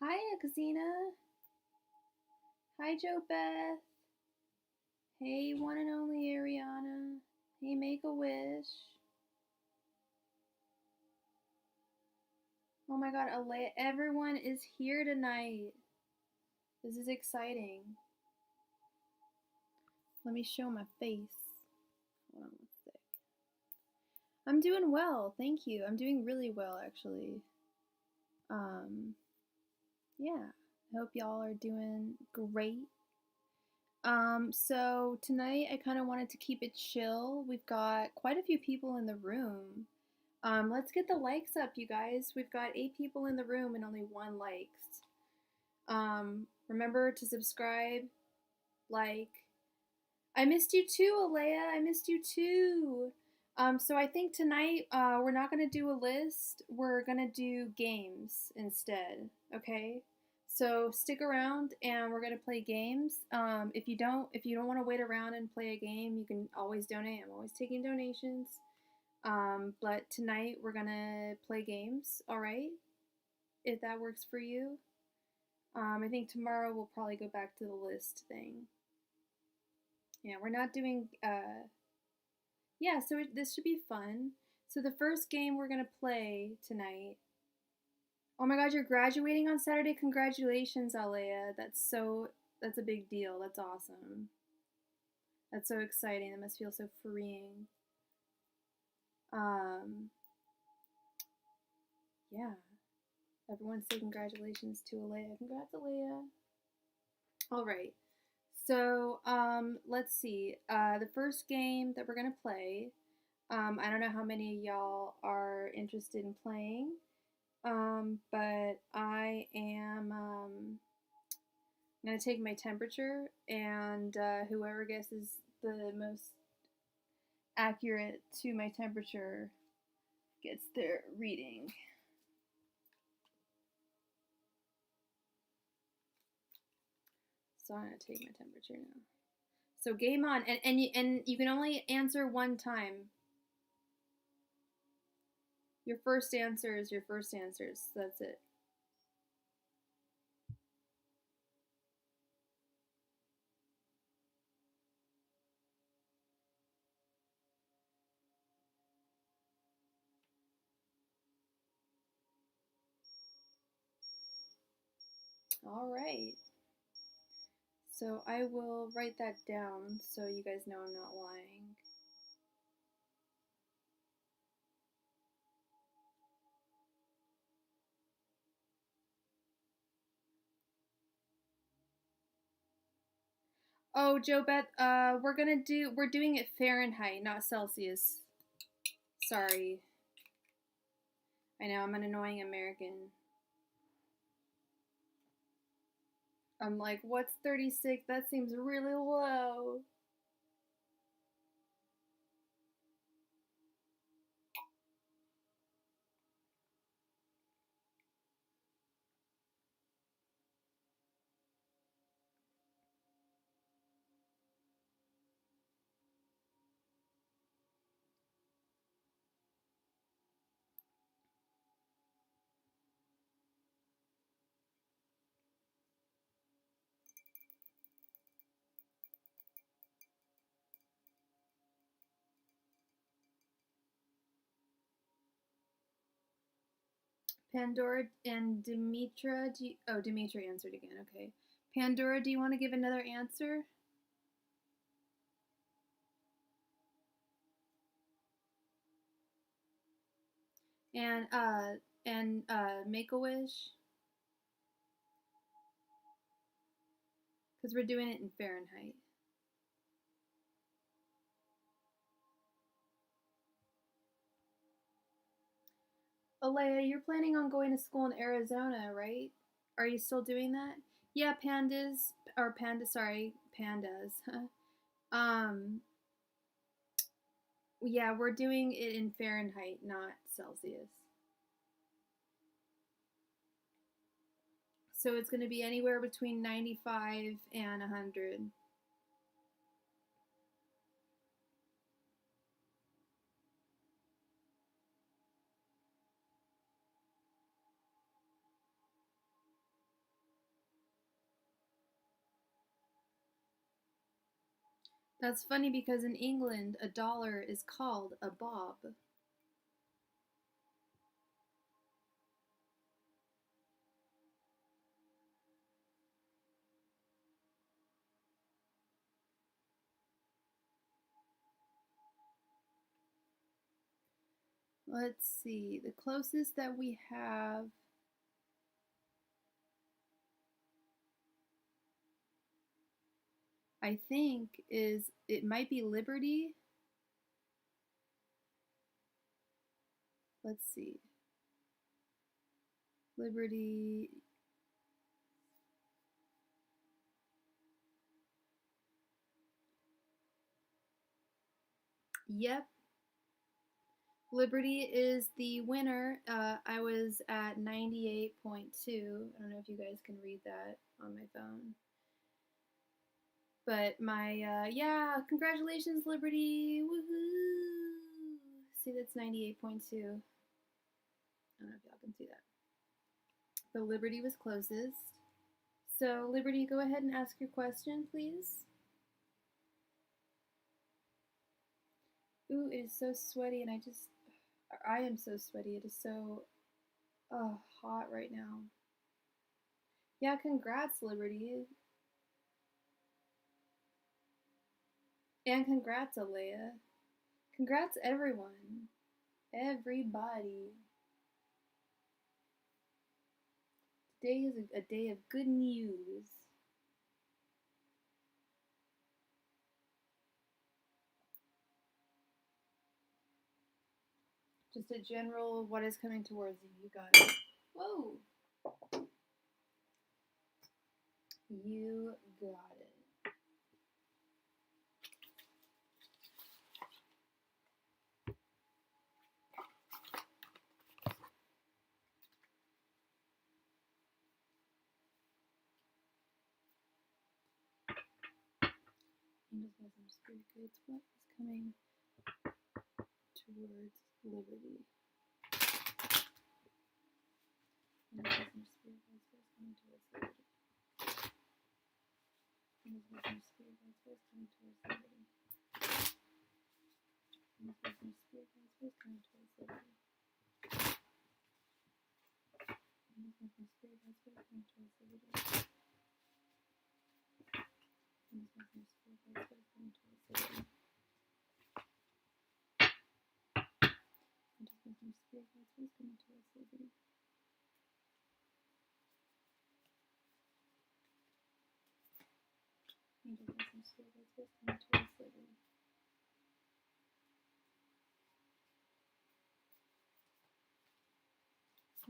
Hi, Akazina. Hi, Joe Beth. Hey, one and only Ariana. Hey, Make a Wish. Oh my god, Alea, everyone is here tonight. This is exciting. Let me show my face. Hold on one sec. I'm doing well, thank you. I'm doing really well, actually. Yeah. I hope y'all are doing great. So tonight I kind of wanted to keep it chill. We've got quite a few people in the room. Let's get the likes up, you guys. We've got 8 people in the room and only 1 likes. Remember to subscribe, like. I missed you too, Alea. I missed you too. So I think tonight we're not gonna do a list. We're gonna do games instead. Okay. So stick around and we're gonna play games. If you don't want to wait around and play a game, you can always donate. I'm always taking donations. But tonight we're gonna play games. All right, if that works for you. I think tomorrow we'll probably go back to the list thing. Yeah, we're not doing. Yeah, so this should be fun. So the first game we're gonna play tonight. Oh my God, you're graduating on Saturday! Congratulations, Alea. That's a big deal. That's awesome. That's so exciting. That must feel so freeing. Yeah. Everyone say congratulations to Alea. Congrats, Alea. All right. So, let's see. The first game that we're gonna play. I don't know how many of y'all are interested in playing. But I am gonna take my temperature, and whoever guesses the most accurate to my temperature gets their reading. So I'm gonna take my temperature now. So game on, and you can only answer one time. Your first answer is your first answer. So that's it. All right. So I will write that down so you guys know I'm not lying. Oh, Joe Beth, we're doing it Fahrenheit, not Celsius. Sorry. I know, I'm an annoying American. I'm like, what's 36? That seems really low. Pandora and Demetra, oh, Demetra answered again, okay. Pandora, do you want to give another answer? And, Make a Wish? Because we're doing it in Fahrenheit. Alea, you're planning on going to school in Arizona, right? Are you still doing that? Yeah, pandas. Yeah, we're doing it in Fahrenheit, not Celsius. So it's going to be anywhere between 95 and 100. That's funny because in England, a dollar is called a bob. Let's see. The closest that we have, I think, is it might be Liberty. Let's see. Liberty. Yep. Liberty is the winner. I was at 98.2. I don't know if you guys can read that on my phone. But yeah, congratulations, Liberty. Woohoo! See, that's 98.2. I don't know if y'all can see that. But Liberty was closest. So, Liberty, go ahead and ask your question, please. Ooh, it is so sweaty, and I am so sweaty. It is so hot right now. Yeah, congrats, Liberty. And congrats, Alea. Congrats, everyone. Everybody. Today is a day of good news. Just a general what is coming towards you. You got it. Whoa. You got it. Angels, Messenger, Spirit Guides, what is coming towards Liberty? Angels, Messenger, Spirit Guides, what is coming towards Liberty? Angels, Messenger, Spirit Guides, what is coming towards Liberty? Angels, Messenger, Spirit Guides, what is coming towards Liberty? Angels, Messenger, Spirit Guides, what is coming towards Liberty? Angels, Messenger, Spirit Guides, what is coming towards Liberty? Angels, Messenger, Spirit Guides, what is coming towards Liberty? Angels, Messenger, Spirit Guides, what is coming towards Liberty? Angels, Messenger, Spirit Guides, what is coming towards Liberty? Angels, Messenger, Spirit Guides, what is coming towards Liberty?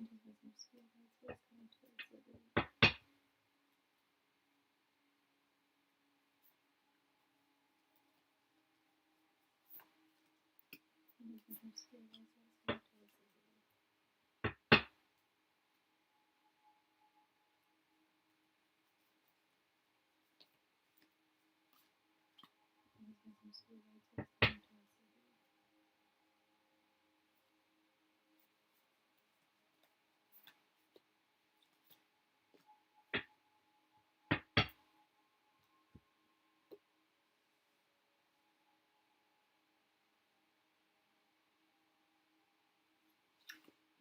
Angels, Messenger, Spirit Guides, what is coming towards Liberty?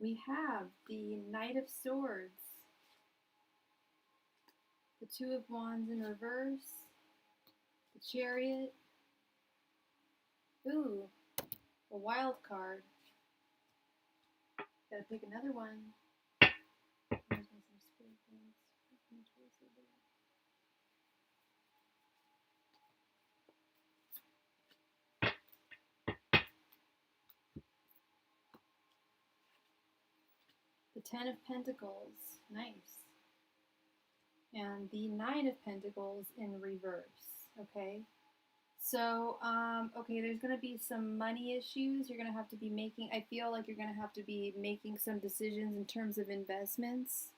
We have the Knight of Swords, the Two of Wands in reverse, the Chariot. Ooh, a wild card. Gotta pick another one. The Ten of Pentacles, nice. And the Nine of Pentacles in reverse, okay? So, okay, there's going to be some money issues. You're going to have to be making, I feel like you're going to have to be making some decisions in terms of investments,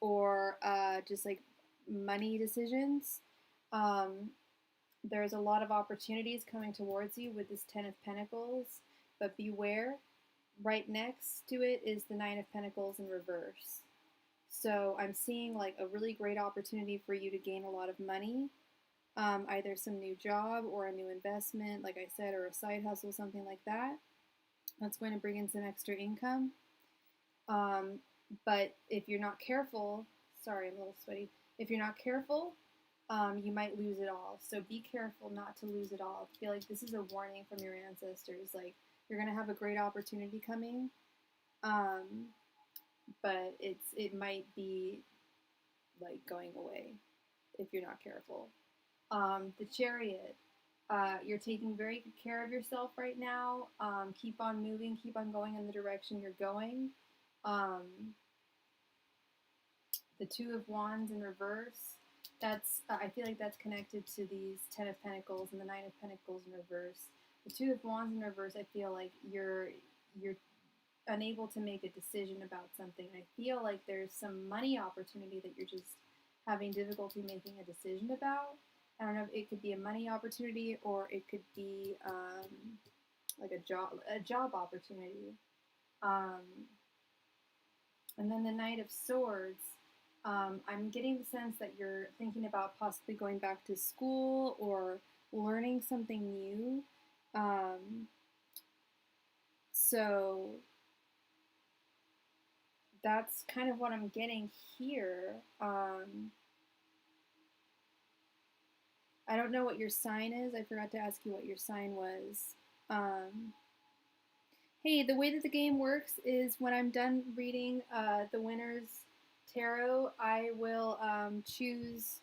or just like money decisions. There's a lot of opportunities coming towards you with this Ten of Pentacles, but beware. Right next to it is the Nine of Pentacles in reverse. So I'm seeing like a really great opportunity for you to gain a lot of money. either some new job or a new investment, like I said, or a side hustle, something like that. That's going to bring in some extra income. But if you're not careful, sorry, I'm a little sweaty. If you're not careful, you might lose it all. So be careful not to lose it all. I feel like this is a warning from your ancestors. Like, you're going to have a great opportunity coming, but it might be like going away if you're not careful. The Chariot. You're taking very good care of yourself right now. Keep on moving, keep on going in the direction you're going. The Two of Wands in reverse. That's I feel like that's connected to these Ten of Pentacles and the Nine of Pentacles in reverse. The Two of Wands in reverse. I feel like you're unable to make a decision about something. I feel like there's some money opportunity that you're just having difficulty making a decision about. I don't know if it could be a money opportunity or it could be like a job opportunity. And then the Knight of Swords. I'm getting the sense that you're thinking about possibly going back to school or learning something new. So that's kind of what I'm getting here. I don't know what your sign is. I forgot to ask you what your sign was. Hey, the way that the game works is when I'm done reading the winner's tarot, I will choose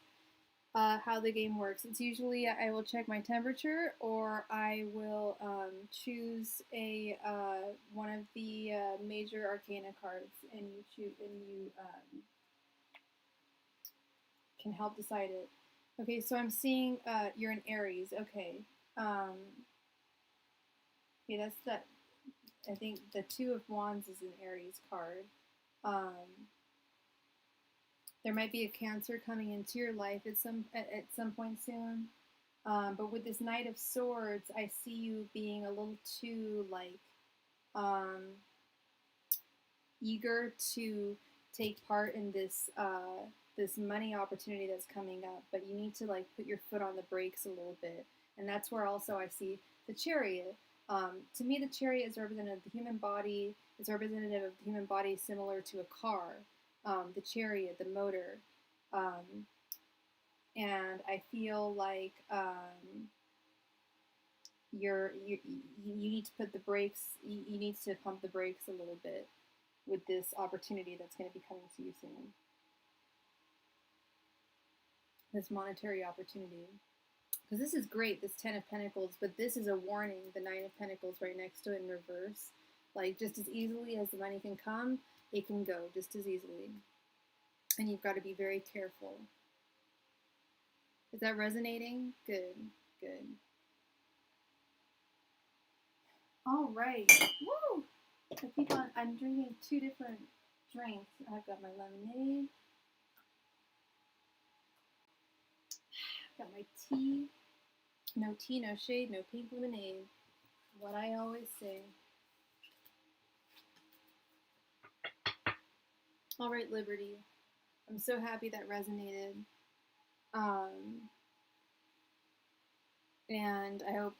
how the game works. It's usually I will check my temperature, or I will choose a one of the major arcana cards, and you can help decide it. Okay, so I'm seeing you're an Aries. Okay, okay, that's that. I think the Two of Wands is an Aries card. There might be a Cancer coming into your life at some point soon. But with this Knight of Swords, I see you being a little too like eager to take part in this money opportunity that's coming up. But you need to like put your foot on the brakes a little bit, and that's where also I see the Chariot. To me, the Chariot is representative of the human body. It's representative of the human body, similar to a car. The Chariot, the motor. And I feel like you need to put the brakes. You need to pump the brakes a little bit with this opportunity that's going to be coming to you soon. This monetary opportunity, because this is great. This Ten of Pentacles, but this is a warning. The Nine of Pentacles right next to it in reverse. Like, just as easily as the money can come, it can go just as easily, and you've got to be very careful. Is that resonating? Good, good. All right. Woo! I keep on. I'm drinking two different drinks. I've got my lemonade. I've got my tea. No tea, no shade, no pink lemonade. What I always say. All right, Liberty. I'm so happy that resonated. And I hope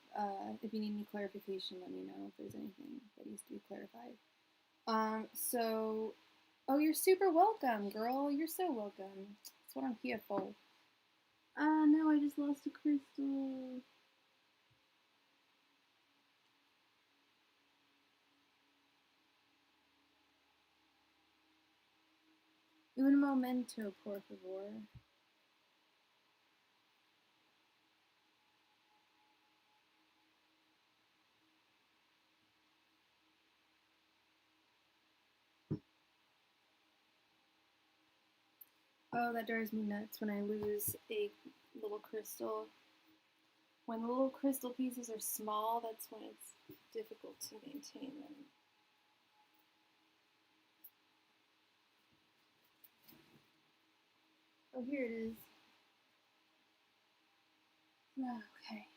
if you need any clarification, let me know if there's anything that needs to be clarified. Oh, you're super welcome, girl. You're so welcome. That's what I'm here for. No, I just lost a crystal. Un momento, por favor. Oh, that drives me nuts when I lose a little crystal. When the little crystal pieces are small, that's when it's difficult to maintain them. Oh, here it is. Okay.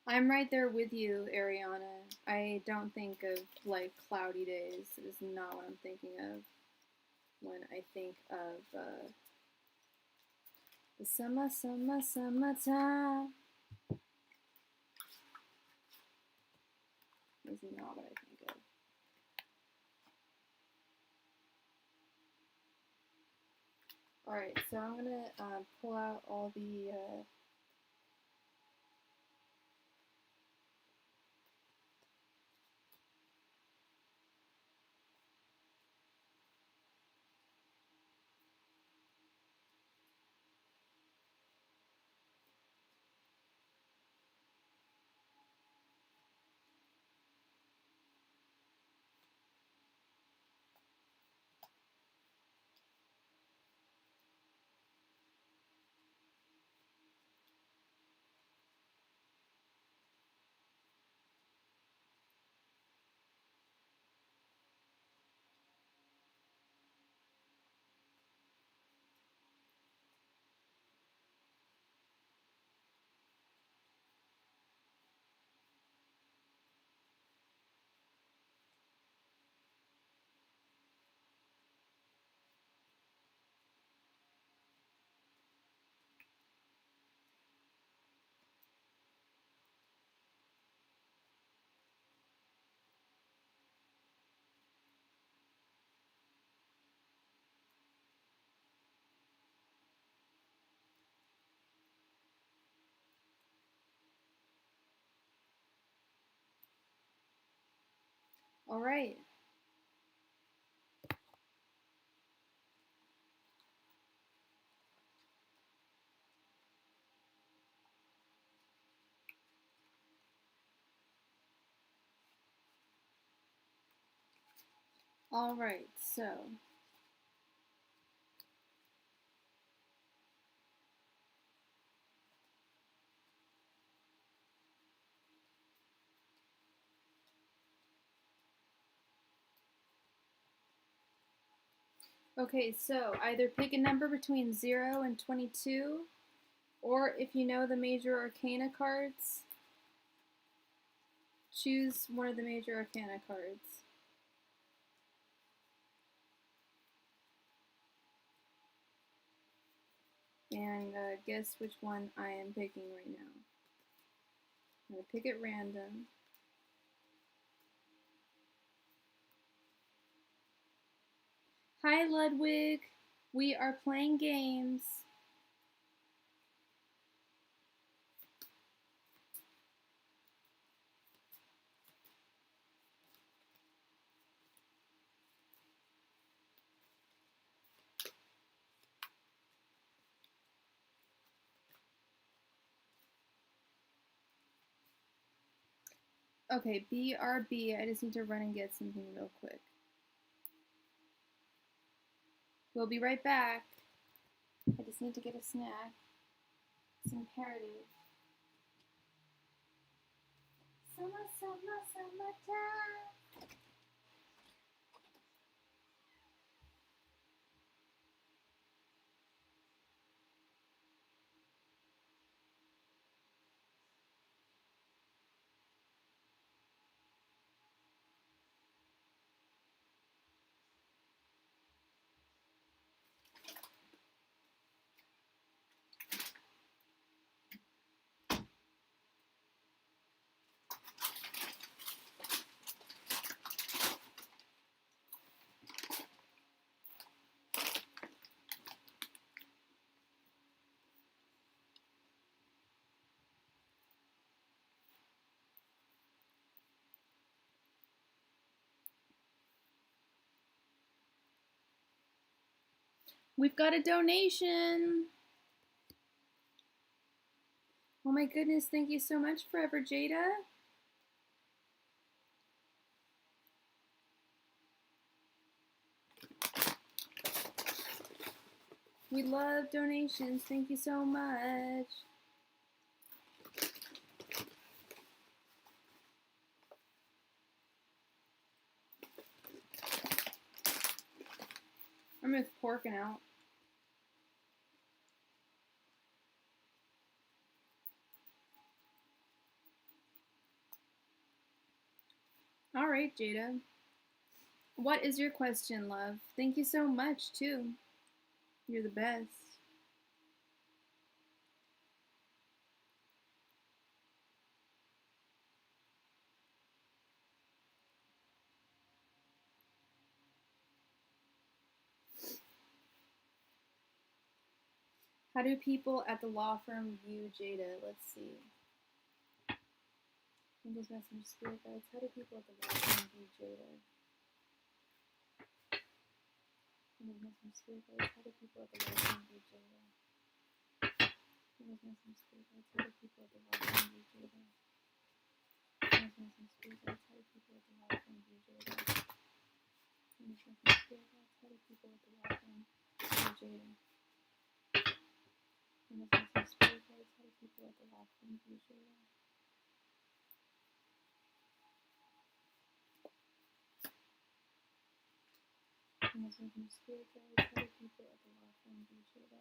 I'm right there with you, Ariana. I don't think of like cloudy days. It is not what I'm thinking of when I think of the summertime. This is not what I think of. Alright, so I'm gonna pull out all the Alright. Alright, so okay, so either pick a number between 0 and 22, or if you know the major arcana cards, choose one of the major arcana cards. And guess which one I am picking right now. I'm going to pick at random. Hi, Ludwig. We are playing games. Okay, BRB. I just need to run and get something real quick. We'll be right back. I just need to get a snack. It's imperative. Summertime. We've got a donation. Oh my goodness, thank you so much, Forever Jada. We love donations. Thank you so much. I'm just porking out. All right, Jada. What is your question, love? Thank you so much, too. You're the best. How do people at the law firm view Jada? Let's see. Angels, messengers, spirit guides. How do people at the law firm view Jada? Angels, messengers, spirit guides. How do people at the law firm view Jada? Angels, messengers, spirit guides. How do people at the law firm view Jada? Angels, messengers, spirit guides. How do people at the law firm view Jada? Angels, messengers, spirit guides. How do people at the law firm view Jada? Angels, messengers, spirit guides. How do people at the law firm view Jada? Angels, messengers, spirit guides. How do people at the law firm view Jada?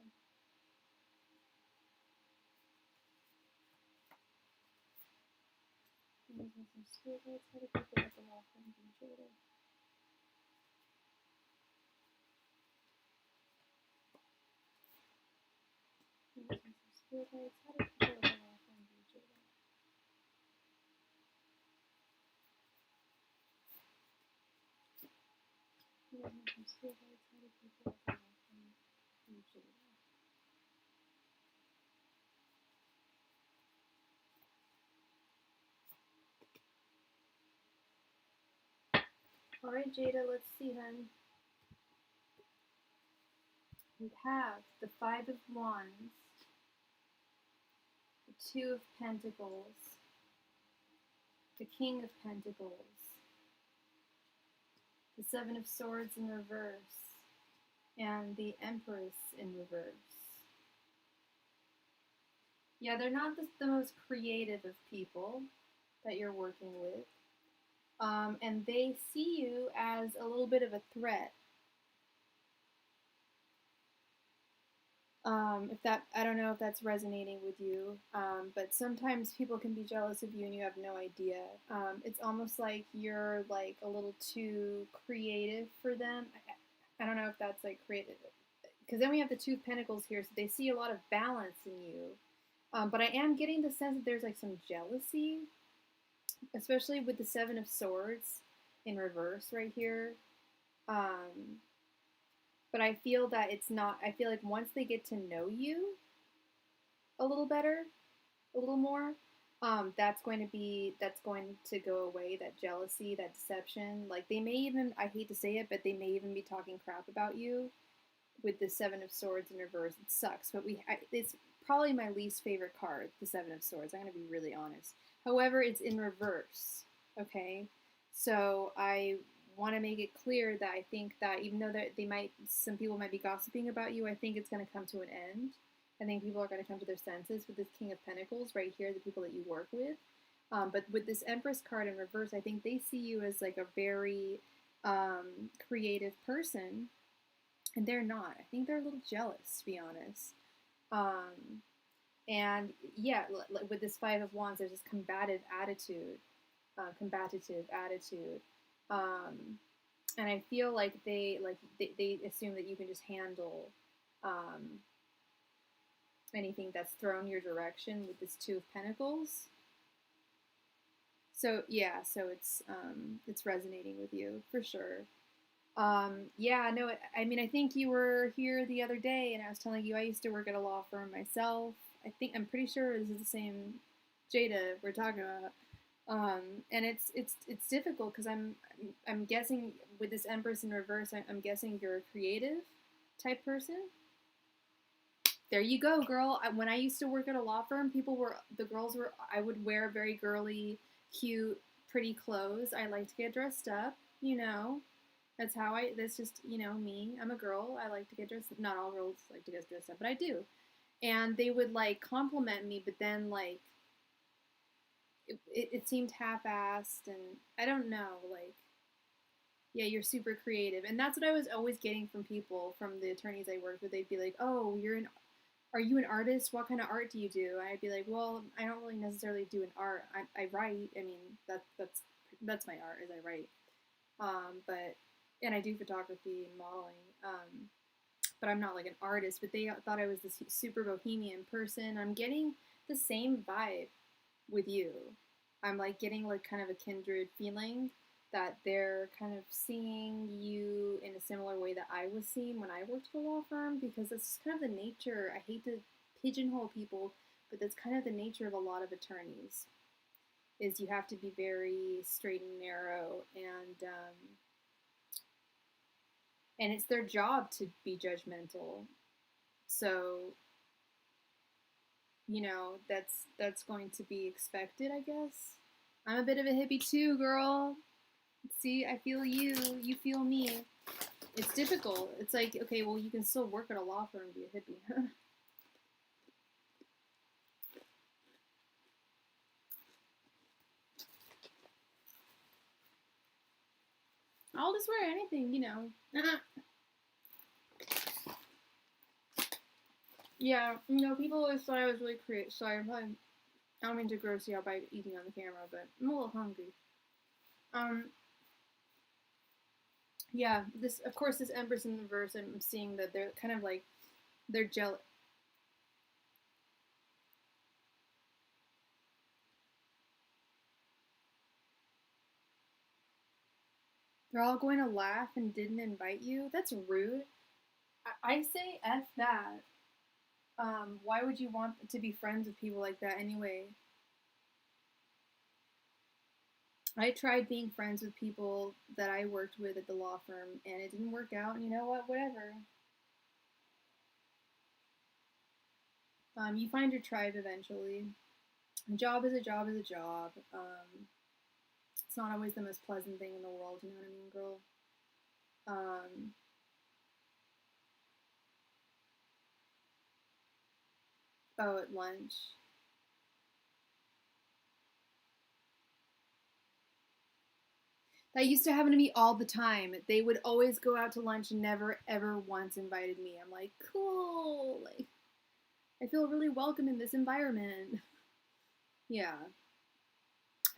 Angels, messengers, spirit guides. How do people at the law firm view Jada? Angels, messengers, spirit guides. How do people at the law firm view Jada? Angels, messengers, spirit guides. How do people at the law firm view Jada? All right, Jada. Let's see, hun. We have the Five of Wands, the Two of Pentacles, the King of Pentacles, the Seven of Swords in reverse, and the Empress in reverse. Yeah, they're not the most creative of people that you're working with. And they see you as a little bit of a threat. If that, I don't know if that's resonating with you, but sometimes people can be jealous of you and you have no idea. It's almost like you're like a little too creative for them. I don't know if that's like creative, because then we have the Two of Pentacles here, so they see a lot of balance in you. But I am getting the sense that there's like some jealousy, especially with the Seven of Swords in reverse right here. But I feel that it's not, I feel like once they get to know you a little better, a little more, that's going to go away, that jealousy, that deception. Like they may even, I hate to say it, but they may even be talking crap about you with the Seven of Swords in reverse. It sucks, but it's probably my least favorite card, the Seven of Swords. I'm going to be really honest. However, it's in reverse, okay? So I want to make it clear that I think that even though some people might be gossiping about you, I think it's going to come to an end. I think people are going to come to their senses with this King of Pentacles right here, the people that you work with. But with this Empress card in reverse, I think they see you as like a very creative person. And they're not. I think they're a little jealous, to be honest. And yeah, with this Five of Wands, there's this combative attitude. And I feel like they assume that you can just handle anything that's thrown your direction with this Two of Pentacles. So yeah, so it's resonating with you for sure. Yeah, no, I mean, I think you were here the other day, and I was telling you I used to work at a law firm myself. I'm pretty sure this is the same Jada we're talking about. And it's difficult because I'm guessing with this Empress in reverse, I'm guessing you're a creative type person. There you go, girl. When I used to work at a law firm, I would wear very girly, cute, pretty clothes. I like to get dressed up, you know. That's just, me. I'm a girl. I like to get dressed. Not all girls like to get dressed up, but I do. And they would like compliment me, but then like, it seemed half-assed, and I don't know, like, yeah, you're super creative. And that's what I was always getting from people, from the attorneys I worked with. They'd be like, oh, are you an artist? What kind of art do you do? And I'd be like, well, I don't really necessarily do an art. I write. I mean, that's that's my art, is I write. And I do photography and modeling. But I'm not like an artist. But they thought I was this super bohemian person. I'm getting the same vibe with you. I'm like getting like kind of a kindred feeling that they're kind of seeing you in a similar way that I was seen when I worked at a law firm, because that's kind of the nature. I hate to pigeonhole people, but that's kind of the nature of a lot of attorneys, is you have to be very straight and narrow, and it's their job to be judgmental. So, that's going to be expected, I guess. I'm a bit of a hippie too, girl. See, I feel you. You feel me. It's difficult. It's like, okay, well, you can still work at a law firm and be a hippie. I'll just wear anything, Yeah, people always thought I was really creative. Sorry, I don't mean to gross you out by eating on the camera, but I'm a little hungry. Yeah, of course, this Empress in the verse, I'm seeing that they're kind of like, they're jealous. They're all going to laugh and didn't invite you? That's rude. I say F that. Why would you want to be friends with people like that anyway? I tried being friends with people that I worked with at the law firm, and it didn't work out, and you know what? Whatever. You find your tribe eventually. A job is a job is a job. It's not always the most pleasant thing in the world, you know what I mean, girl? Um, oh, at lunch. That used to happen to me all the time. They would always go out to lunch and never ever once invited me. I'm like, cool. Like, I feel really welcome in this environment. Yeah,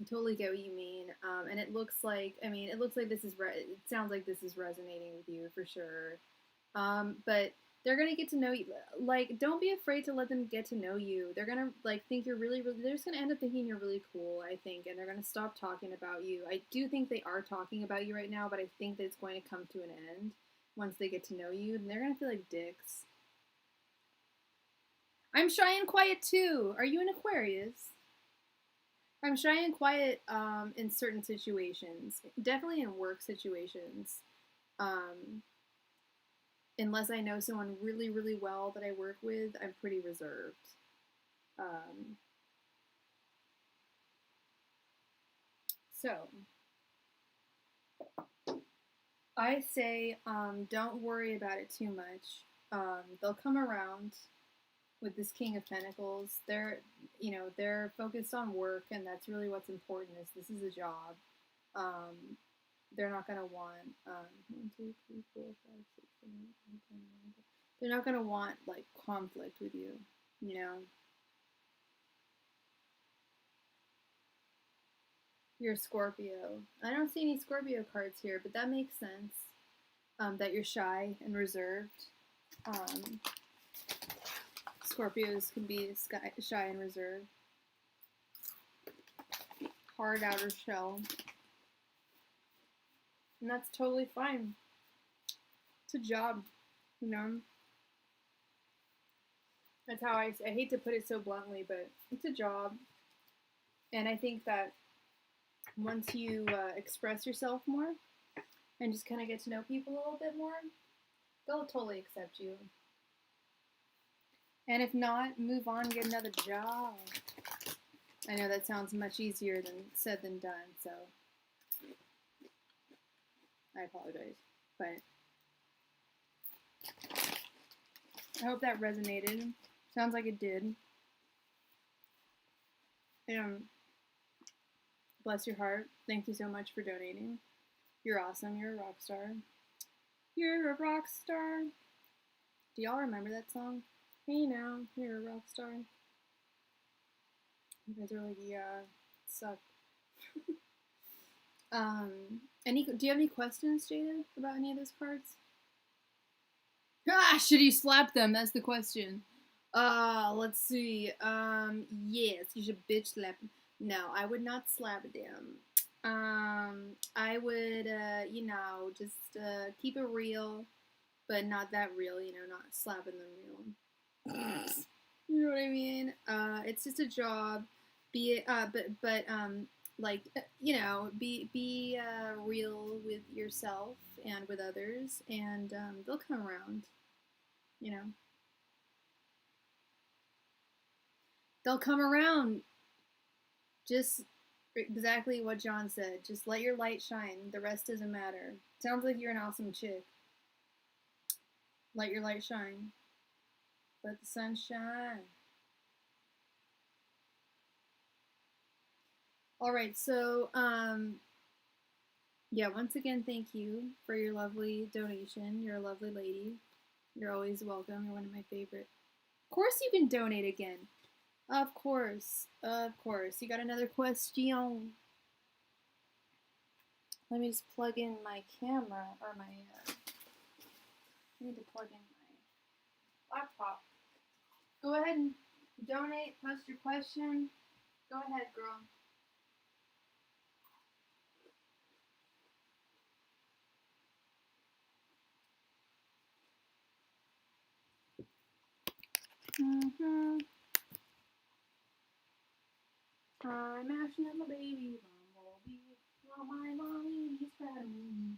I totally get what you mean. And it looks like, it sounds like this is resonating with you for sure. But they're gonna get to know you. Like, don't be afraid to let them get to know you. They're gonna like think you're really, really. They're just gonna end up thinking you're really cool, I think, and they're gonna stop talking about you. I do think they are talking about you right now, but I think that it's going to come to an end once they get to know you, and they're gonna feel like dicks. I'm shy and quiet too. Are you an Aquarius? I'm shy and quiet in certain situations, definitely in work situations. Um, Unless I know someone really, really well that I work with, I'm pretty reserved. Um, so I say, don't worry about it too much. They'll come around with this King of Pentacles. They're focused on work, and that's really what's important. Is this is a job. Um, they're not gonna want 1, 2, 3, 4, 5, 6, 7, 8, 9, 10, 11, 12. They're not gonna want like conflict with you. You know, you're a Scorpio. I don't see any Scorpio cards here, but that makes sense. That you're shy and reserved. Um, Scorpios can be shy and reserved. Hard outer shell. And that's totally fine. It's a job, you know? That's how I hate to put it so bluntly, but it's a job. And I think that once you express yourself more and just kind of get to know people a little bit more, they'll totally accept you. And if not, move on, get another job. I know that sounds much easier than said than done, so I apologize. But I hope that resonated. Sounds like it did. Bless your heart. Thank you so much for donating. You're awesome. You're a rock star. You're a rock star. Do y'all remember that song? Hey now, you're a rock star. You guys are like, yeah, suck. Do you have any questions, Jada, about any of those cards? Ah, should you slap them? That's the question. Let's see. Yes, you should bitch slap them. No, I would not slap them. I would, just keep it real, but not that real. Not slapping them real. You know what I mean? It's just a job. Be like be real with yourself and with others, and they'll come around. You know, they'll come around. Just exactly what John said. Just let your light shine. The rest doesn't matter. Sounds like you're an awesome chick. Let your light shine. Let the sun shine. All right, so yeah, once again, thank you for your lovely donation. You're a lovely lady. You're always welcome. You're one of my favorite. Of course, you can donate again. Of course, of course. You got another question? Let me just plug in my camera or my. I need to plug in my laptop. Go ahead and donate. Post your question. Go ahead, girl. I'm mashing up my baby bumblebee. While my mommy bees proud of me.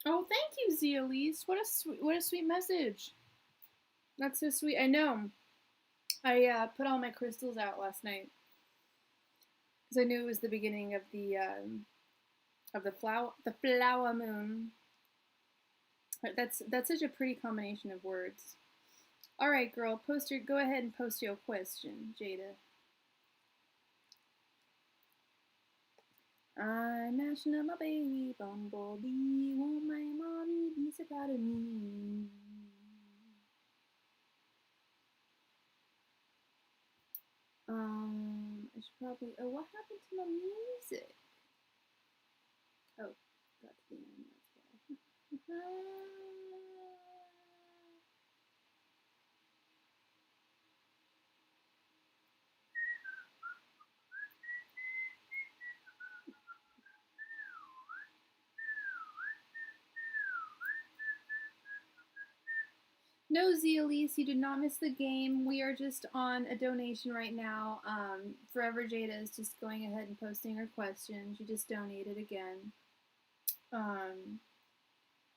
Oh, thank you, Zealise. What a sweet message. That's so sweet. I know. I put all my crystals out last night because I knew it was the beginning of the flower moon. That's such a pretty combination of words. All right, girl, go ahead and post your question, Jada. I'm mashing up my baby bumblebee. Won't my mommy be so proud of me? I should probably. Oh, what happened to my music? Oh, got to the end. That's why. No, Zealise, you did not miss the game. We are just on a donation right now. Forever Jada is just going ahead and posting her question. She just donated again.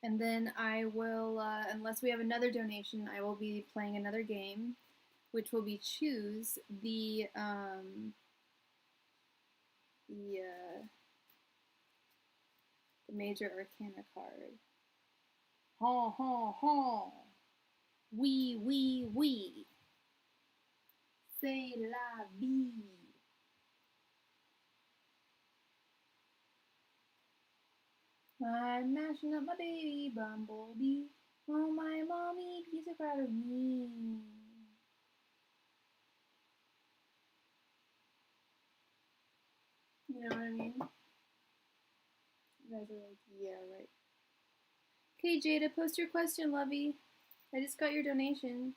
And then I will, unless we have another donation, I will be playing another game, which will be choose the major arcana card. Ha ha ha. Oui. C'est la vie. I'm mashing up my baby bumblebee. Oh, my mommy, be so proud of me. You know what I mean? You guys are like, yeah, right. Okay, Jada, post your question, lovey. I just got your donation.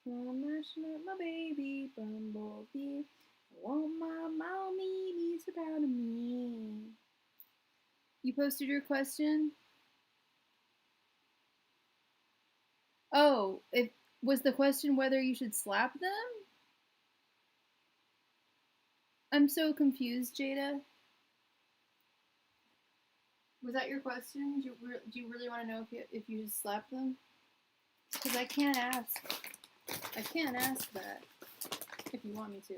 I'm mashing up my baby bumblebee. Won't my mommy be so proud of me? You posted your question? Oh, was the question whether you should slap them? I'm so confused, Jada. Was that your question? Do you really want to know if you should slap them? Because I can't ask that. if you want me to.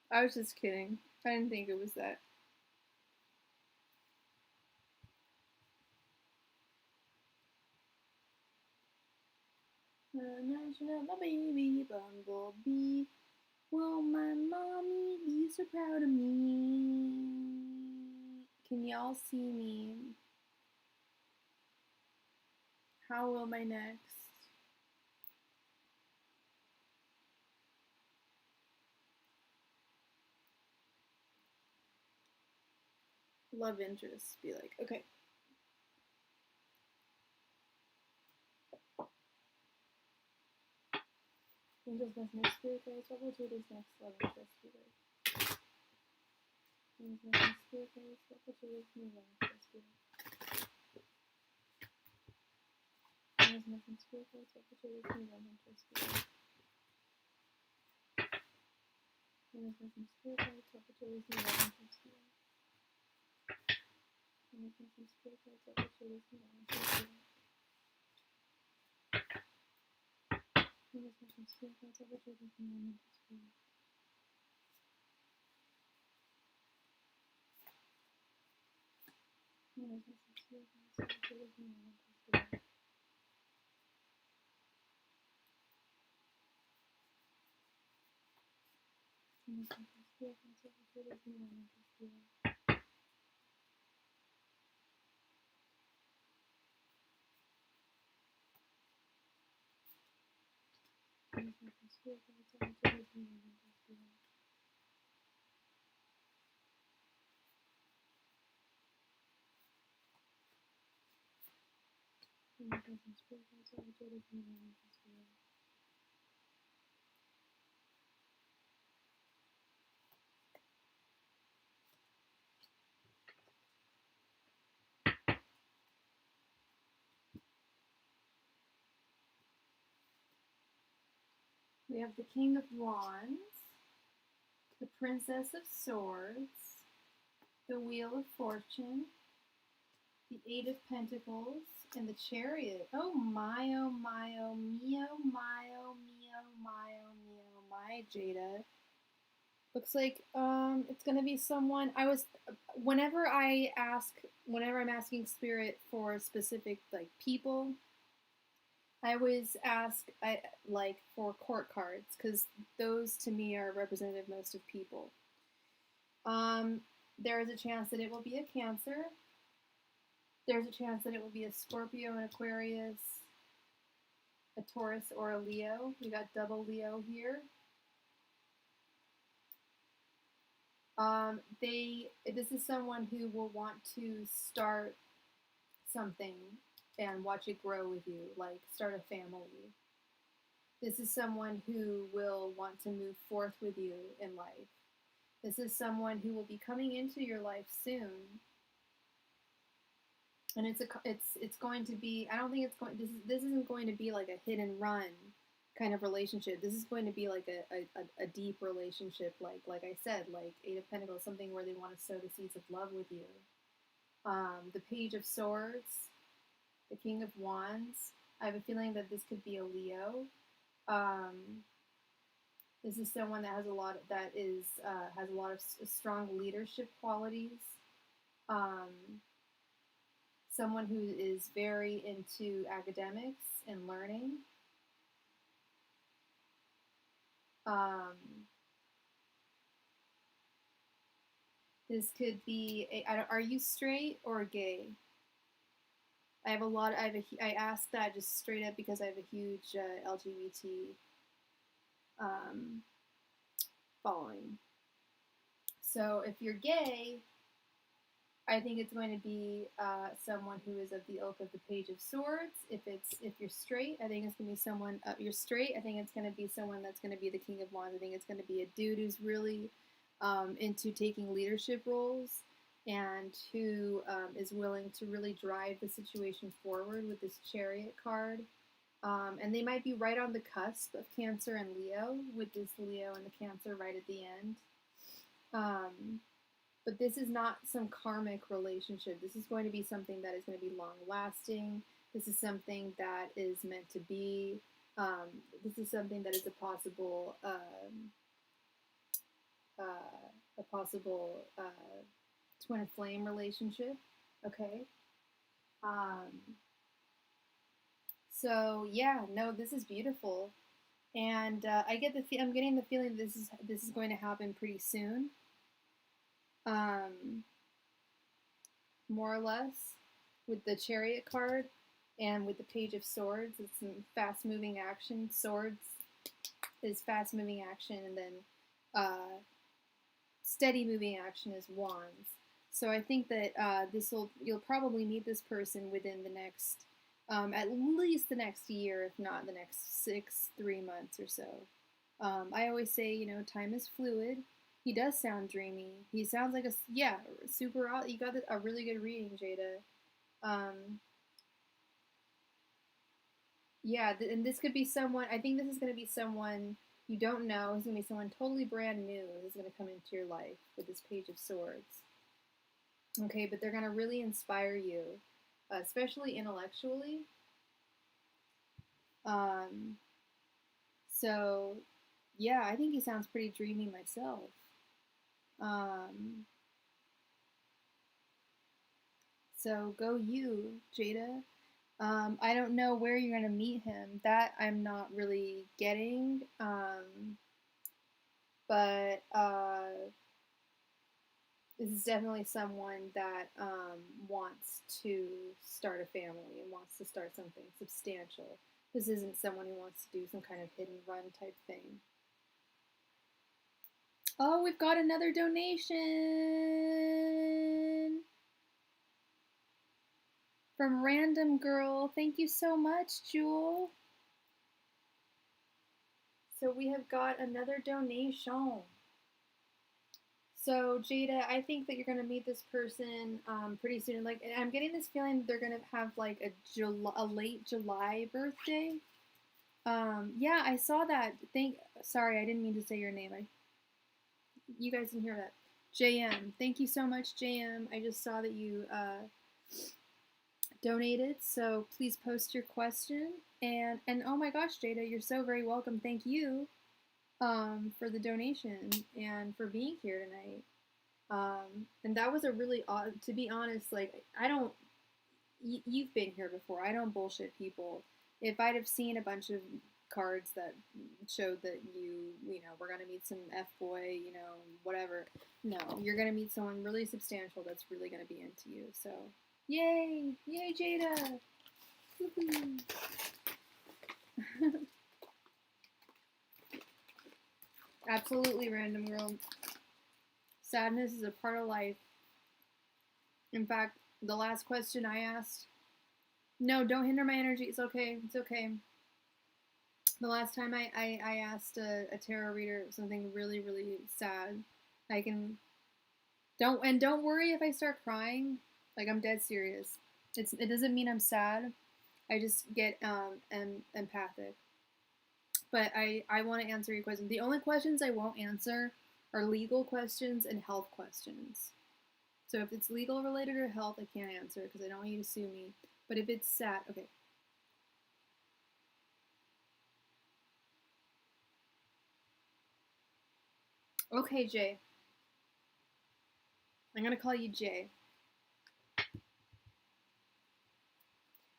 I was just kidding. I didn't think it was that. My baby bumblebee. Will my mommy be so proud of me? Can y'all see me? How will my next? Love interest be like? Okay. Angels, messengers, spirit guides, what will Jada's next love interest be like? Angels, messengers, spirit guides, what will Jada's new love interest be like? Angels, messengers, spirit guides, what will Jada's new love interest be like? Angels, messengers, spirit guides, what will Jada's new love interest be like? Angels, messengers, spirit guides, what will Jada's new love interest be like? Angels, messengers, spirit guides, what will Jada's new love interest be like? Angels, messengers, spirit guides, what will Jada's new love interest be like? Angels, messengers, spirit guides, what will Jada's new love interest be like? Angels, messengers, spirit guides, what will Jada's new love interest be like? Angels, messengers, spirit guides, what will Jada's new love interest be like? We have the King of Wands, the Princess of Swords, the Wheel of Fortune, the Eight of Pentacles, and the Chariot. Oh my, oh my, oh me, oh my, oh me, oh my, oh me, oh my, Jada. Looks like it's gonna be someone. Whenever I'm asking spirit for specific like people, I always ask like for court cards because those to me are representative most of people. There is a chance that it will be a Cancer. There's a chance that it will be a Scorpio, an Aquarius, a Taurus, or a Leo. We got double Leo here. This is someone who will want to start something and watch it grow with you, like start a family. This is someone who will want to move forth with you in life. This is someone who will be coming into your life soon. And it's going to be, I don't think it's going, this isn't going to be like a hit and run kind of relationship. This is going to be like a deep relationship, like I said, like Eight of Pentacles, something where they want to sow the seeds of love with you. The Page of Swords, the King of Wands. I have a feeling that this could be a Leo. This is someone that has a lot of strong leadership qualities. Someone who is very into academics and learning. This could be are you straight or gay? I asked that just straight up because I have a huge LGBT following. So if you're gay, I think it's going to be someone who is of the ilk of the Page of Swords. If you're straight, I think it's going to be someone. You're straight. I think it's going to be someone that's going to be the King of Wands. I think it's going to be a dude who's really into taking leadership roles, and who is willing to really drive the situation forward with this Chariot card. And they might be right on the cusp of Cancer and Leo, with this Leo and the Cancer right at the end. But this is not some karmic relationship. This is going to be something that is going to be long lasting. This is something that is meant to be. This is something that is a possible twin flame relationship. Okay. So yeah, no, this is beautiful, and I'm getting the feeling this is going to happen pretty soon. More or less, with the Chariot card and with the Page of Swords. It's some fast moving action. Swords is fast moving action, and then steady moving action is Wands. So I think that you'll probably meet this person within the next, at least the next year, if not the next 3 months or so. I always say, time is fluid. He does sound dreamy. He sounds like super. You got a really good reading, Jada. And this could be someone. I think this is going to be someone you don't know. It's going to be someone totally brand new who's going to come into your life with this Page of Swords. Okay, but they're going to really inspire you, especially intellectually. So, yeah, I think he sounds pretty dreamy myself. So go you, Jada. I don't know where you're gonna meet him. That I'm not really getting. But this is definitely someone that wants to start a family and wants to start something substantial. This isn't someone who wants to do some kind of hit and run type thing. Oh, we've got another donation from Random Girl. Thank you so much, Jewel. So we have got another donation. So Jada, I think that you're gonna meet this person pretty soon. Like, I'm getting this feeling they're gonna have like a late July birthday. Yeah, I saw that. Sorry, I didn't mean to say your name. You guys didn't hear that. JM, thank you so much, JM. I just saw that you donated, so please post your question. And oh my gosh, Jada, you're so very welcome. Thank you for the donation and for being here tonight. And that was a really odd, to be honest, like, you've been here before. I don't bullshit people. If I'd have seen a bunch of cards that showed that we're going to meet some F-boy, whatever. No, you're going to meet someone really substantial that's really going to be into you. So, yay! Yay, Jada! Woohoo! Absolutely, Random Girl. Sadness is a part of life. In fact, the last question I asked... No, don't hinder my energy. It's okay. It's okay. The last time I asked a tarot reader something really, really sad. Don't worry if I start crying. Like, I'm dead serious. It doesn't mean I'm sad. I just get empathic. But I want to answer your question. The only questions I won't answer are legal questions and health questions. So if it's legal related or health, I can't answer because I don't want you to sue me. But if it's sad, okay. Okay, Jay. I'm gonna call you Jay.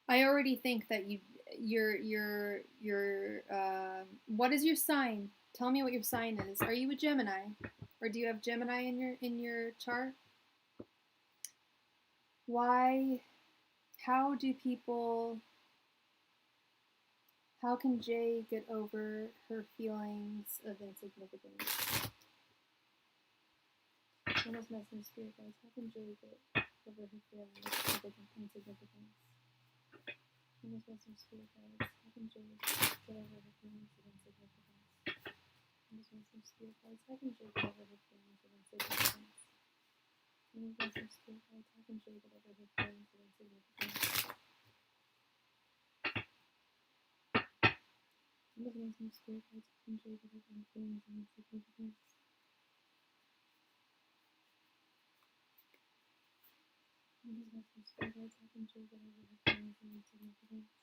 I already think that what is your sign? Tell me what your sign is. Are you a Gemini? Or do you have Gemini in your chart? Why? How can Jay get over her feelings of insignificance? Almost messing spirit, guys. How can Jay get over her feelings of insignificance? Almost messing spirit, guys. How can Jay get over her feelings of insignificance? I just want some spirit guides. I can shake whatever her feelings of insignificance. I just want some spirit guides. I can shake whatever her feelings of insignificance. I just want some spirit guides. I can shake whatever her feelings of insignificance. I just want some spirit guides. I can shake whatever her feelings of insignificance. I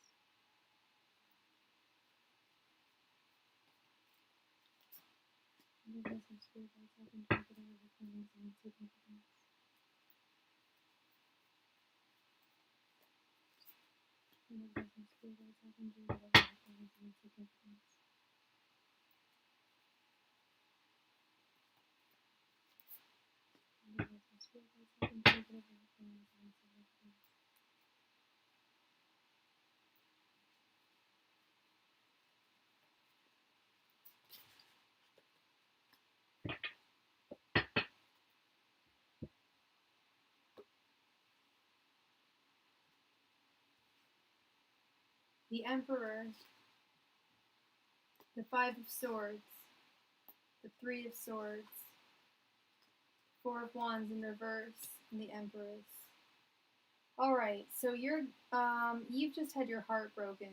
just want some spirit guides. I can shake whatever her feelings of insignificance. I just want some spirit guides. I can shake whatever her feelings of insignificance. I just want some spirit guides. I can shake whatever her feelings of insignificance. The Emperor, the Five of Swords, the Three of Swords, Four of Wands in reverse, and the Empress. All right, so you've just had your heart broken.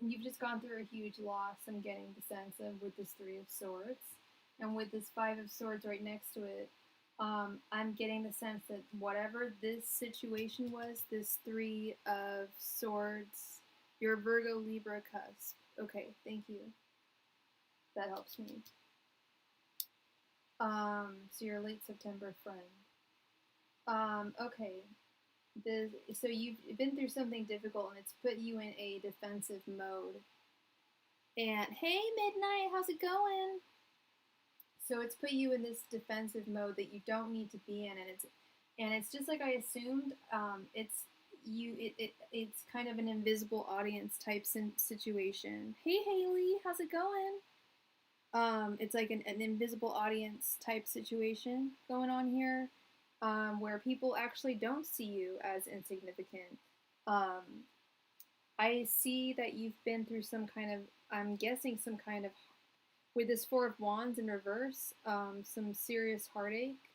You've just gone through a huge loss. I'm getting the sense of with this Three of Swords, and with this Five of Swords right next to it. I'm getting the sense that whatever this situation was, this Three of Swords, your Virgo Libra cusp. Okay, thank you. That helps me. So your late September friend. Okay. So you've been through something difficult and it's put you in a defensive mode. And hey, Midnight, how's it going? So it's put you in this defensive mode that you don't need to be in, and it's just like I assumed. It's kind of an invisible audience type situation. Hey, Haley, how's it going? It's like an invisible audience type situation going on here, where people actually don't see you as insignificant. I see that you've been through some kind of, I'm guessing some kind of, with this Four of Wands in reverse, some serious heartache,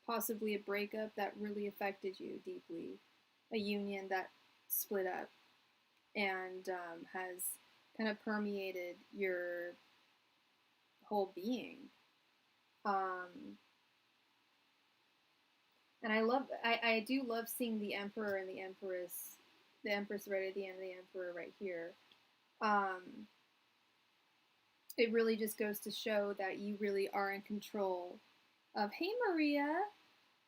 possibly a breakup that really affected you deeply, a union that split up and has kind of permeated your whole being. And I do love seeing the Emperor and the Empress right at the end of the Emperor right here. It really just goes to show that you really are in control of, hey Maria,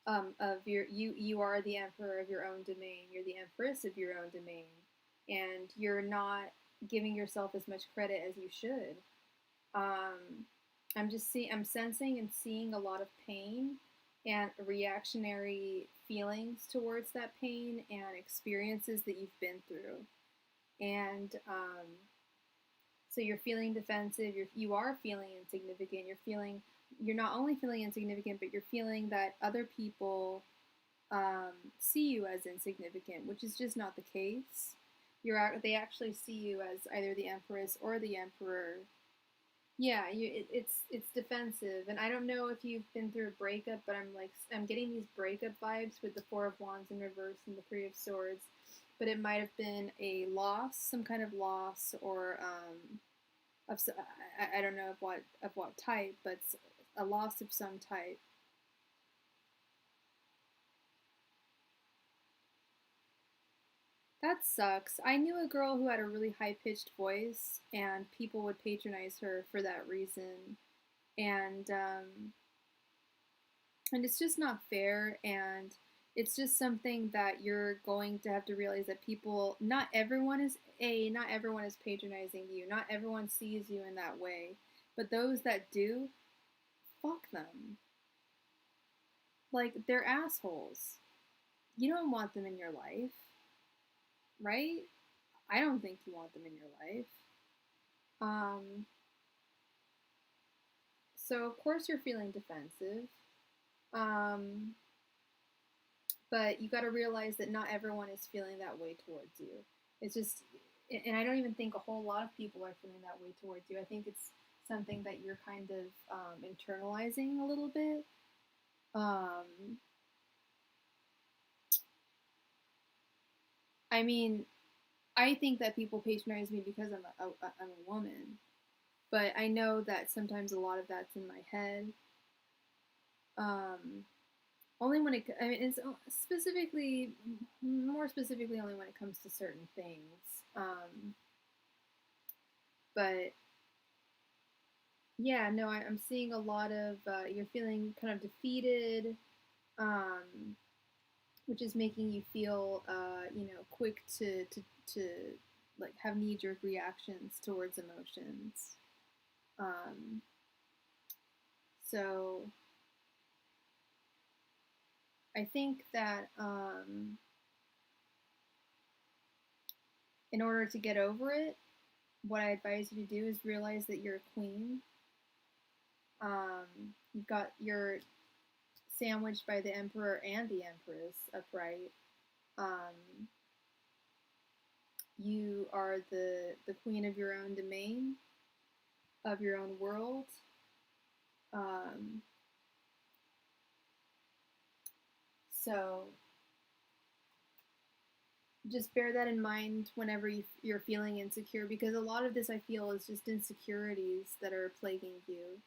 of you are the Emperor of your own domain. You're the Empress of your own domain, and you're not giving yourself as much credit as you should. I'm sensing and seeing a lot of pain and reactionary feelings towards that pain and experiences that you've been through. And so you're feeling defensive, you are feeling insignificant, you're not only feeling insignificant, but you're feeling that other people see you as insignificant, which is just not the case. They actually see you as either the Empress or the Emperor. Yeah, it's defensive, and I don't know if you've been through a breakup, but I'm getting these breakup vibes with the Four of Wands in reverse and the Three of Swords, but it might have been a loss, some kind of loss, or I don't know of what type, but a loss of some type. That sucks. I knew a girl who had a really high-pitched voice, and people would patronize her for that reason. And it's just not fair, and it's just something that you're going to have to realize that not everyone is patronizing you. Not everyone sees you in that way. But those that do, fuck them. Like, they're assholes. You don't want them in your life. Right? I don't think you want them in your life. So of course you're feeling defensive. But you got to realize that not everyone is feeling that way towards you. It's just, and I don't even think a whole lot of people are feeling that way towards you. I think it's something that you're kind of internalizing a little bit. I mean, I think that people patronize me because I'm a woman, but I know that sometimes a lot of that's in my head. Um, only when I mean, it's specifically, more specifically, only when it comes to certain things. But yeah, no, I'm seeing a lot of you're feeling kind of defeated, um, which is making you feel, quick to like have knee jerk reactions towards emotions. Um, so I think that in order to get over it, what I advise you to do is realize that you're a queen. You've got your sandwiched by the emperor and the empress upright. Um, you are the queen of your own domain, of your own world. Um, so just bear that in mind whenever you're feeling insecure, because a lot of this I feel is just insecurities that are plaguing you.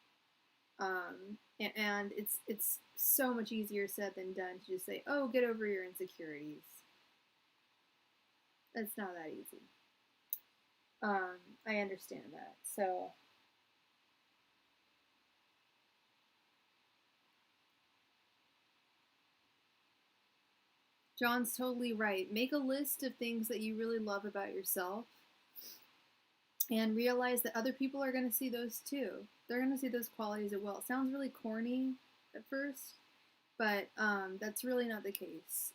And it's so much easier said than done to just say, "Oh, get over your insecurities." It's not that easy. I understand that. So John's totally right. Make a list of things that you really love about yourself and realize that other people are going to see those too. They're going to see those qualities as well. It sounds really corny at first, but that's really not the case.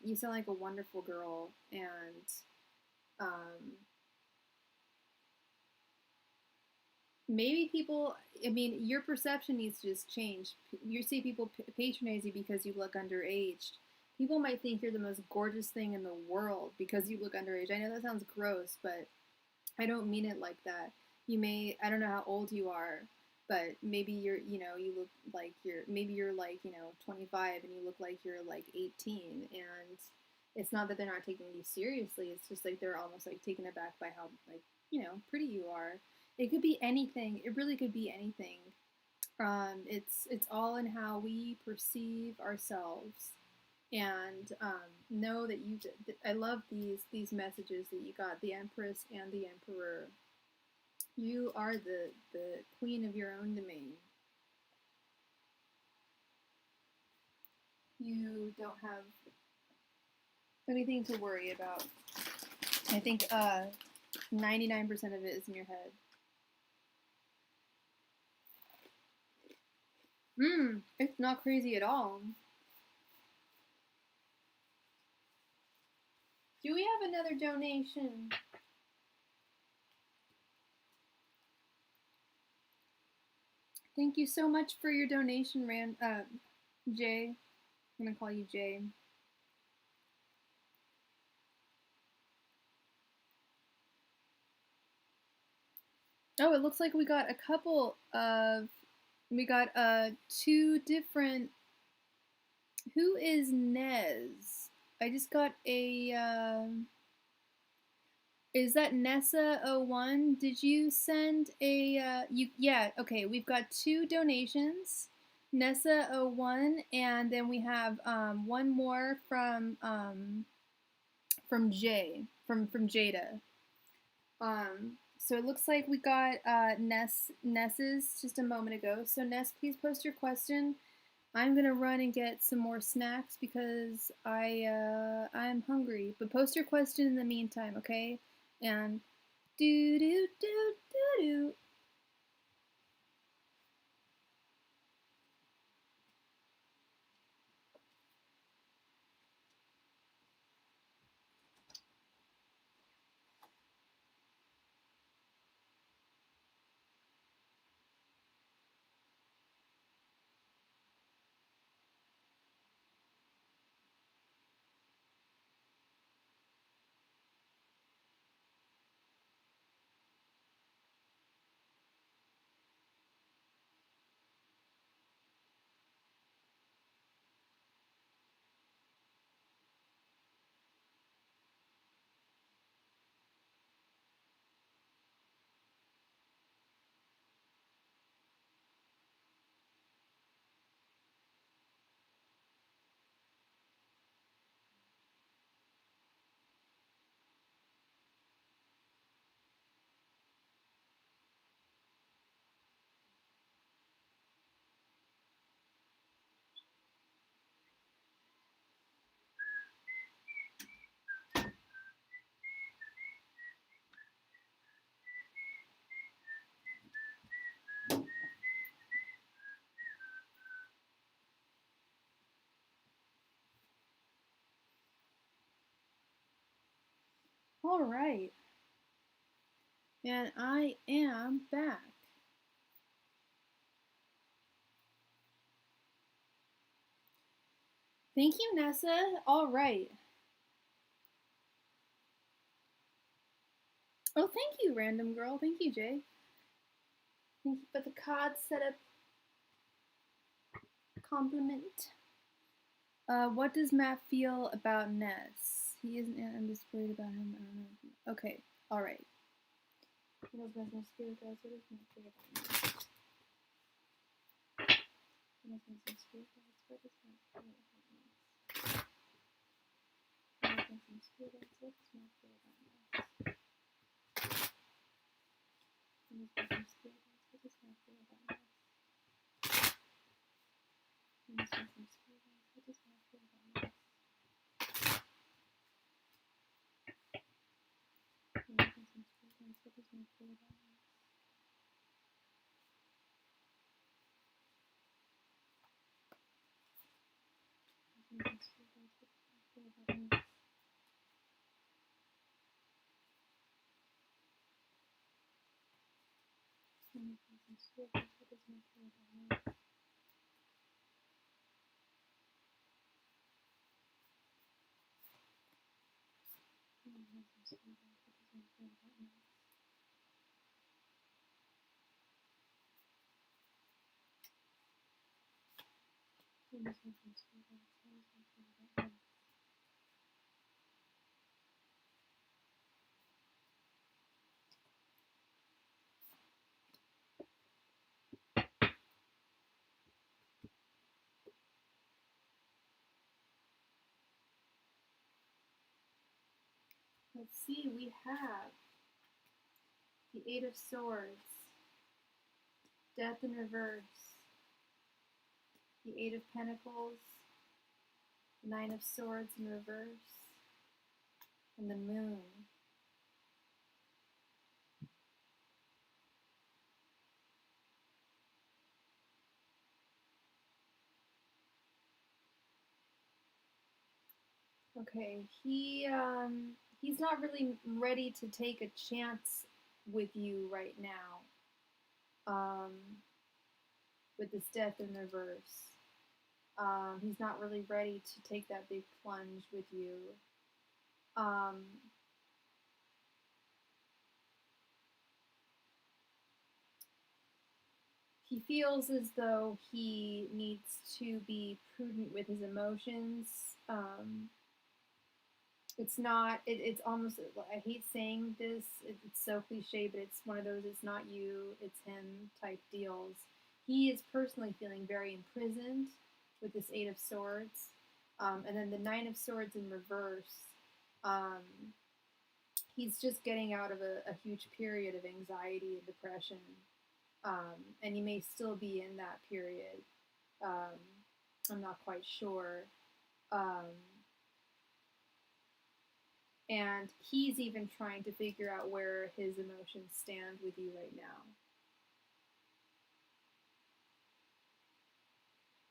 You sound like a wonderful girl, and um, maybe people, I mean, your perception needs to just change. You see people patronize you because you look underage. People might think you're the most gorgeous thing in the world because you look underage. I know that sounds gross, but I don't mean it like that. You may, I don't know how old you are, but maybe you look like maybe you're like, 25 and you look like you're like 18. And it's not that they're not taking you seriously. It's just like they're almost like taken aback by how, like, pretty you are. It could be anything. It really could be anything. It's all in how we perceive ourselves, and know that you. I love these messages that you got, the Empress and the Emperor. You are the queen of your own domain. You don't have anything to worry about. I think 99% of it is in your head. It's not crazy at all. Do we have another donation? Thank you so much for your donation, Jay. I'm gonna call you Jay. Oh, it looks like we got a couple of. We got two different. Who is Nez? I just got a. Is that Nessa01? Did you send a you yeah, okay, we've got two donations. Nessa01, and then we have one more from Jay, from Jada. So it looks like we got Ness's just a moment ago. So Ness, please post your question. I'm gonna run and get some more snacks because I'm hungry. But post your question in the meantime, okay? And do do do do do. All right. And I am back. Thank you, Nessa. All right. Oh, thank you, random girl. Thank you, Jay. Thank you for the card setup compliment. What does Matt feel about Ness? He isn't. I'm just worried about him. I don't know. Okay. All right. What does my spirit guys? What does Matt feel about Ness? What does my spirit guys? What does Matt feel about Ness? What does my spirit guys? What does Matt feel about Ness? What does my spirit guys? What does Matt feel about Ness? What does my spirit guys? What does Matt feel about Ness? What does Matt feel about Ness? Let's see, we have the Eight of Swords, Death in Reverse, the Eight of Pentacles, the Nine of Swords in Reverse, and the Moon. Okay, he's not really ready to take a chance with you right now. With this Death in Reverse. He's not really ready to take that big plunge with you. He feels as though he needs to be prudent with his emotions. It's not, it's almost, I hate saying this, it's so cliche, but it's one of those, it's not you, it's him type deals. He is personally feeling very imprisoned with this Eight of Swords. And then the Nine of Swords in reverse. He's just getting out of a huge period of anxiety and depression. And you may still be in that period. I'm not quite sure. And he's even trying to figure out where his emotions stand with you right now.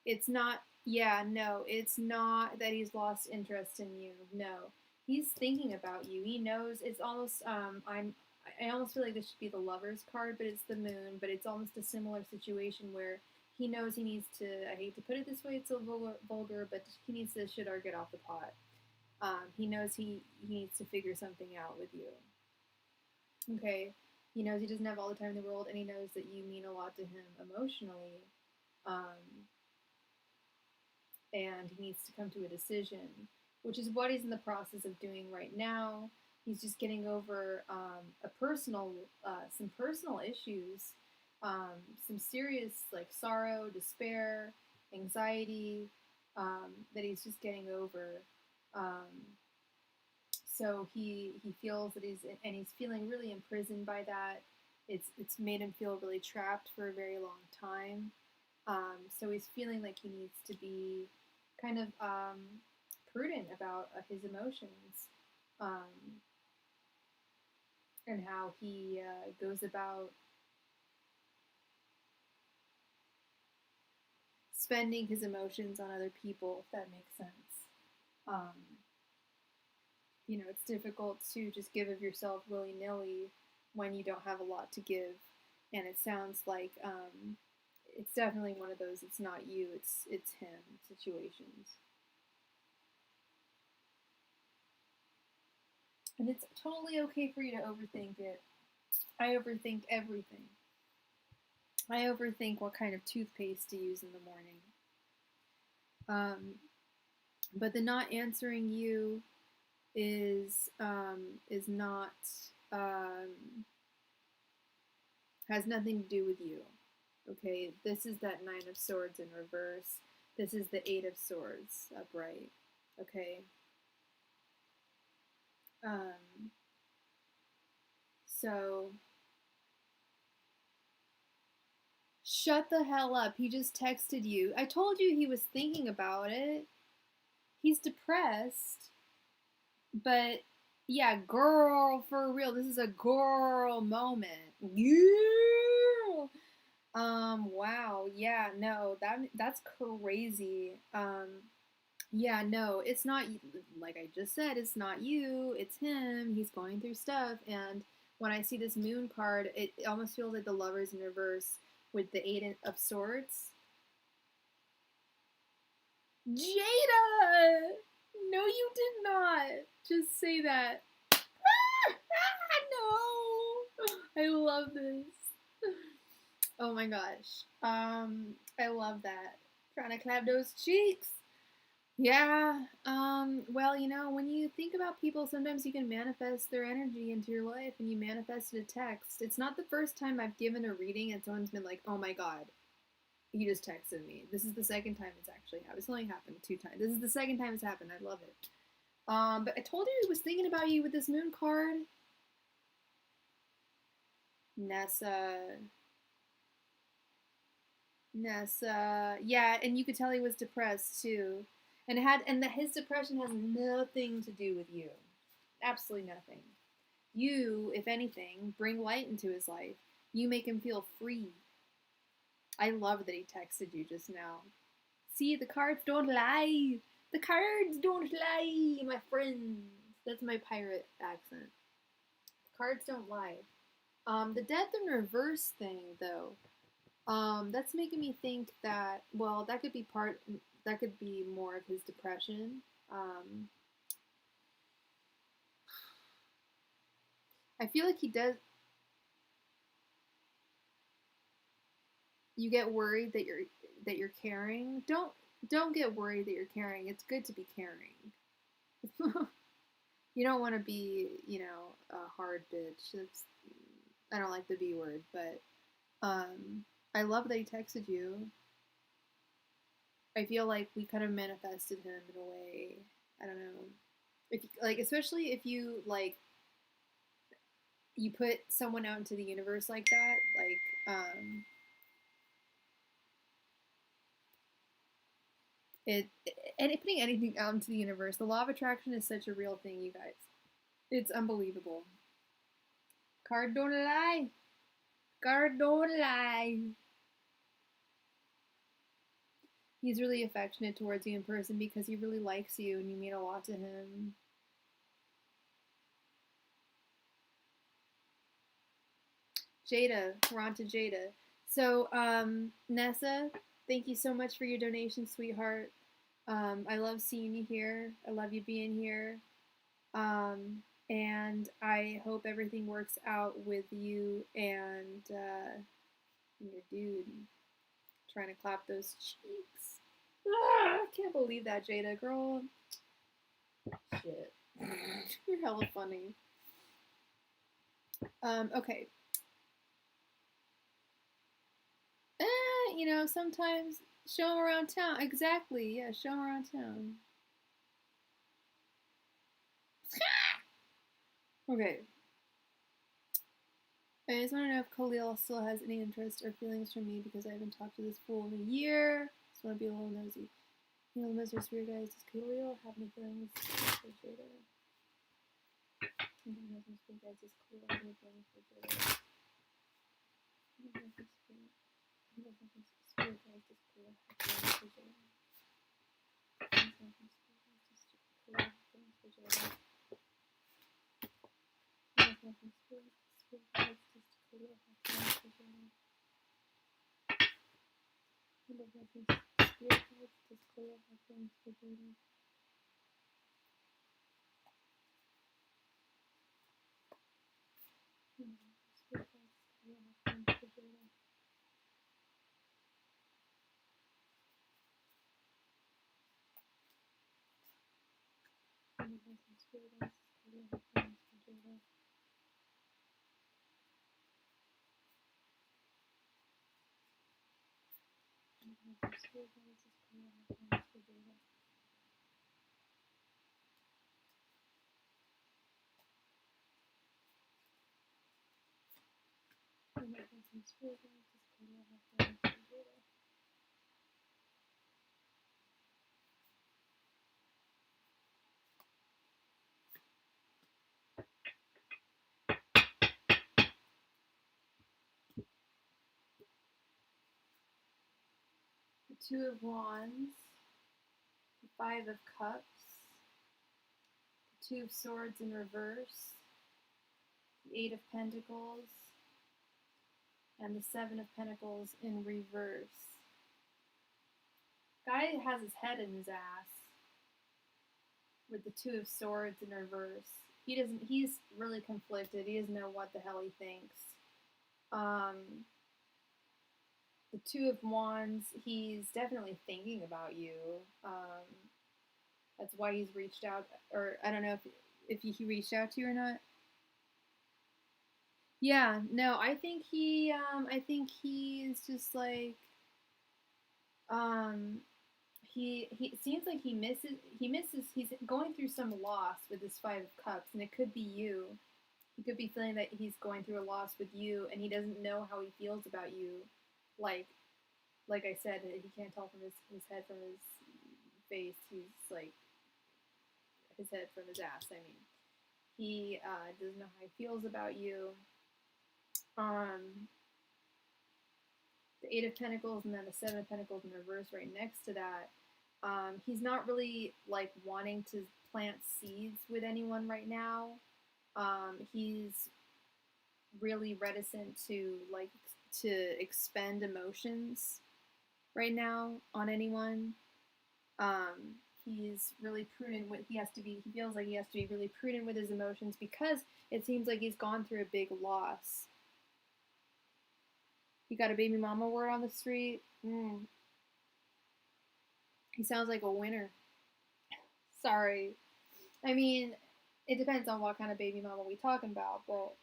It's not, yeah, no, it's not that he's lost interest in you. No, he's thinking about you. He knows. It's almost, I almost feel like this should be the Lover's card, but it's the Moon. But it's almost a similar situation where he knows he needs to. I hate to put it this way, it's so vulgar, but he needs to shit or get off the pot. He knows he needs to figure something out with you. Okay, he knows he doesn't have all the time in the world, and he knows that you mean a lot to him emotionally. And he needs to come to a decision, which is what he's in the process of doing right now. He's just getting over some personal issues, some serious like sorrow, despair, anxiety that he's just getting over. So he feels that he's feeling really imprisoned by that. It's made him feel really trapped for a very long time. So he's feeling like he needs to be kind of prudent about his emotions and how he goes about spending his emotions on other people, if that makes sense. it's difficult to just give of yourself willy-nilly when you don't have a lot to give. And it sounds like it's definitely one of those it's not you, it's him situations. And it's totally okay for you to overthink it. I overthink everything. I overthink what kind of toothpaste to use in the morning. But the not answering you is not has nothing to do with you. Okay, this is that Nine of Swords in reverse. This is the Eight of Swords upright. Okay. So shut the hell up. He just texted you. I told you he was thinking about it. He's depressed. But yeah, girl, for real. This is a girl moment. Girl. Wow. Yeah, no. That's crazy. Yeah, no. It's not, like I just said, it's not you. It's him. He's going through stuff, and when I see this moon card, it almost feels like the Lovers in reverse with the Eight of Swords. Jada! No, you did not. Just say that. No! I love this. Oh my gosh. I love that. Trying to clap those cheeks. Yeah. Well, when you think about people, sometimes you can manifest their energy into your life, and you manifested a text. It's not the first time I've given a reading and someone's been like, oh my god, he just texted me. This is the second time it's actually happened. It's only happened 2 times. This is the second time it's happened. I love it. But I told you he was thinking about you with this moon card. Nessa. Yeah, and you could tell he was depressed too. And his depression has nothing to do with you. Absolutely nothing. You, if anything, bring light into his life. You make him feel free. I love that he texted you just now. See, the cards don't lie. The cards don't lie, my friends. That's my pirate accent. The cards don't lie. The death in reverse thing, though, that's making me think that, well, that could be more of his depression. I feel like he does. You get worried that you're caring. Don't get worried that you're caring. It's good to be caring. You don't want to be, a hard bitch. I don't like the B word, but I love that he texted you. I feel like we kind of manifested him in a way. I don't know. If especially if you you put someone out into the universe like that, putting anything out into the universe, the law of attraction is such a real thing, you guys. It's unbelievable. Card don't lie. Card don't lie. He's really affectionate towards you in person because he really likes you and you mean a lot to him. Jada, we're on to Jada. So, Nessa, thank you so much for your donation, sweetheart. I love seeing you here. I love you being here. And I hope everything works out with you and your dude. Trying to clap those cheeks. I can't believe that, Jada, girl. Shit. You're hella funny. Okay. Sometimes show him around town. Exactly. Yeah, show him around town. Okay. I just want to know if Khalil still has any interest or feelings for me because I haven't talked to this fool in a year. Just want to be a little nosy. Mr. Spirit guys, does Khalil have any feelings for Jada? Mr. Spirit guys, does Khalil have any feelings for Jada? Spirit guys, does Khalil have feelings for Jada? Two of Wands, the Five of Cups, the Two of Swords in reverse, the Eight of Pentacles, and the Seven of Pentacles in reverse. Guy has his head in his ass with the Two of Swords in reverse. He's really conflicted. He doesn't know what the hell he thinks. The Two of Wands, he's definitely thinking about you. That's why he's reached out, or I don't know if he reached out to you or not. Yeah, no, I think he's just like, he seems like he's going through some loss with this Five of Cups, and it could be you. He could be feeling that he's going through a loss with you, and he doesn't know how he feels about you. Like I said, he can't tell from his head from his face. He's like, his head from his ass, I mean. He doesn't know how he feels about you. The Eight of Pentacles and then the Seven of Pentacles in reverse right next to that. He's not really like wanting to plant seeds with anyone right now. He's really reticent to expend emotions right now on anyone. He's really prudent he feels like he has to be really prudent with his emotions because it seems like he's gone through a big loss. He got a baby mama word on the street. He sounds like a winner. Sorry. I mean, it depends on what kind of baby mama we talking about, but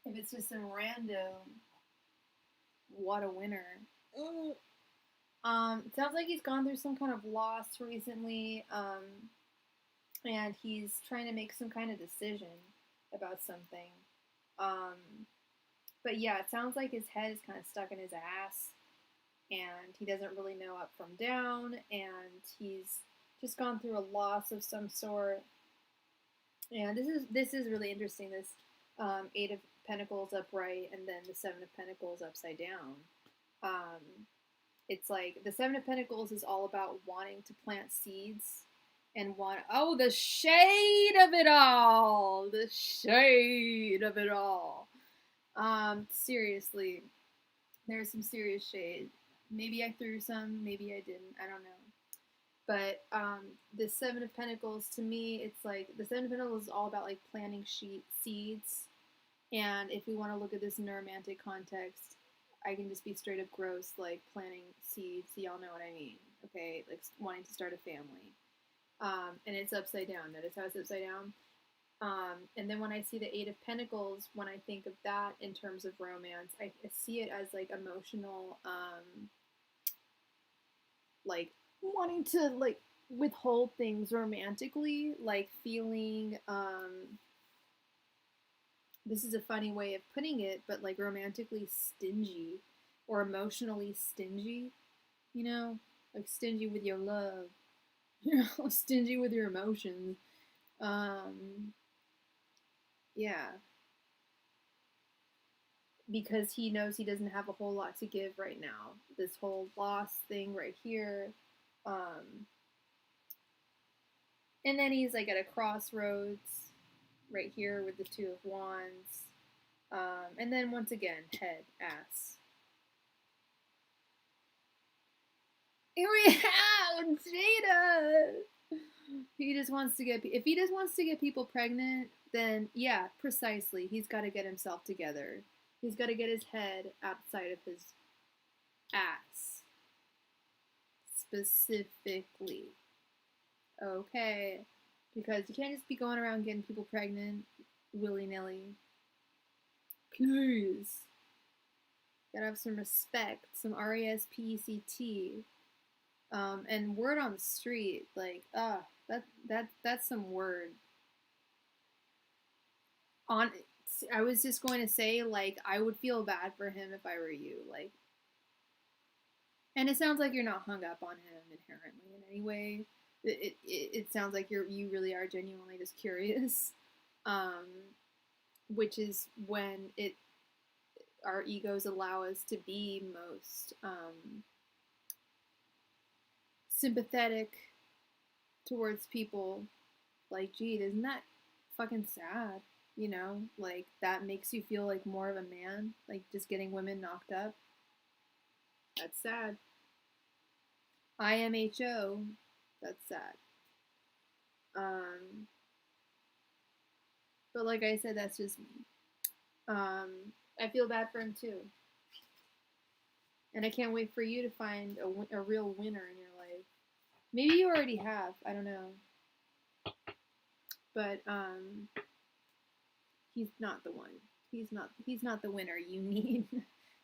if it's just some random, what a winner. It sounds like he's gone through some kind of loss recently, and he's trying to make some kind of decision about something. But yeah, it sounds like his head is kind of stuck in his ass, and he doesn't really know up from down, and he's just gone through a loss of some sort. And this is really interesting. This Eight of Pentacles upright, and then the Seven of Pentacles upside down. It's like the Seven of Pentacles is all about wanting to plant seeds and the shade of it all. The shade of it all. Seriously, there's some serious shade. Maybe I threw some, maybe I didn't, I don't know. But the Seven of Pentacles, to me, it's like the Seven of Pentacles is all about like planting seeds. And if we want to look at this in a romantic context, I can just be straight up gross, like planting seeds. Y'all know what I mean, okay? Like wanting to start a family. And it's upside down. Notice how it's upside down? And then when I see the Eight of Pentacles, when I think of that in terms of romance, I see it as like emotional, like wanting to like withhold things romantically, like feeling, this is a funny way of putting it, but like romantically stingy or emotionally stingy, you know, like stingy with your love, you know, stingy with your emotions. Yeah. Because he knows he doesn't have a whole lot to give right now. This whole loss thing right here. And then he's like at a crossroads. right here with the Two of Wands. And then once again, head, ass. Here we have Jada. He just wants to get. If he just wants to get people pregnant, then yeah, precisely. He's got to get himself together. He's got to get his head outside of his ass. Specifically. Okay. Because you can't just be going around getting people pregnant willy-nilly. Please. Gotta have some respect. Some RESPECT. And word on the street. Like, that's some word. I was just going to say, like, I would feel bad for him if I were you. Like, and it sounds like you're not hung up on him inherently in any way. It sounds like you really are genuinely just curious, which is when our egos allow us to be most sympathetic towards people. Like, gee, isn't that fucking sad? You know, like, that makes you feel like more of a man, like just getting women knocked up. That's sad. IMHO, that's sad. But like I said, that's just me. I feel bad for him too. And I can't wait for you to find a real winner in your life. Maybe you already have, I don't know. But he's not the one. He's not the winner you need.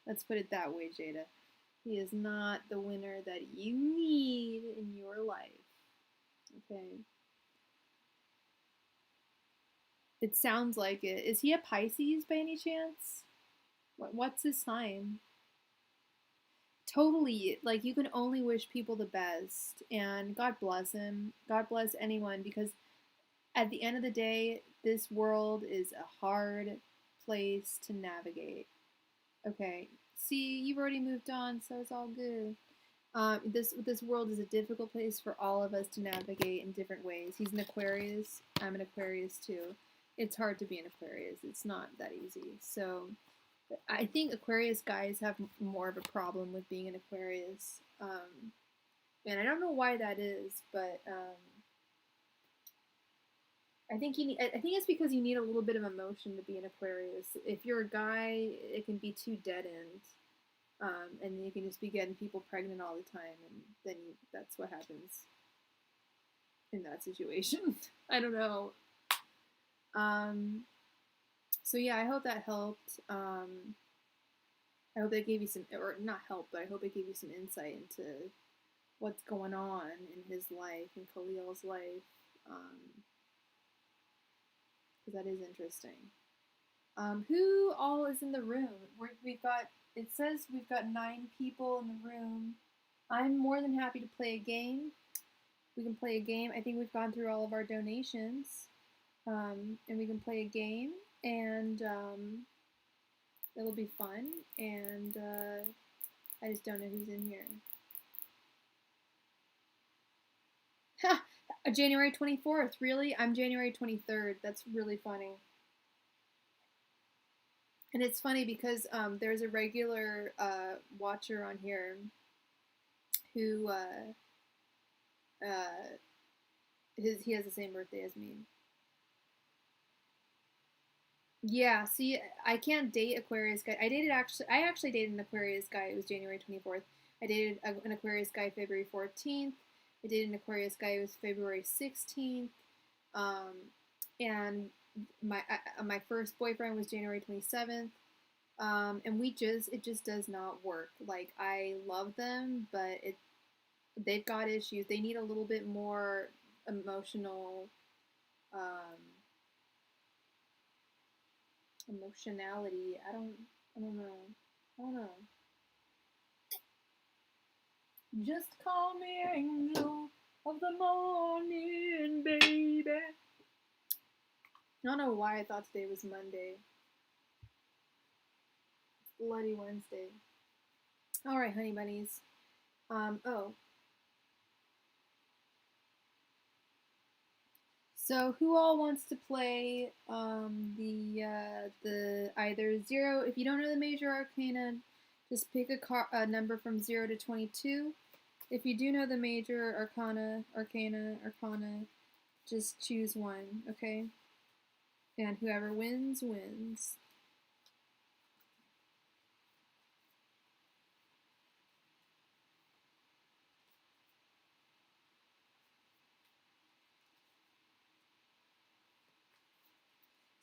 Let's put it that way, Jada. He is not the winner that you need in your life. Okay. It sounds like it. Is he a Pisces by any chance? What's his sign? Totally. Like, you can only wish people the best. And God bless him. God bless anyone, because at the end of the day, this world is a hard place to navigate. Okay. See, you've already moved on, so it's all good. This world is a difficult place for all of us to navigate in different ways. He's an Aquarius. I'm an Aquarius too. It's hard to be an Aquarius. It's not that easy. So I think Aquarius guys have more of a problem with being an Aquarius. And I don't know why that is, but I think it's because you need a little bit of emotion to be an Aquarius. If you're a guy, it can be too dead end. And you can just be getting people pregnant all the time, and then that's what happens in that situation. I don't know. So yeah, I hope that helped. I hope that gave you some, or not help, but I hope it gave you some insight into what's going on in his life, in Khalil's life, because that is interesting. Who all is in the room? It says we've got 9 people in the room. I'm more than happy to play a game. We can play a game. I think we've gone through all of our donations. And we can play a game, and it'll be fun. And I just don't know who's in here. Ha! January 24th, really? I'm January 23rd. That's really funny. And it's funny because there's a regular watcher on here who he has the same birthday as me. Yeah, see, I can't date Aquarius guy. I actually dated an Aquarius guy. It was January 24th. I dated an Aquarius guy February 14th. I dated an Aquarius guy. It was February 16th. And my first boyfriend was January 27th. And it just does not work. Like, I love them, but they've got issues. They need a little bit more emotional, emotionality. I don't know. Just call me angel of the morning, baby. I don't know why I thought today was Monday. It's Bloody Wednesday. Alright, honey bunnies. So who all wants to play the either zero? If you don't know the major arcana, just pick a number from 0 to 22. If you do know the major arcana, just choose one, okay? And whoever wins, wins.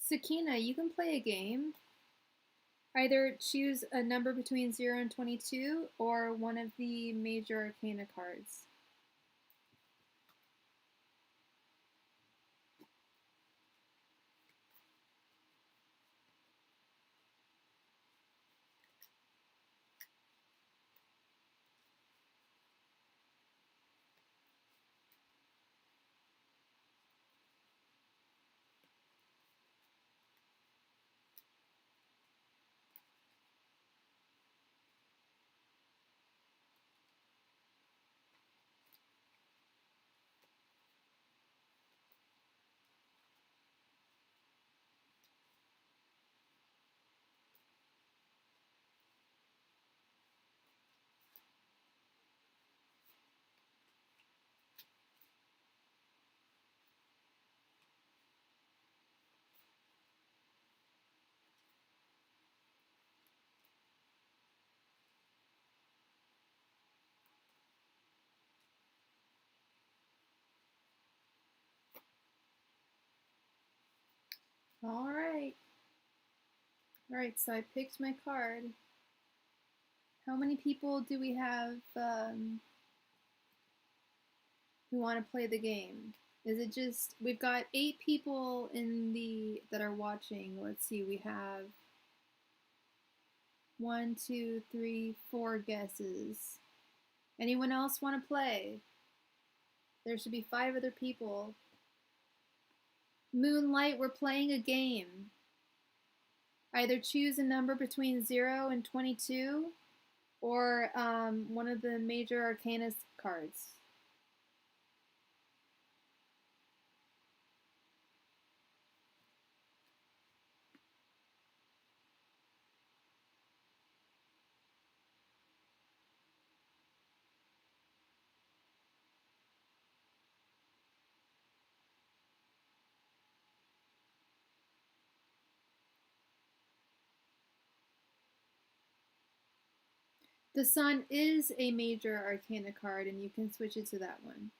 Sakina, you can play a game. Either choose a number between 0 and 22 or one of the major arcana cards. All right. All right, so I picked my card. How many people do we have who want to play the game? Is it just we've got 8 people in the that are watching. Let's see, we have 1, 2, 3, 4 guesses. Anyone else want to play? There should be 5 other people. Moonlight, we're playing a game. Either choose a number between 0 and 22 or one of the major arcana cards. The Sun is a major arcana card, and you can switch it to that one.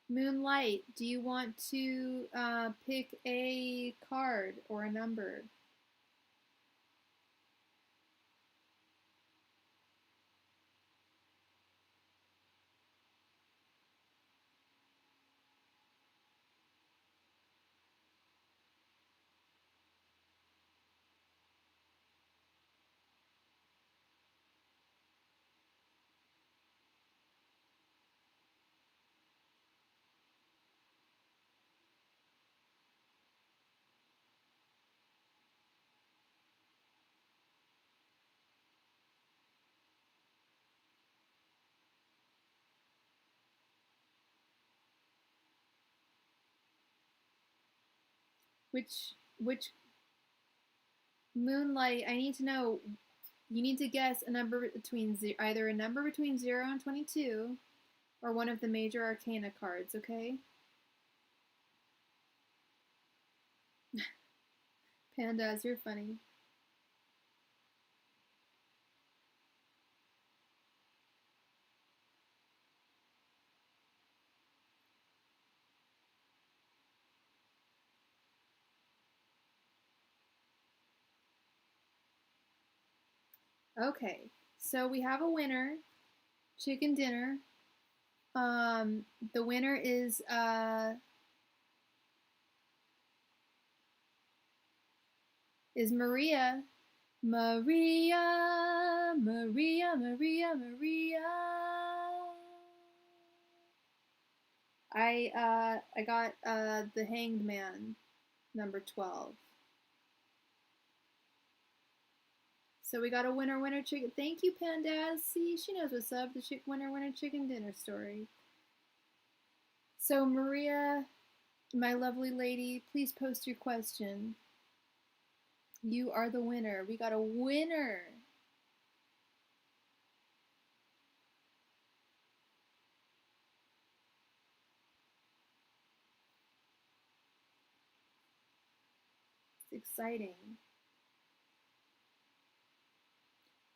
Moonlight, do you want to pick a card or a number? Which Moonlight, I need to know. You need to guess a number between either a number between 0 and 22 or one of the major arcana cards, okay? Pandas, you're funny. Okay, so we have a winner. Chicken dinner. The winner is Maria. Maria, Maria, Maria, Maria. I got the Hanged Man, number 12. So we got a winner, winner chicken. Thank you, Pandaz. See, she knows what's up. The winner, winner chicken dinner story. So Maria, my lovely lady, please post your question. You are the winner. We got a winner. It's exciting.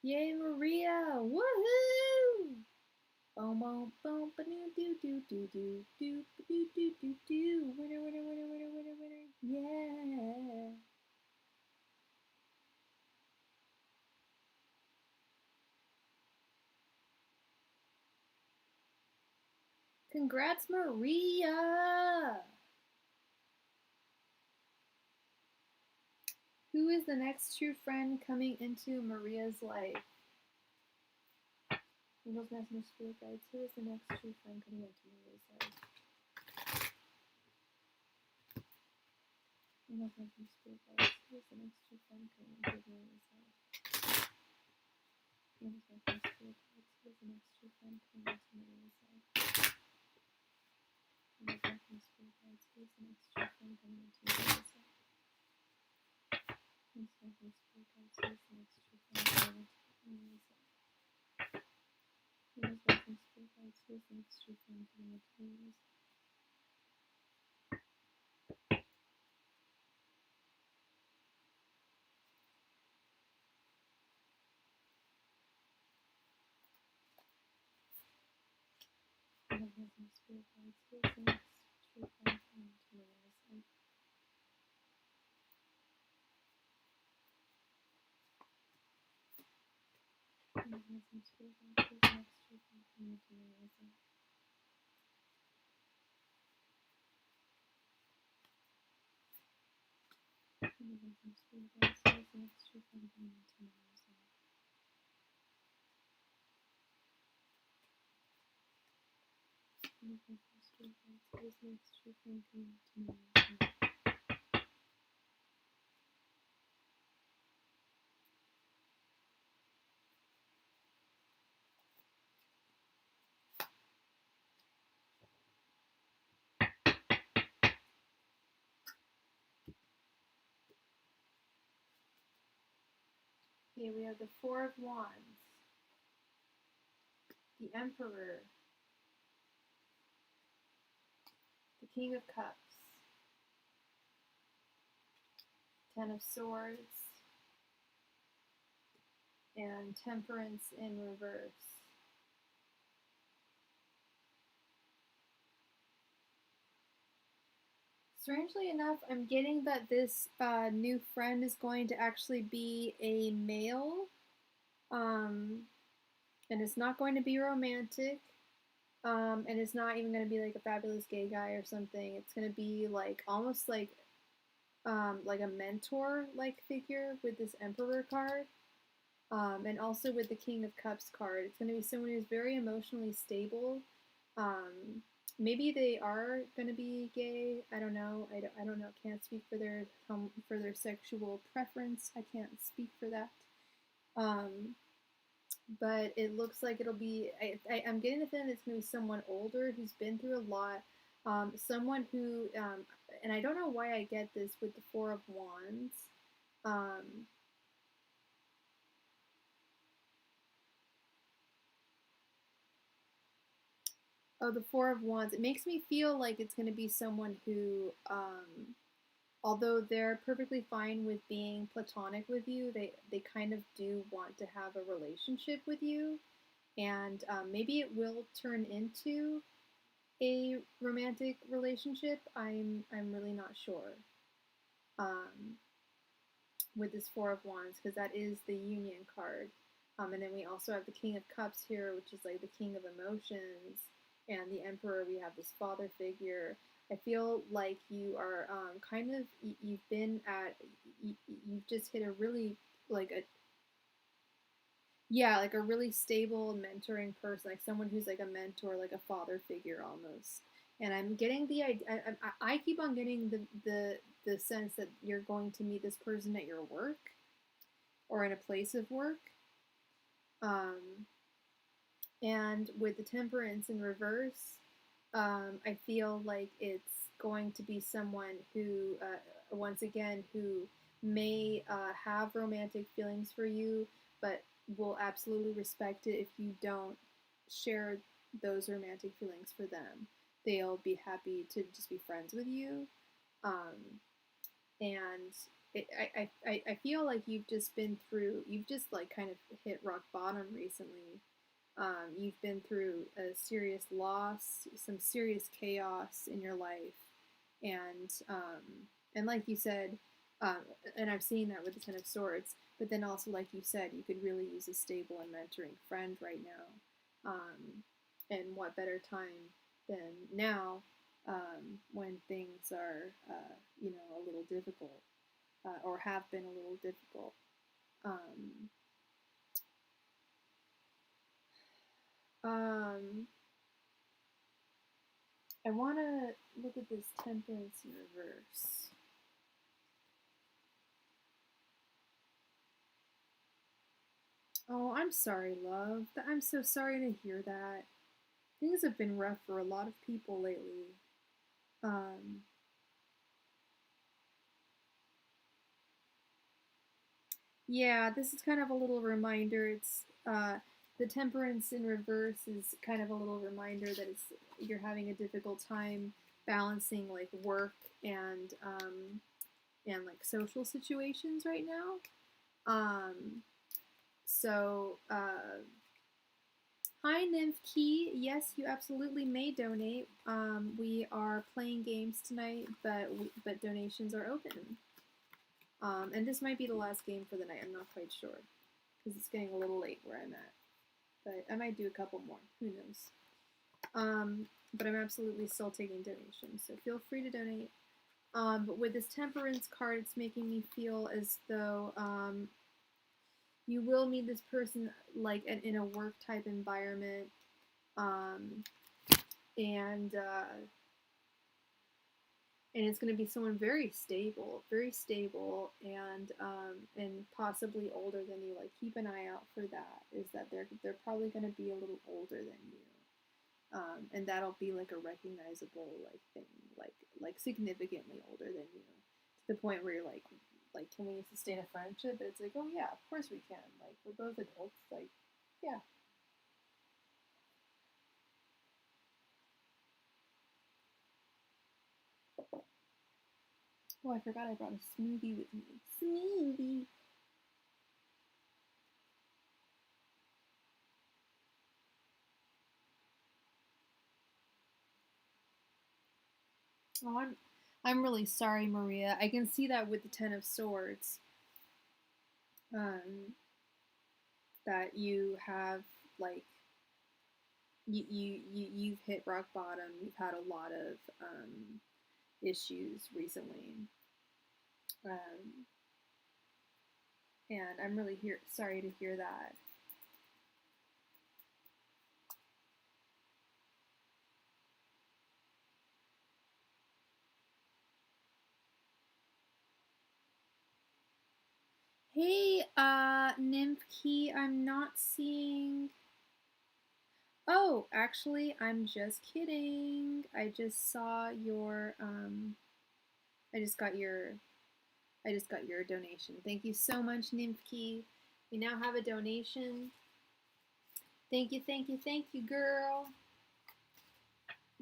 Yay, Maria! Woohoo! Boom, boom, boom, ba doo doo doo doo doo doo doo doo doo doo. Winner, winner, winner, winner, winner, winner. Yeah. Congrats, Maria! Who is the next true friend coming into Maria's life? Angels, messengers, spirit guides. Who is the next true friend coming into Maria's life? Angels, messengers, spirit guides. Who is the next true friend coming into Maria's life? Angels, messengers, spirit guides. Who is the next true friend coming into Maria's life? Angels, messengers, spirit guides. Who is the next true friend coming into Maria's life? Angels, messengers, spirit guides. Who is the next true friend coming into Maria's life? Angels, messengers, spirit guides. Who is the next true friend coming into Maria's life? Angels, messengers, spirit guides. Who is the next true friend coming into Maria's life? Angels, messengers, spirit guides. Who is the next true friend coming into Maria's life? Angels, messengers, spirit guides. Who is the next true friend coming into Maria's life? Angels, messengers, spirit guides. Who is the next true friend coming into Maria's life? Okay, we have the Four of Wands, the Emperor, the King of Cups, Ten of Swords, and Temperance in reverse. Strangely enough, I'm getting that this new friend is going to actually be a male, and it's not going to be romantic, and it's not even going to be like a fabulous gay guy or something. It's going to be like almost like a mentor like figure with this Emperor card. And also with the King of Cups card, it's going to be someone who's very emotionally stable. Um, Maybe they are going to be gay. I don't know. I don't know. Can't speak for their sexual preference. I can't speak for that. But it looks like it'll be. I'm getting the feeling it's going to be someone older who's been through a lot. Someone who, and I don't know why I get this with the Four of Wands. Um, Oh, the Four of Wands. It makes me feel like it's going to be someone who, although they're perfectly fine with being platonic with you, they kind of do want to have a relationship with you. And maybe it will turn into a romantic relationship. I'm really not sure. Um, with this Four of Wands, because that is the Union card. And then we also have the King of Cups here, which is like the King of Emotions, and the Emperor. We have this father figure. I feel like you are kind of you've been at you've just hit a really like a yeah, like a really stable mentoring person, like someone who's like a mentor, like a father figure almost. And I'm getting the idea. I keep on getting the sense that you're going to meet this person at your work, or in a place of work. And with the Temperance in reverse, I feel like it's going to be someone who, once again, who may have romantic feelings for you, but will absolutely respect it if you don't share those romantic feelings for them. They'll be happy to just be friends with you. And I feel like you've just like kind of hit rock bottom recently. You've been through a serious loss, some serious chaos in your life, and like you said, and I've seen that with the Ten of Swords. But then also, like you said, you could really use a stable and mentoring friend right now. And what better time than now, when things are, a little difficult, or have been a little difficult. I want to look at this Temperance in reverse. Oh, I'm sorry, love. I'm so sorry to hear that. Things have been rough for a lot of people lately. Yeah, this is kind of a little reminder. It's the Temperance in reverse is kind of a little reminder that you're having a difficult time balancing like work and like social situations right now. So hi Nymph Key. Yes, you absolutely may donate. We are playing games tonight, but donations are open. And this might be the last game for the night. I'm not quite sure because it's getting a little late where I'm at. But I might do a couple more. Who knows? But I'm absolutely still taking donations, so feel free to donate. But with this Temperance card, it's making me feel as though you will meet this person like in a work type environment, and it's going to be someone very stable, and possibly older than you. Like keep an eye out for that. Is that they're probably going to be a little older than you, and that'll be like a recognizable like thing, like significantly older than you, to the point where you're like, can we sustain a friendship? But it's like, oh yeah, of course we can. Like we're both adults. Like, yeah. Oh, I forgot I brought a smoothie with me. Smoothie. Oh, I'm really sorry, Maria. I can see that with the Ten of Swords. That you have like you've hit rock bottom. You've had a lot of issues recently, um, and I'm really sorry to hear that. Hey, Nymph Key, I'm not seeing. Oh, actually, I'm just kidding. I just saw your I just got your donation. Thank you so much, Nymph Key. We now have a donation. Thank you, thank you, thank you, girl.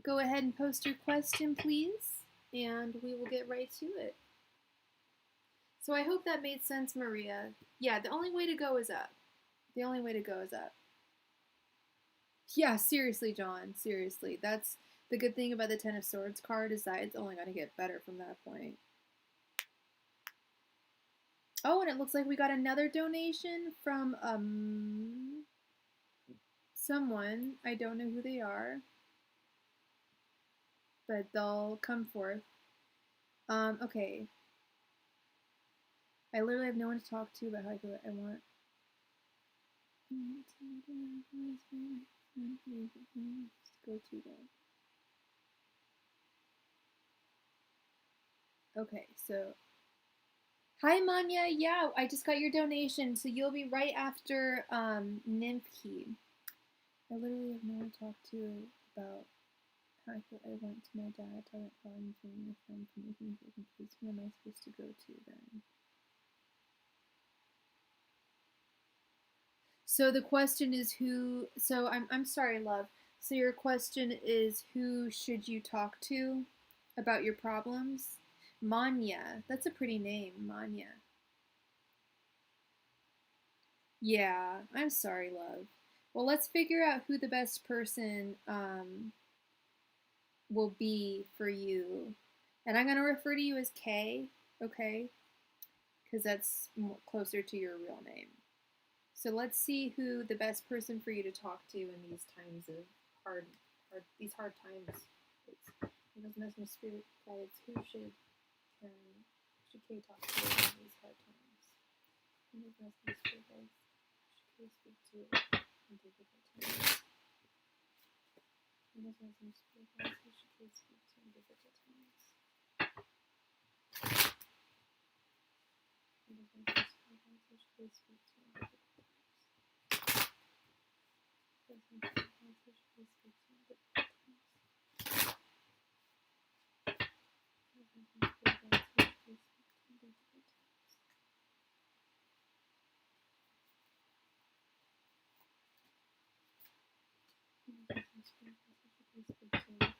Go ahead and post your question, please, and we will get right to it. So I hope that made sense, Maria. Yeah, the only way to go is up. The only way to go is up. Yeah, seriously, John. Seriously. That's the good thing about the Ten of Swords card, is that it's only going to get better from that point. Oh, and it looks like we got another donation from someone. I don't know who they are, but they'll come forth. Okay. I literally have no one to talk to about how I feel. I want. Go to them. Okay, so Hi, Manya. Yeah, I just got your donation, so you'll be right after Nymphkey. I literally have no one to talk to about how I went to my dad, told him how I'm feeling, a friend from making me feel confused. Who am I supposed to go to then? So the question is who. So I'm sorry, love. So your question is who should you talk to about your problems? Manya. That's a pretty name, Manya. Yeah, I'm sorry, love. Well, let's figure out who the best person will be for you. And I'm going to refer to you as Kay, okay? Because that's closer to your real name. So let's see who the best person for you to talk to in these times of these hard times. It doesn't have some spirit guides. Should Kay talk to in these hard times? Who has some spirit guides? Should Kay speak to in difficult times? Who has some spirit guides? Who should Kay speak to in difficult times? Who has some spirit guides? Who should Kay speak to in difficult times? Who has some spirit guides? Who should Kay speak to in difficult times? Who has some spirit guides? Who should Kay speak to in difficult times? Who has some spirit guides? Who should Kay speak to in difficult times?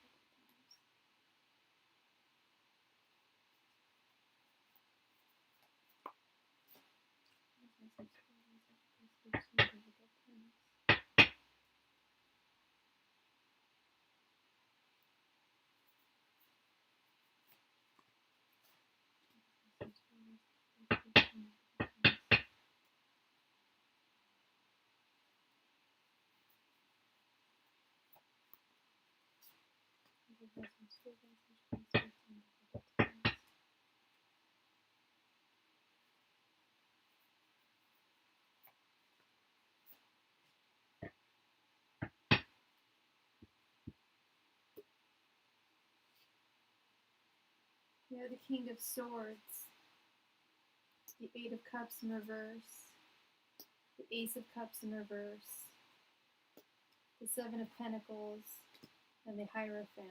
Yeah, the King of Swords, the Eight of Cups in reverse, the Ace of Cups in reverse, the Seven of Pentacles, and the Hierophant.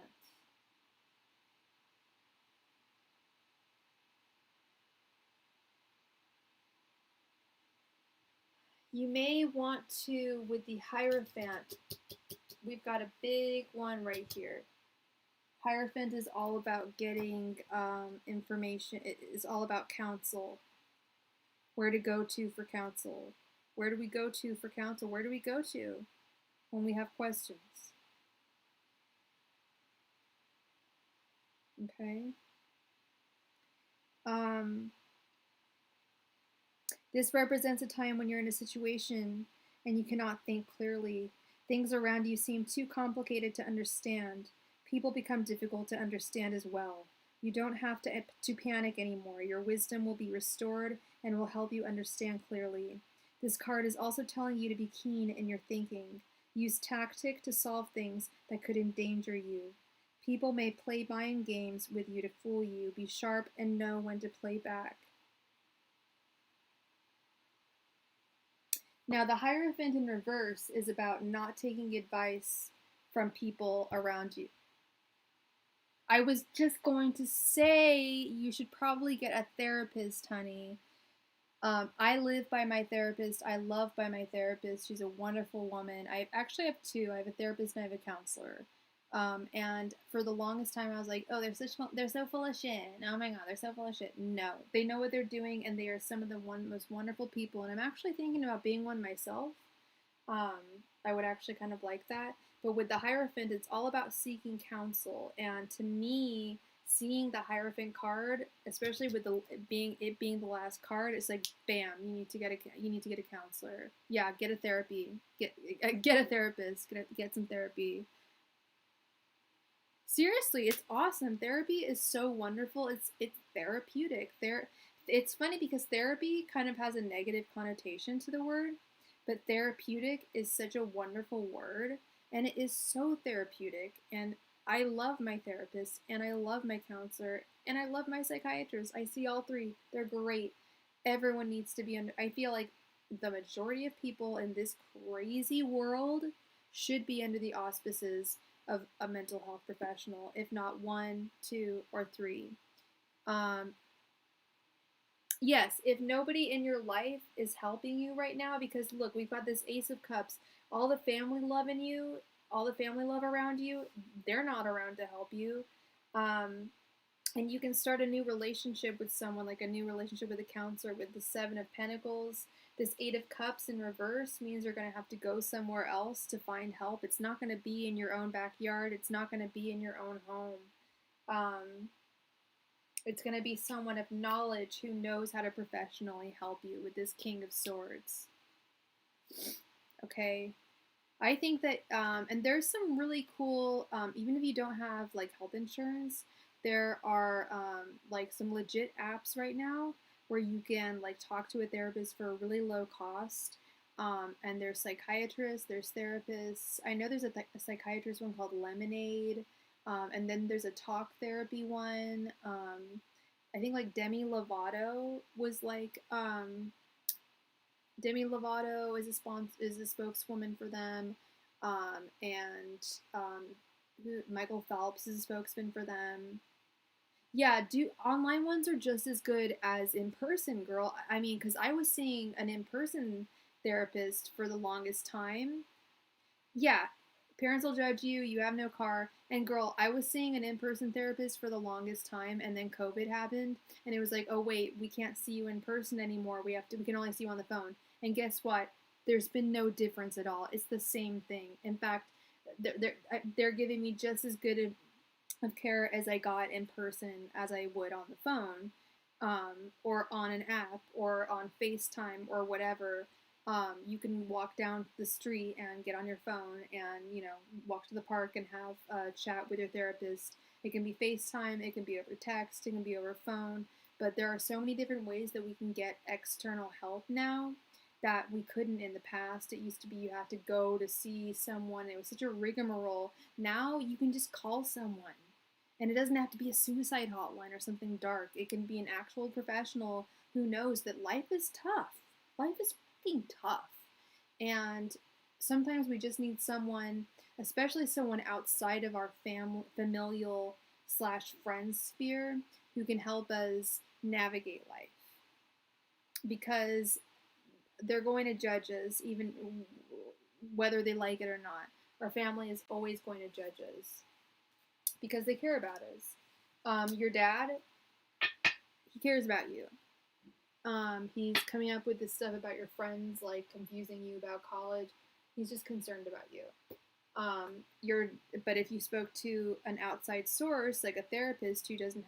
You may want to, with the Hierophant, we've got a big one right here. Hierophant is all about getting information. It is all about counsel. Where to go to for counsel. Where do we go to for counsel? Where do we go to when we have questions? Okay. This represents a time when you're in a situation and you cannot think clearly. Things around you seem too complicated to understand. People become difficult to understand as well. You don't have to panic anymore. Your wisdom will be restored and will help you understand clearly. This card is also telling you to be keen in your thinking. Use tactic to solve things that could endanger you. People may play mind games with you to fool you. Be sharp and know when to play back. Now, the Hierophant in reverse is about not taking advice from people around you. I was just going to say you should probably get a therapist, honey. I live by my therapist. I love by my therapist. She's a wonderful woman. I actually have two. I have a therapist and I have a counselor. And for the longest time, I was like, "Oh, they're so full of shit. Oh my god, they're so full of shit." No, they know what they're doing, and they are some of the most wonderful people. And I'm actually thinking about being one myself. Um, I would actually kind of like that. But with the Hierophant, it's all about seeking counsel. And to me, seeing the Hierophant card, especially with it being the last card, it's like bam, you need to get a counselor. Yeah, get a therapy. Get a therapist. Get some therapy. Seriously, it's awesome. Therapy is so wonderful. It's therapeutic. It's funny because therapy kind of has a negative connotation to the word, but therapeutic is such a wonderful word, and it is so therapeutic. And I love my therapist and I love my counselor and I love my psychiatrist. I see all three. They're great. Everyone needs to be under. I feel like the majority of people in this crazy world should be under the auspices of a mental health professional, if not one, two, or three. Um, yes, if nobody in your life is helping you right now, because look, we've got this Ace of Cups, all the family love in you, all the family love around you, they're not around to help you. Um, and you can start a new relationship with someone, like a new relationship with a counselor with the Seven of Pentacles. This Eight of Cups in reverse means you're going to have to go somewhere else to find help. It's not going to be in your own backyard. It's not going to be in your own home. It's going to be someone of knowledge who knows how to professionally help you with this King of Swords. Okay. I think that, and there's some really cool, even if you don't have like health insurance, there are like some legit apps right now where you can like talk to a therapist for a really low cost. And there's psychiatrists, there's therapists. I know there's a psychiatrist one called Lemonade. And then there's a talk therapy one. I think like Demi Lovato was like, Demi Lovato is a spokeswoman for them, and Michael Phelps is a spokesman for them. Yeah, online ones are just as good as in person, girl. I mean, because I was seeing an in person therapist for the longest time. Yeah, parents will judge you. You have no car. And girl, I was seeing an in-person therapist for the longest time, and then COVID happened, and it was like, oh wait, we can't see you in person anymore. We can only see you on the phone. And guess what? There's been no difference at all. It's the same thing. In fact, they're giving me just as good of care as I got in person as I would on the phone, or on an app, or on FaceTime, or whatever. You can walk down the street and get on your phone and, walk to the park and have a chat with your therapist. It can be FaceTime, it can be over text, it can be over phone, but there are so many different ways that we can get external help now that we couldn't in the past. It used to be you had to go to see someone. It was such a rigmarole. Now you can just call someone. And it doesn't have to be a suicide hotline or something dark. It can be an actual professional who knows that life is tough. Life is fucking tough. And sometimes we just need someone, especially someone outside of our familial / friend sphere, who can help us navigate life. Because they're going to judge us, even whether they like it or not. Our family is always going to judge us because they care about us. Your dad, he cares about you. He's coming up with this stuff about your friends, like confusing you about college. He's just concerned about you. But if you spoke to an outside source, like a therapist who doesn't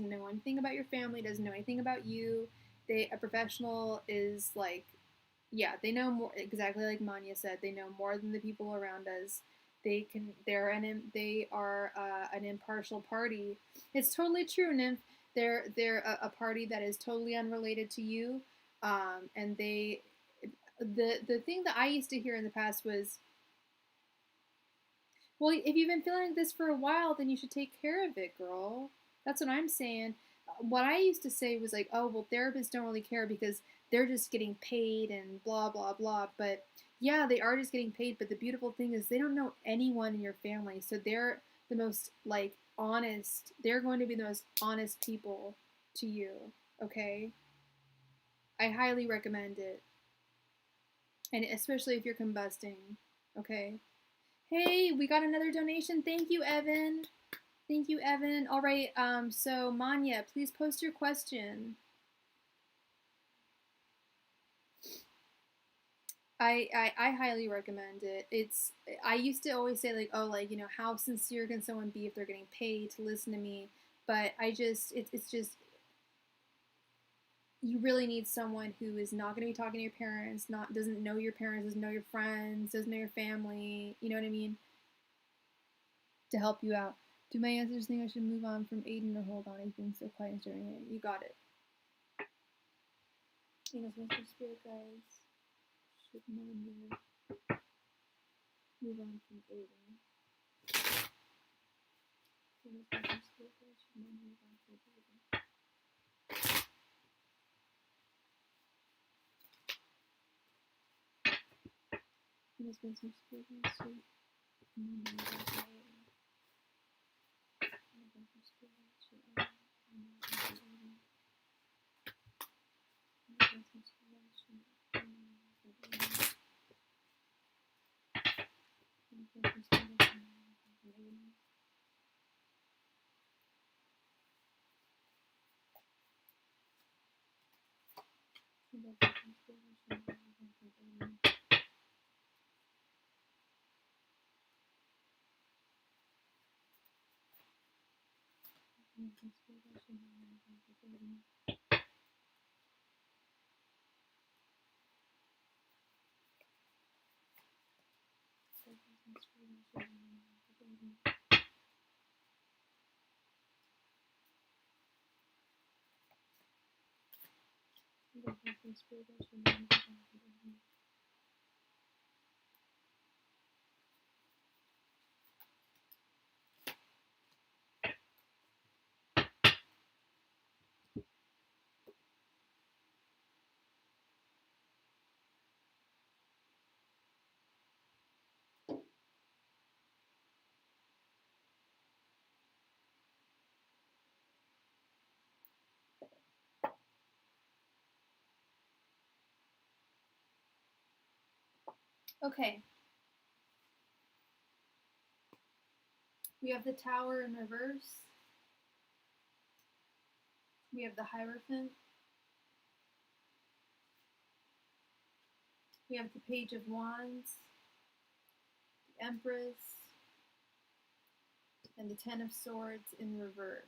know anything about your family, doesn't know anything about you, a professional is like, yeah, they know more. Exactly like Manya said, they know more than the people around us. They are an impartial party. It's totally true, Nymph. They're a party that is totally unrelated to you, and the thing that I used to hear in the past was, well, if you've been feeling like this for a while, then you should take care of it, girl. That's what I'm saying. What I used to say was like, oh, well, therapists don't really care because they're just getting paid and blah, blah, blah. But yeah, they are just getting paid. But the beautiful thing is they don't know anyone in your family. So they're the most like honest. They're going to be the most honest people to you. Okay. I highly recommend it. And especially if you're combusting. Okay. Hey, we got another donation. Thank you, Evan. Thank you, Evan. All right, so Manya, please post your question. I highly recommend it. I used to always say like, oh, like, how sincere can someone be if they're getting paid to listen to me? But it's just, you really need someone who is not going to be talking to your parents, doesn't know your parents, doesn't know your friends, doesn't know your family, you know what I mean? To help you out. Do my answers think I should move on from Aiden or hold on? He's been so quiet and staring at you. You got it. Mr. Spirit guys should move on from Aiden. There's been some spiritual Okay. We have the Tower in reverse. We have the Hierophant. We have the Page of Wands, the Empress, and the Ten of Swords in reverse.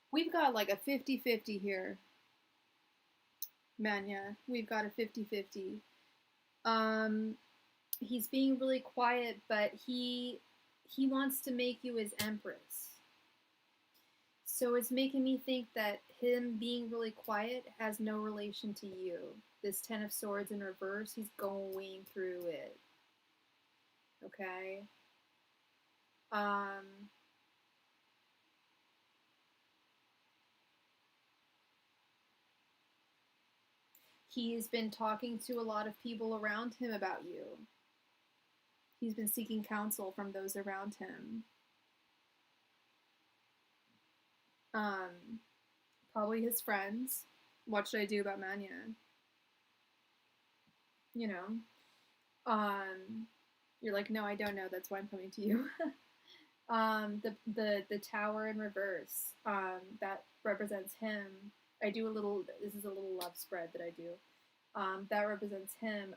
We've got like a 50-50 here, Manya. We've got a 50-50. He's being really quiet, but he wants to make you his empress. So it's making me think that him being really quiet has no relation to you. This Ten of Swords in reverse, he's going through it. Okay? He's been talking to a lot of people around him about you. He's been seeking counsel from those around him. Probably his friends. What should I do about Manya? You know. You're like, no, I don't know. That's why I'm coming to you. The Tower in reverse. That represents him. I do a little. This is a little love spread that I do. That represents him.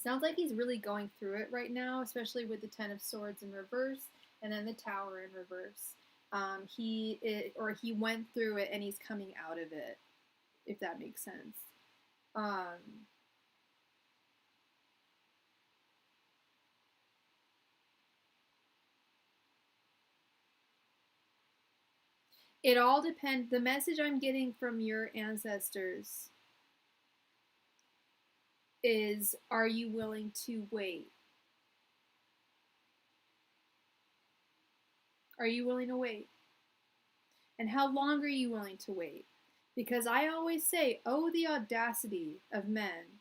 Sounds like he's really going through it right now, especially with the Ten of Swords in reverse and then the Tower in reverse. He went through it and he's coming out of it, if that makes sense. It all depends. The message I'm getting from your ancestors is, are you willing to wait? Are you willing to wait? And how long are you willing to wait? Because I always say, oh, the audacity of men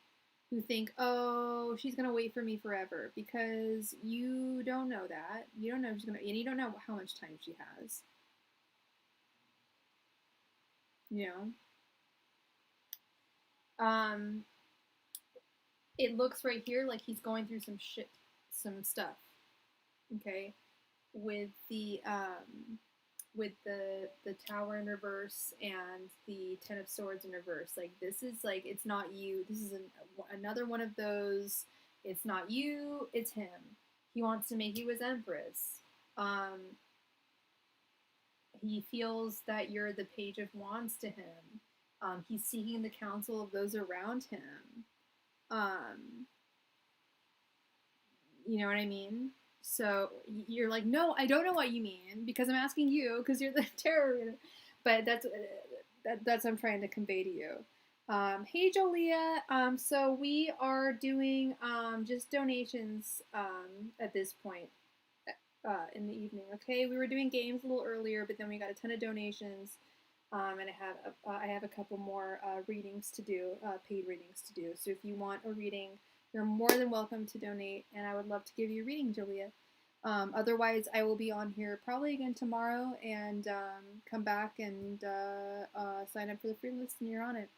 who think, oh, she's going to wait for me forever. Because you don't know that. You don't know if she's going to, and you don't know how much time she has. You know? It looks right here like he's going through some stuff. Okay? With the Tower in reverse and the Ten of Swords in reverse. Like, this is like, it's not you. This is another one of those. It's not you, it's him. He wants to make you his empress. He feels that you're the Page of Wands to him. He's seeking the counsel of those around him. You know what I mean? So you're like, no, I don't know what you mean because I'm asking you because you're the tarot reader. But that's what I'm trying to convey to you. Hey Jolia, so we are doing just donations at this point in the evening. Okay, we were doing games a little earlier, but then we got a ton of donations, and I have a couple more readings to do, paid readings to do. So if you want a reading, you're more than welcome to donate, and I would love to give you a reading, Julia. Otherwise, I will be on here probably again tomorrow and come back and sign up for the free list, and you're on it.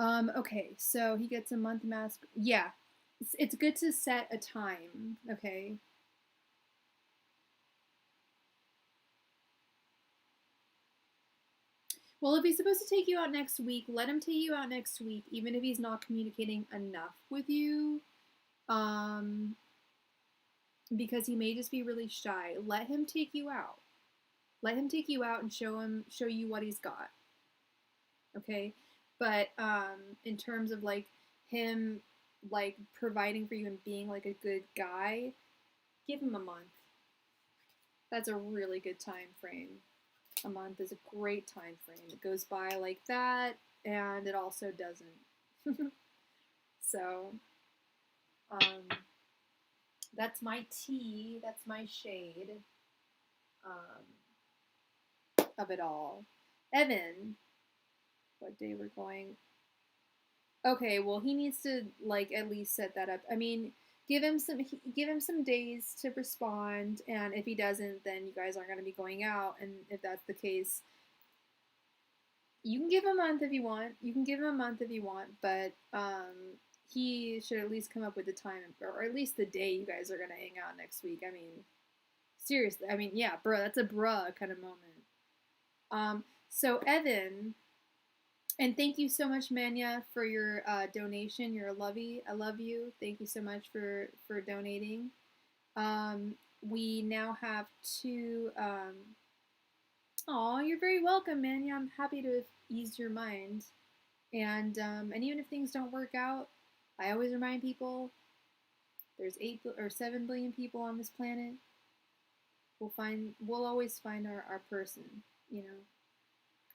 Okay, so he gets a month mask. Yeah, it's good to set a time, okay? Well, if he's supposed to take you out next week, let him take you out next week, even if he's not communicating enough with you. Because he may just be really shy. Let him take you out. Let him take you out and show you what he's got. Okay? But in terms of like him like providing for you and being like a good guy, give him a month. That's a really good time frame. A month is a great time frame. It goes by like that, and it also doesn't. So, that's my tea. That's my shade of it all. Evan, what day we're going? Okay, well he needs to like at least set that up. I mean, give him some days to respond, and if he doesn't, then you guys aren't going to be going out. And if that's the case, you can give him a month if you want. You can give him a month if you want, but he should at least come up with the time, or at least the day you guys are gonna hang out next week. I mean, seriously. I mean, yeah, bruh, that's a bruh kind of moment. So Evan, and thank you so much, Manya, for your donation. You're a lovey. I love you. Thank you so much for donating. We now have two. You're very welcome, Manya. I'm happy to have eased your mind. And even if things don't work out, I always remind people there's 8 or 7 billion people on this planet. We'll always find our person, you know.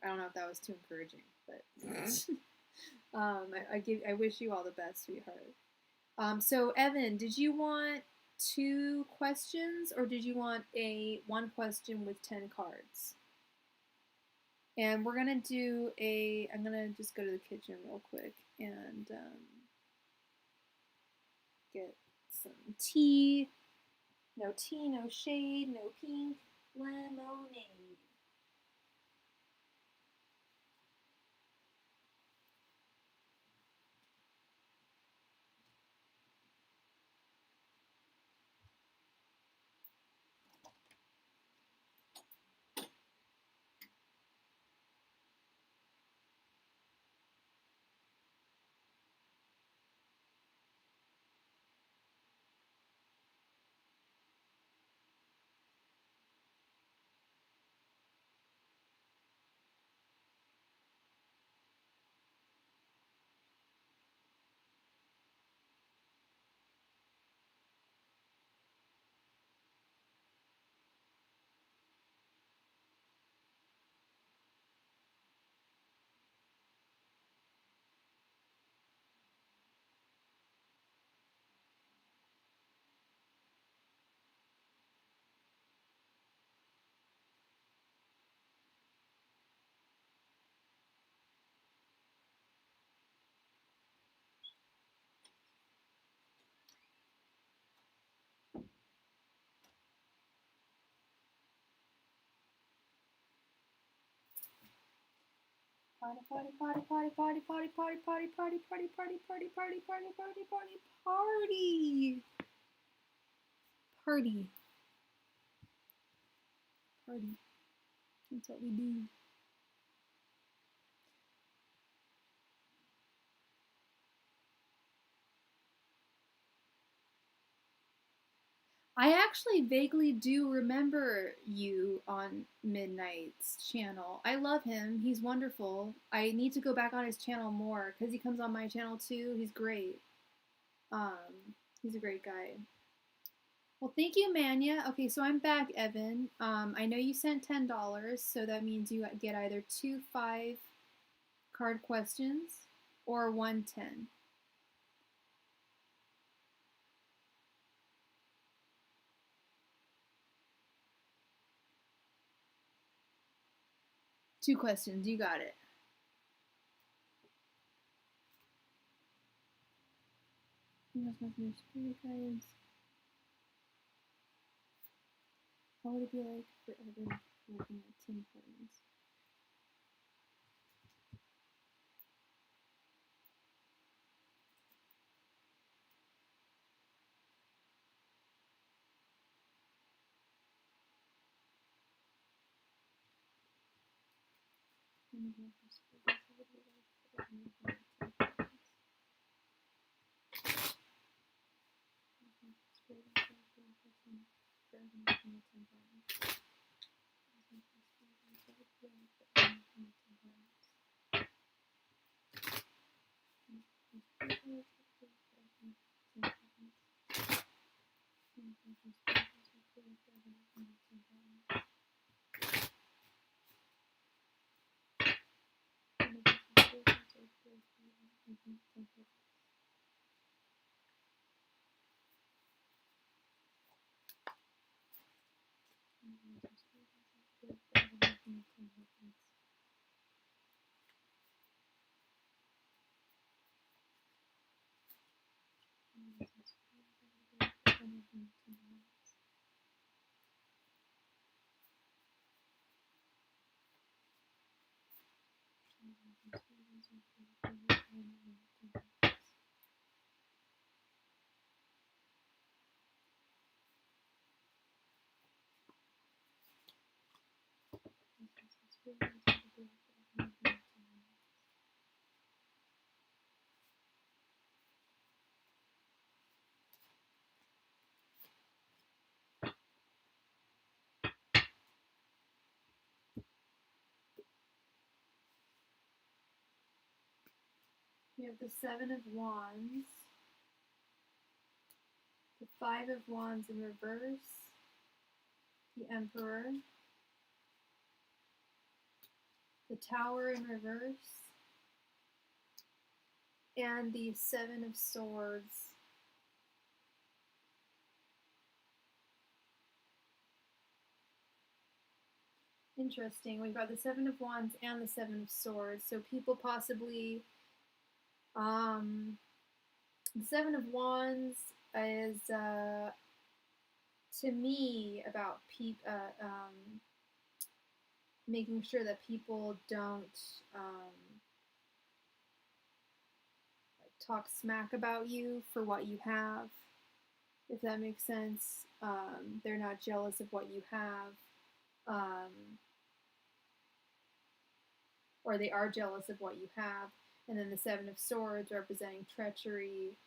I don't know if that was too encouraging, but I wish you all the best, sweetheart. So Evan, did you want 2 questions or did you want a 1 question with 10 cards? And we're gonna do I'm gonna just go to the kitchen real quick and get some tea. No tea, no shade, no pink lemonade. Party, party, party, party, party, party, party, party, party, party, party, party, party, party, party, party, party, party, party. That's what we do. I actually vaguely do remember you on Midnight's channel. I love him. He's wonderful. I need to go back on his channel more because he comes on my channel too. He's great. He's a great guy. Well, thank you, Manya. Okay, so I'm back, Evan. I know you sent $10, so that means you get either 2 5 card questions or 1 10. Two questions, you got it. Spirit guides. What would it be like for Evan looking at Tim Hortons? We have the Seven of Wands, the Five of Wands in reverse, the Emperor, the Tower in reverse, and the Seven of Swords. Interesting. We've got the Seven of Wands and the Seven of Swords. So people possibly, the Seven of Wands is to me about making sure that people don't talk smack about you for what you have, if that makes sense. They're not jealous of what you have, or they are jealous of what you have. And then the Seven of Swords representing treachery,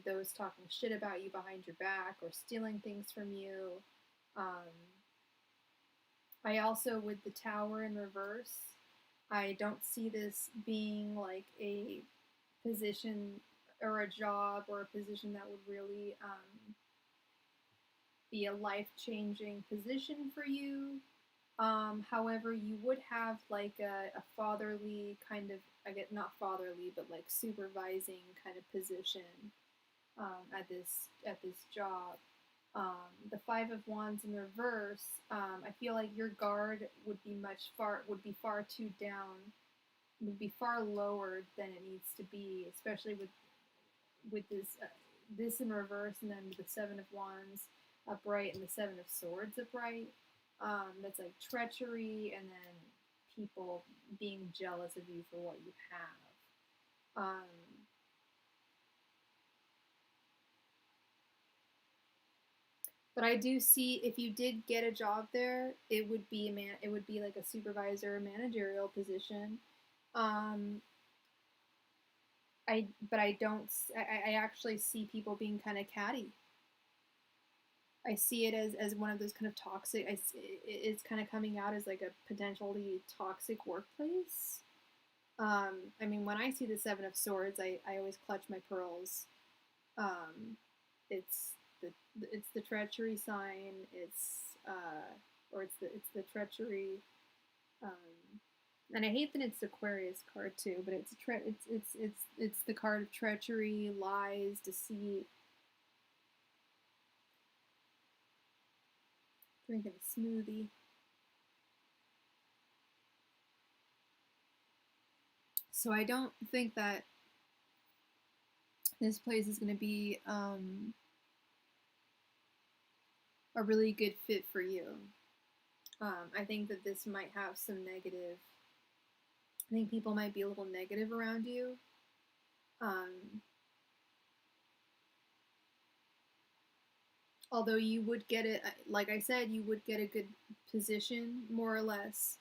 those talking shit about you behind your back or stealing things from you. I also, with the Tower in reverse, I don't see this being like a position or a job or a position that would really be a life-changing position for you. However, you would have like a fatherly kind of, I get not fatherly, but like supervising kind of position at this job. The Five of Wands in reverse, I feel like your guard would be far too down, would be far lower than it needs to be, especially with this in reverse, and then the Seven of Wands upright and the Seven of Swords upright. That's like treachery, and then people being jealous of you for what you have. But I do see, if you did get a job there, it would be like a supervisor, managerial position. I actually see people being kind of catty. I see it as one of those kind of toxic. It's kind of coming out as like a potentially toxic workplace. I mean, when I see the Seven of Swords, I always clutch my pearls. Um, it's it's the treachery sign. It's the treachery. Um, and I hate that it's Aquarius card too, but it's the card of treachery, lies, deceit. Drinking a smoothie. So I don't think that this place is going to be a really good fit for you. I think that this might have some negative. I think people might be a little negative around you. Um, Although you would get it, like I said, you would get a good position, more or less,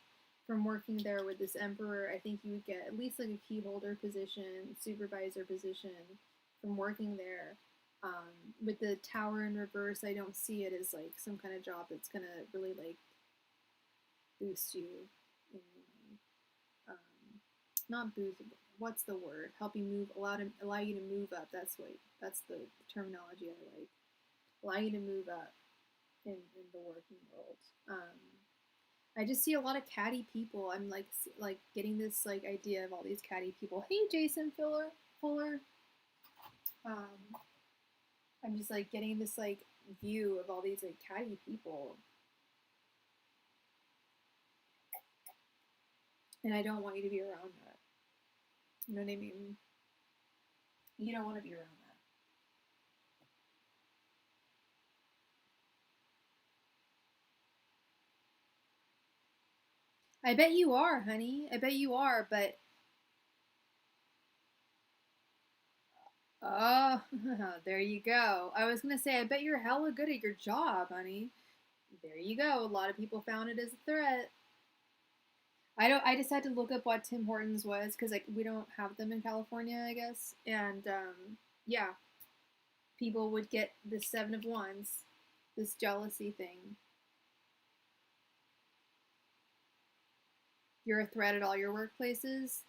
from working there with this emperor. I think you would get at least like a key holder position, supervisor position from working there. With the tower in reverse, I don't see it as like some kind of job that's gonna really like boost you in, not boost. What's the word? Help you move, allow you to move up. That's the terminology I like. Allow you to move up in the working world. I just see a lot of catty people. I'm like getting this like idea of all these catty people. Hey, Jason Fuller. Um, I'm just like getting this like view of all these like catty people, and I don't want you to be around that. You know what I mean? You don't want to be around that. I bet you are, honey. I bet you are, but oh, there you go. I was gonna say, I bet you're hella good at your job, honey. There you go. A lot of people found it as a threat. I don't. I just had to look up what Tim Hortons was because like we don't have them in California, I guess. And yeah, people would get the Seven of Wands, this jealousy thing. You're a threat at all your workplaces,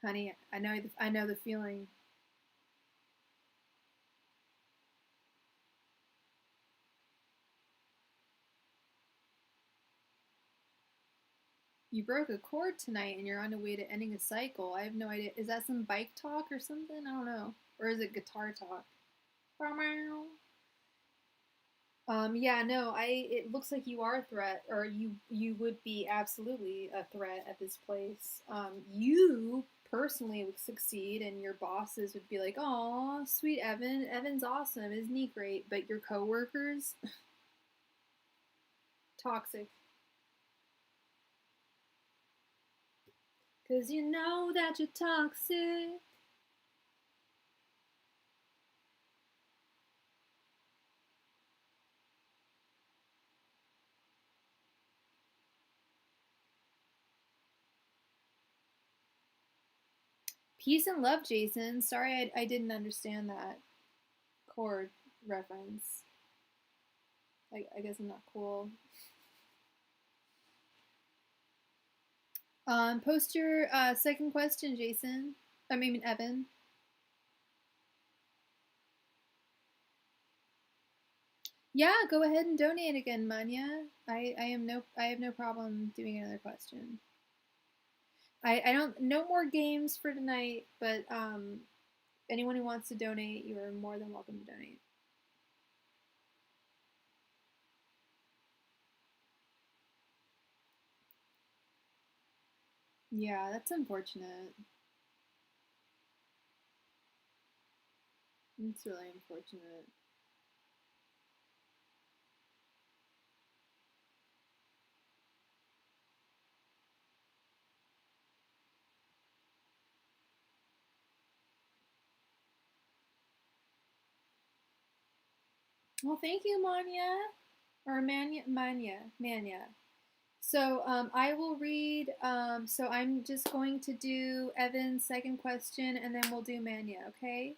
honey. I know the feeling. You broke a cord tonight and you're on the way to ending a cycle. I have no idea. Is that some bike talk or something? I don't know. Or is it guitar talk? Yeah, no, it looks like you are a threat, or you would be absolutely a threat at this place. You personally would succeed, and your bosses would be like, "Oh, sweet Evan, Evan's awesome, isn't he great?" But your coworkers, toxic, cause you know that you're toxic. Peace and love, Jason. Sorry, I didn't understand that chord reference. I guess I'm not cool. Post your second question, Jason. I mean, Evan. Yeah, go ahead and donate again, Manya. I have no problem doing another question. I don't no more games for tonight, but anyone who wants to donate, you are more than welcome to donate. Yeah, that's unfortunate. It's really unfortunate. Well, thank you, Manya. Or Manya. So I will read. So I'm just going to do Evan's second question, and then we'll do Manya. Okay.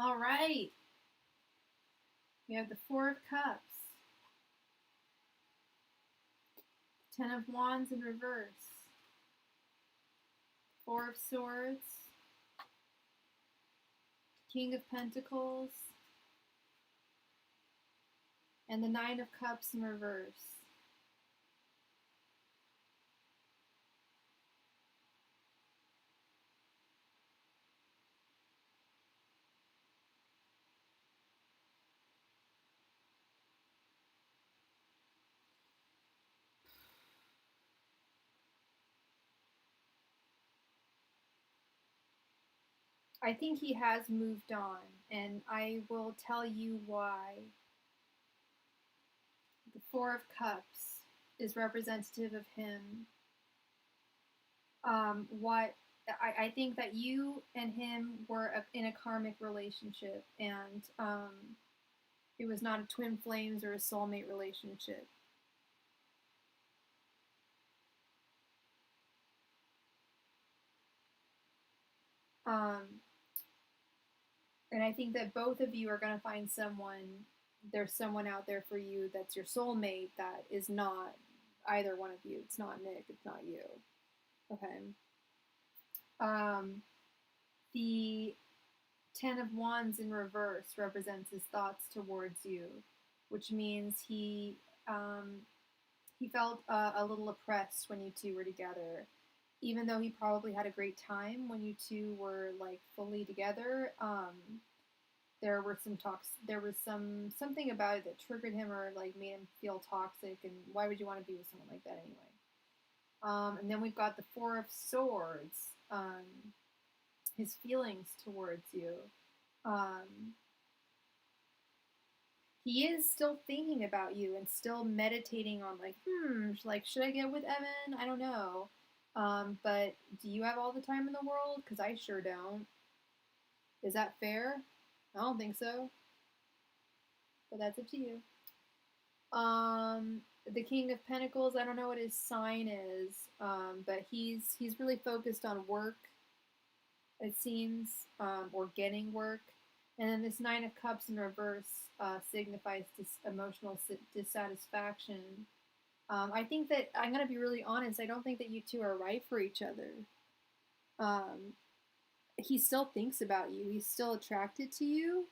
All right. We have the Four of Cups, Ten of Wands in reverse, Four of Swords, King of Pentacles, and the Nine of Cups in reverse. I think he has moved on, and I will tell you why. The Four of Cups is representative of him. What I think that you and him were in a karmic relationship, and it was not a twin flames or a soulmate relationship. Um, and I think that both of you are going to find someone. There's someone out there for you that's your soulmate that is not either one of you. It's not Nick. It's not you. Okay. Um, the Ten of Wands in reverse represents his thoughts towards you, which means he felt a little oppressed when you two were together. Even though he probably had a great time when you two were like fully together, there were some talks. There was something about it that triggered him or like made him feel toxic. And why would you want to be with someone like that anyway? And then we've got the Four of Swords. His feelings towards you. He is still thinking about you and still meditating on like should I get with Evan? I don't know. But do you have all the time in the world? Because I sure don't. Is that fair? I don't think so. But that's up to you. The King of Pentacles, I don't know what his sign is, but he's really focused on work, it seems, or getting work. And then this Nine of Cups in reverse signifies emotional dissatisfaction. I think that I'm going to be really honest. I don't think that you two are right for each other. He still thinks about you. He's still attracted to you.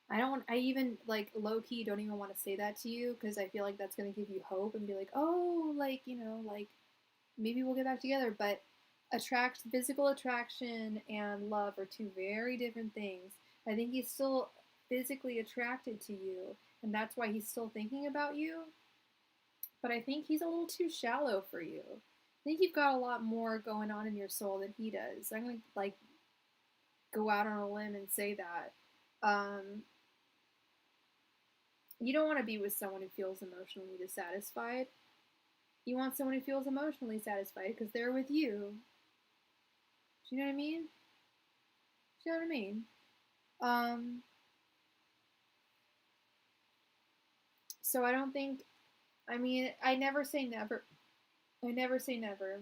I even like low key don't even want to say that to you because I feel like that's going to give you hope and be like, oh, like, you know, like maybe we'll get back together. But physical attraction and love are two very different things. I think he's still physically attracted to you, and that's why he's still thinking about you. But I think he's a little too shallow for you. I think you've got a lot more going on in your soul than he does. I'm gonna like go out on a limb and say that. You don't want to be with someone who feels emotionally dissatisfied. You want someone who feels emotionally satisfied because they're with you. Do you know what I mean? Do you know what I mean? So I don't think. I mean, I never say never. I never say never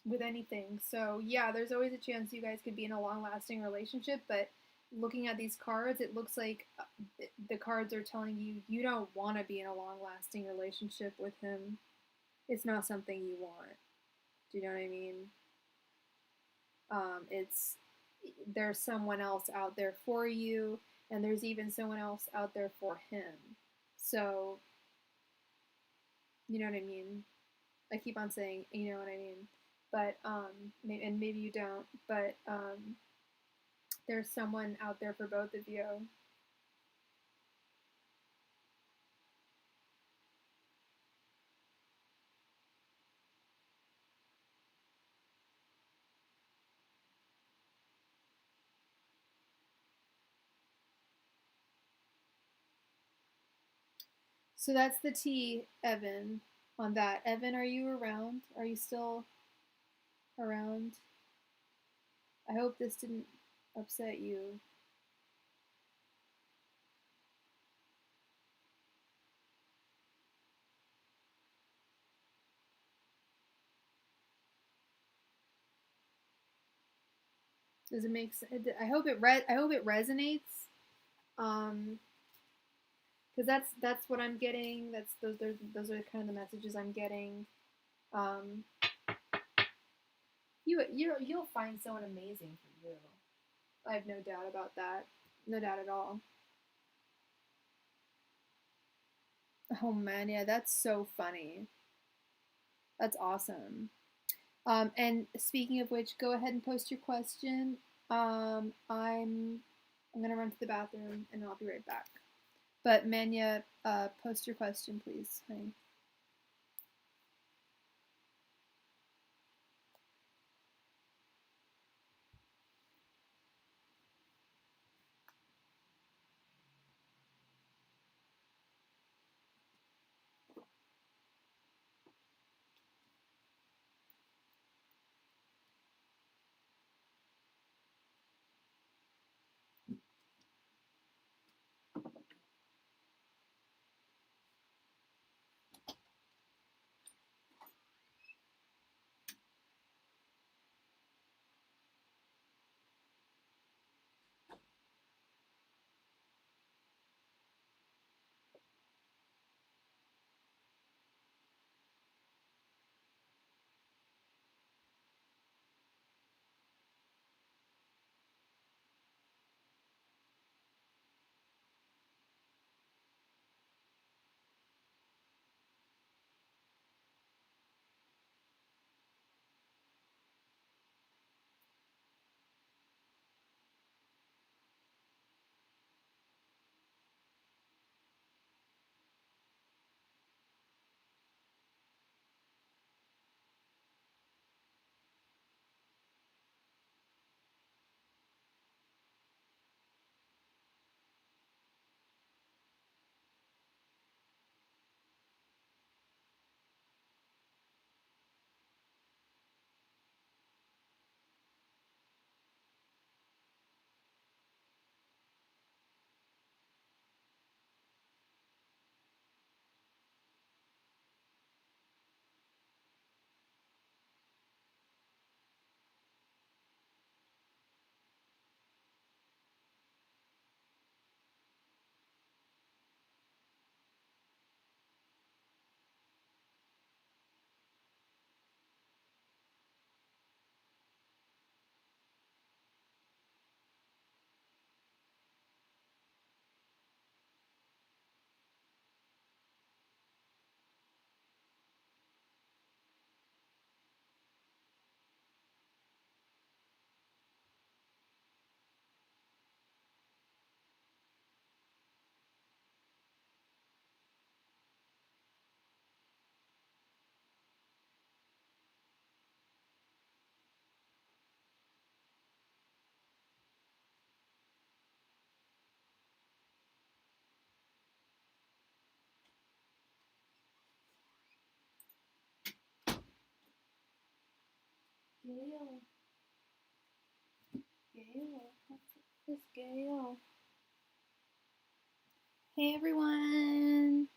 with anything. So yeah, there's always a chance you guys could be in a long-lasting relationship, but looking at these cards, it looks like the cards are telling you you don't want to be in a long-lasting relationship with him. It's not something you want. Do you know what I mean? It's there's someone else out there for you, and there's even someone else out there for him. So, you know what I mean? I keep on saying, you know what I mean, but and maybe you don't, but there's someone out there for both of you. So that's the T, Evan, on that. Evan, are you around? Are you still around? I hope this didn't upset you. Does it make sense? I hope it resonates. Because that's what I'm getting. Those are kind of the messages I'm getting. Um, you'll find someone amazing for you. I have no doubt about that. No doubt at all. Oh man, yeah, that's so funny. That's awesome. And speaking of which, go ahead and post your question. I'm gonna run to the bathroom and I'll be right back. But Manya, post your question, please, honey. Gail. Gail. What's this Gail? Hey everyone.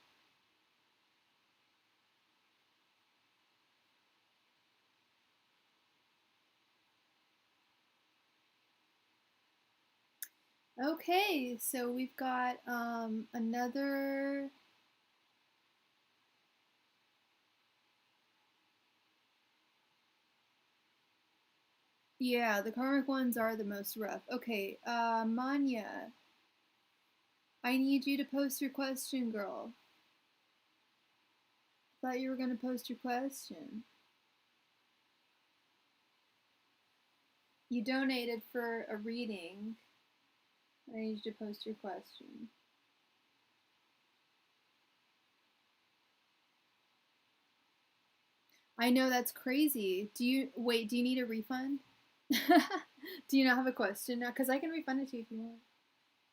Okay, so we've got another. Yeah, the karmic ones are the most rough. Okay, Manya, I need you to post your question, girl. Thought you were gonna post your question. You donated for a reading. I need you to post your question. I know that's crazy. Do you need a refund? Do you not have a question now? Because I can refund it to you if you want.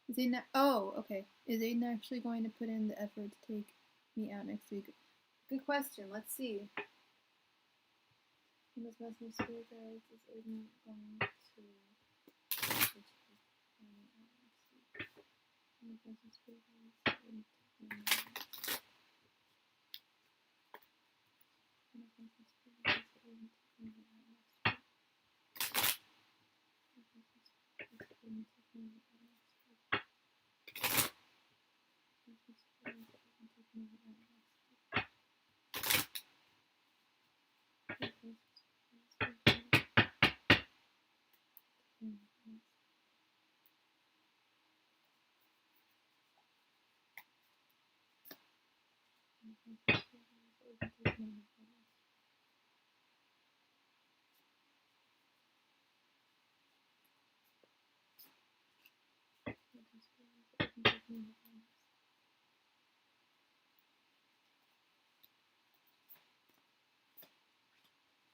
Is Aiden? Oh, okay. Is Aiden actually going to put in the effort to take me out next week? Good question. Let's see. In this message, spirit guides, is Aiden going to take me out next week? In this message, spirit guides, is Aiden taking me out next week? In this message, spirit guides, is Aiden taking me out next week?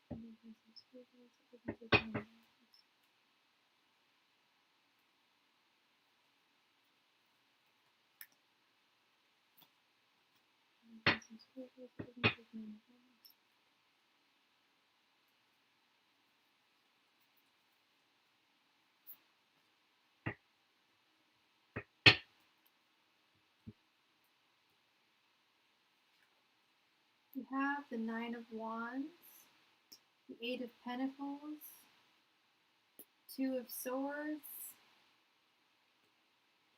In this message, spirit guides, is Aiden taking me out next week? In this message, spirit guides, is Aiden taking me out next week? You have the Nine of Wands, the Eight of Pentacles, Two of Swords,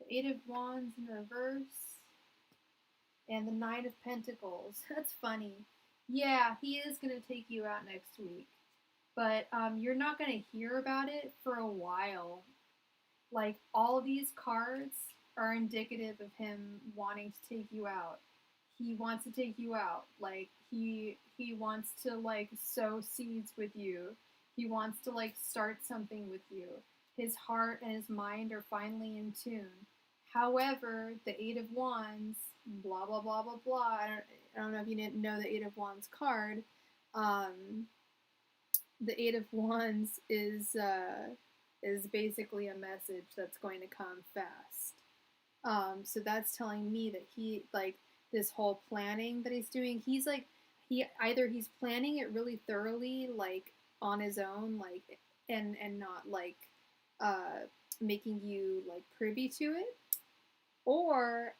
the Eight of Wands in reverse, and the Nine of Pentacles. That's funny. Yeah, he is going to take you out next week. But you're not going to hear about it for a while. Like, all these cards are indicative of him wanting to take you out. He wants to take you out. Like, he wants to, like, sow seeds with you. He wants to, like, start something with you. His heart and his mind are finally in tune. However, the Eight of Wands, blah, blah, blah, blah, blah. I don't know if you didn't know the Eight of Wands card. The Eight of Wands is basically a message that's going to come fast. So that's telling me that he, like, this whole planning that he's doing, he's like, he's planning it really thoroughly, like, on his own, like, and not, like, making you, like, privy to it, or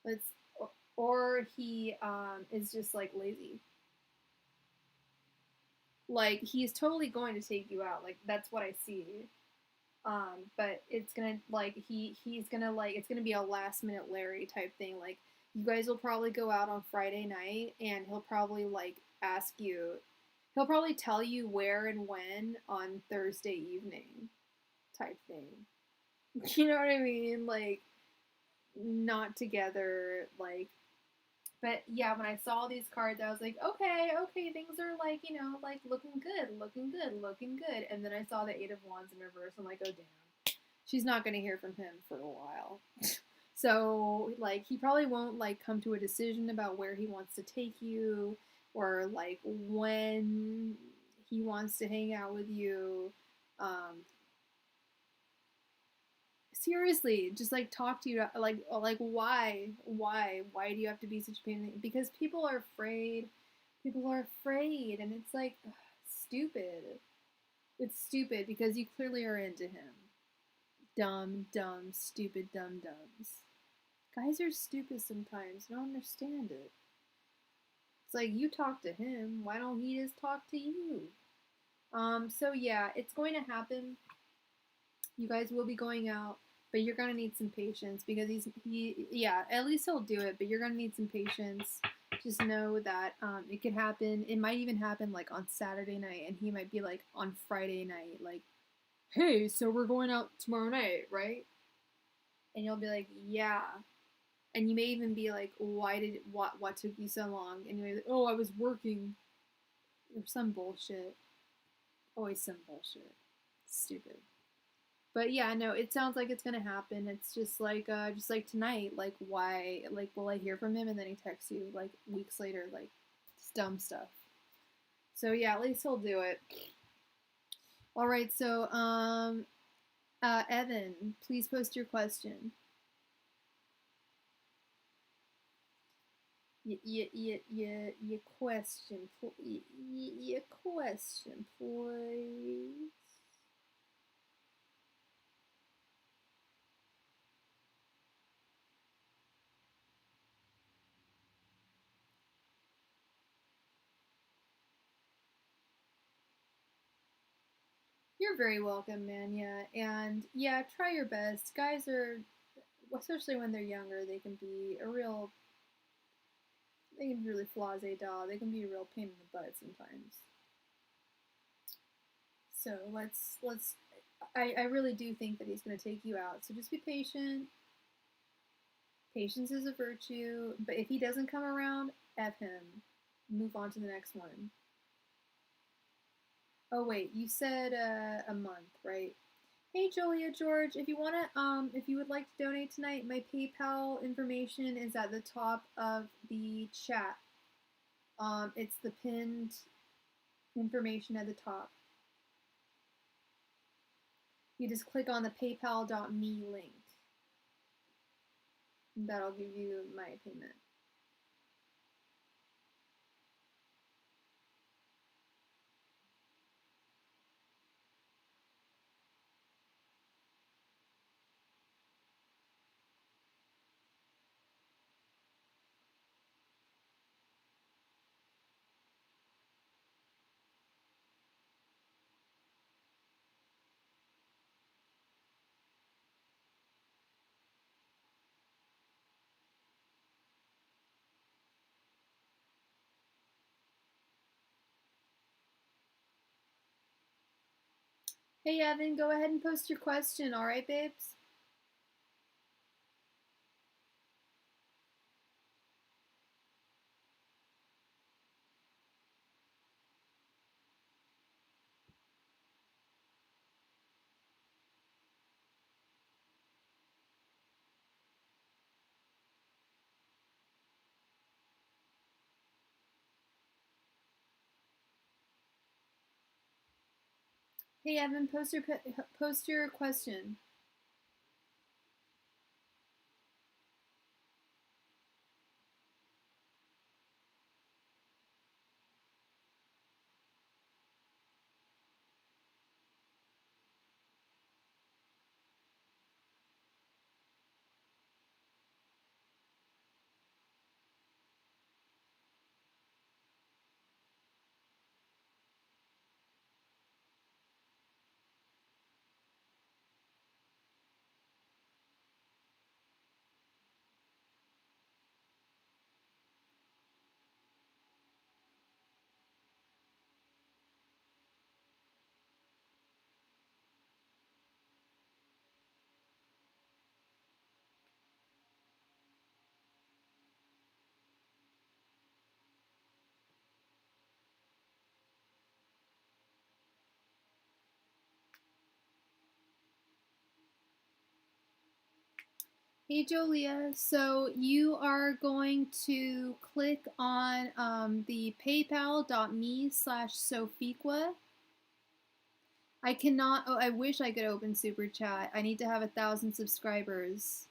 let's or he is just, like, lazy. Like, he's totally going to take you out. Like, that's what I see. But it's gonna, like, he's gonna, like, it's gonna be a last minute Larry type thing. Like, you guys will probably go out on Friday night, and he'll probably, like, ask you, he'll probably tell you where and when on Thursday evening type thing. You know what I mean? Like, not together, like. But yeah, when I saw these cards, I was like, okay, things are, like, you know, like, looking good. And then I saw the Eight of Wands in reverse. I'm like, oh damn, she's not gonna hear from him for a while. So, like, he probably won't, like, come to a decision about where he wants to take you, or, like, when he wants to hang out with you. seriously, just like talk to you, like why do you have to be such a pain? Because people are afraid. People are afraid, and it's like ugh, stupid. It's stupid because you clearly are into him. Dumb, stupid, dums. Guys are stupid sometimes. I don't understand it. It's like you talk to him. Why don't he just talk to you? So yeah, it's going to happen. You guys will be going out, but you're gonna need some patience because yeah, at least he'll do it, but you're gonna need some patience. Just know that it could happen. It might even happen like on Saturday night, and he might be like on Friday night, like, "Hey, so we're going out tomorrow night, right?" And you'll be like, "Yeah." And you may even be like, what took you so long? And you're like, "Oh, I was working," or some bullshit. Always some bullshit. Stupid. But yeah, no, it sounds like it's gonna happen. It's just like tonight, like why, like will I hear from him and then he texts you like weeks later, like it's dumb stuff. So yeah, at least he'll do it. All right, so Evan, please post your question. Your question, your question, please. You're very welcome, man. Yeah, and yeah, try your best. Guys are, especially when they're younger, they can be really flase da. They can be a real pain in the butt sometimes. So I really do think that he's going to take you out. So just be patient. Patience is a virtue. But if he doesn't come around, F him. Move on to the next one. Oh wait, you said a month, right? Hey Julia George, if you wanna if you would like to donate tonight, my PayPal information is at the top of the chat. It's the pinned information at the top. You just click on the paypal.me link. That'll give you my payment. Hey Evan, go ahead and post your question, alright babes? Hey Evan, post your question. Hey Jolia, so you are going to click on the paypal.me/sophiqua. I cannot. Oh, I wish I could open super chat. I need to have 1,000 subscribers.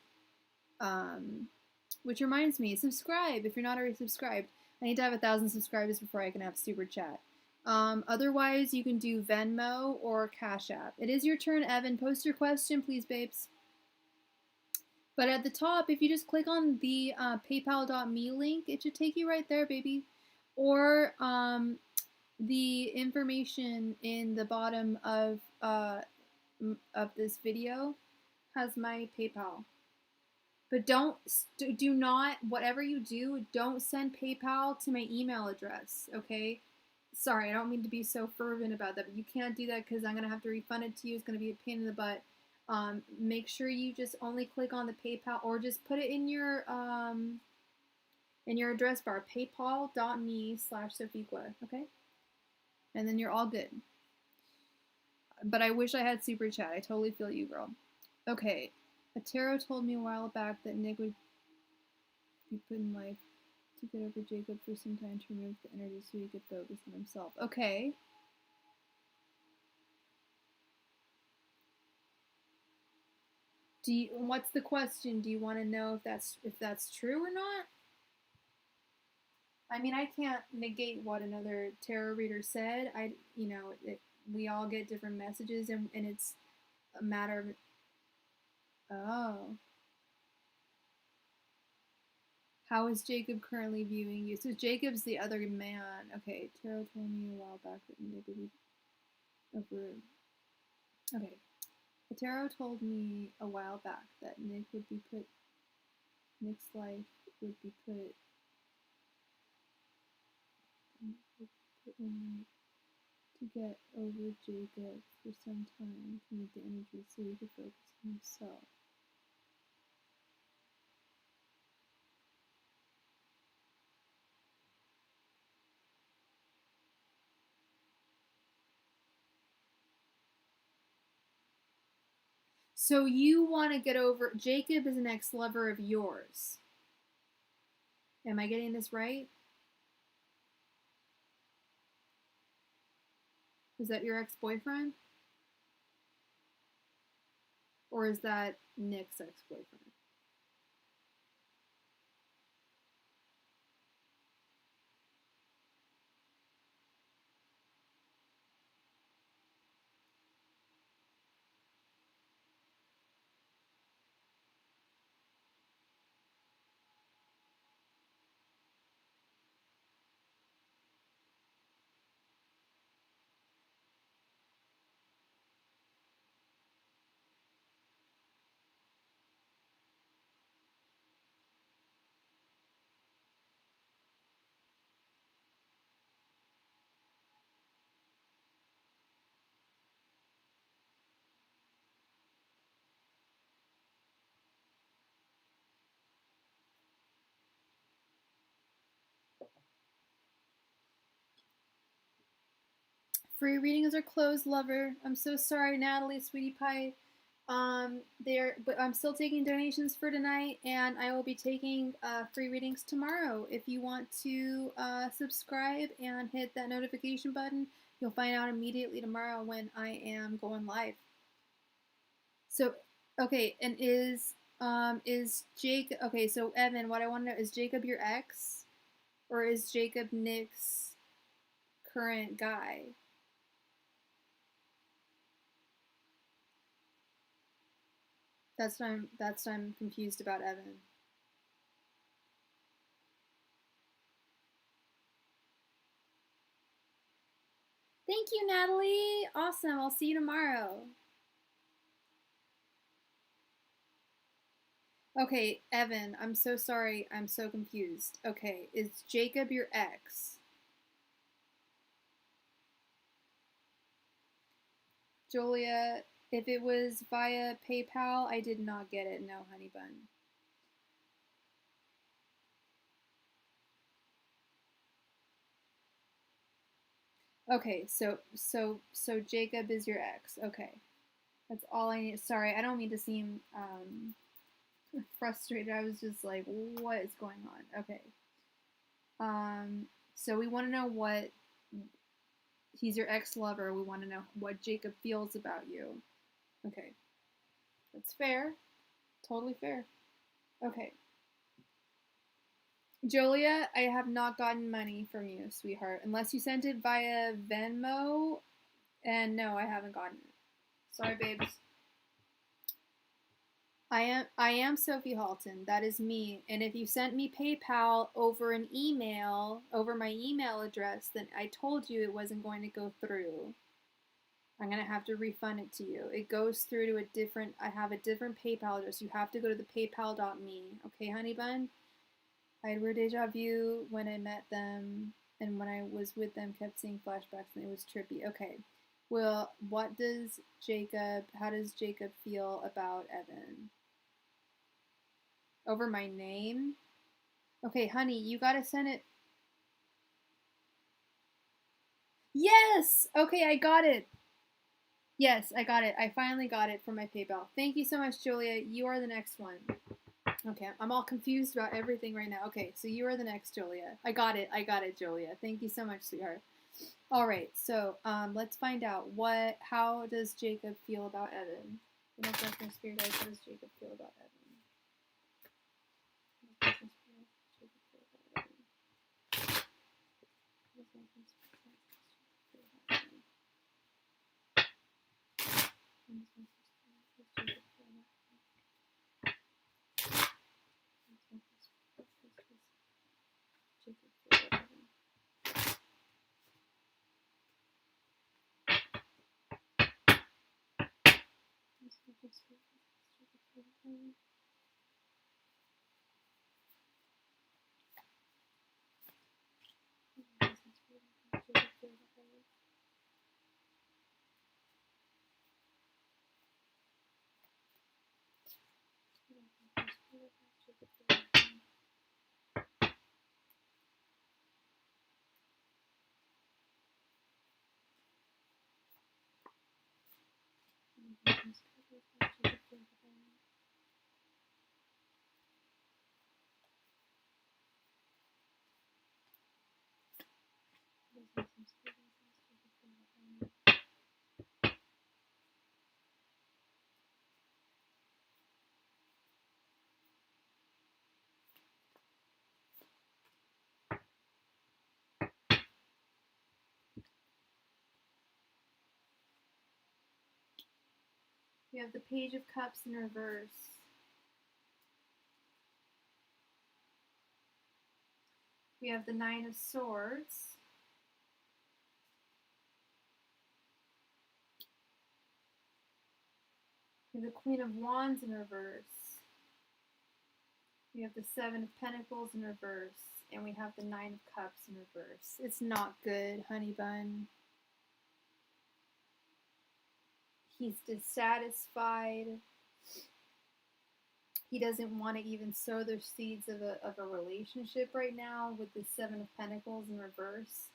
Which reminds me, subscribe if you're not already subscribed. I need to have 1,000 subscribers before I can have super chat. Otherwise, you can do Venmo or Cash App. It is your turn, Evan. Post your question, please, babes. But at the top, if you just click on the paypal.me link, it should take you right there, baby. Or the information in the bottom of this video has my PayPal. But do not, whatever you do, don't send PayPal to my email address, okay? Sorry, I don't mean to be so fervent about that, but you can't do that because I'm going to have to refund it to you. It's going to be a pain in the butt. Make sure you just only click on the PayPal, or just put it in your address bar, paypal.me/sophiqua, okay? And then you're all good. But I wish I had super chat. I totally feel you, girl. Okay. A tarot told me a while back that Nick would be put in life to get over Jacob for some time to remove the energy so he could focus on himself. Okay. What's the question? Do you want to know if that's true or not? I mean, I can't negate what another tarot reader said. We all get different messages, and it's a matter of. Oh. How is Jacob currently viewing you? So Jacob's the other man. Okay, tarot told me a while back that Nick would be over. Okay. The tarot told me a while back that Nick's life would be put in to get over Jacob for some time to move the energy so he could focus on himself. So you want to get over Jacob is an ex-lover of yours. Am I getting this right? Is that your ex-boyfriend? Or is that Nick's ex-boyfriend? Free readings are closed, lover. I'm so sorry, Natalie, sweetie pie. But I'm still taking donations for tonight, and I will be taking free readings tomorrow. If you want to subscribe and hit that notification button, you'll find out immediately tomorrow when I am going live. So, okay, and is Jacob, okay, so Evan, what I want to know, is Jacob your ex, or is Jacob Nick's current guy? That's what I'm confused about, Evan. Thank you, Natalie. Awesome. I'll see you tomorrow. Okay, Evan, I'm so sorry. I'm so confused. Okay, is Jacob your ex? Julia, if it was via PayPal, I did not get it. No, honey bun. Okay, so Jacob is your ex. Okay. That's all I need. Sorry, I don't mean to seem frustrated. I was just like, what is going on? Okay. So we want to know what He's your ex-lover. We want to know what Jacob feels about you. Okay. That's fair. Totally fair. Okay. Julia, I have not gotten money from you, sweetheart. Unless you sent it via Venmo. And no, I haven't gotten it. Sorry, babes. I am Sophie Halton. That is me. And if you sent me PayPal over an email, over my email address, then I told you it wasn't going to go through. I'm going to have to refund it to you. It goes through to a different, I have a different PayPal address. You have to go to the paypal.me. Okay, honey bun? I had weird deja vu when I met them, and when I was with them, kept seeing flashbacks, and it was trippy. Okay. Well, how does Jacob feel about Evan? Over my name? Okay, honey, you gotta send it. Yes! Okay, I got it. Yes, I got it. I finally got it from my PayPal. Thank you so much, Julia. You are the next one. Okay, I'm all confused about everything right now. Okay, so you are the next, Julia. I got it, Julia. Thank you so much, sweetheart. All right, so let's find out how does Jacob feel about Evan? How does Jacob feel about Evan? We have the Page of Cups in reverse. We have the Nine of Swords. We have the Queen of Wands in reverse. We have the Seven of Pentacles in reverse. And we have the Nine of Cups in reverse. It's not good, honey bun. He's dissatisfied. He doesn't want to even sow the seeds of a relationship right now with the Seven of Pentacles in reverse.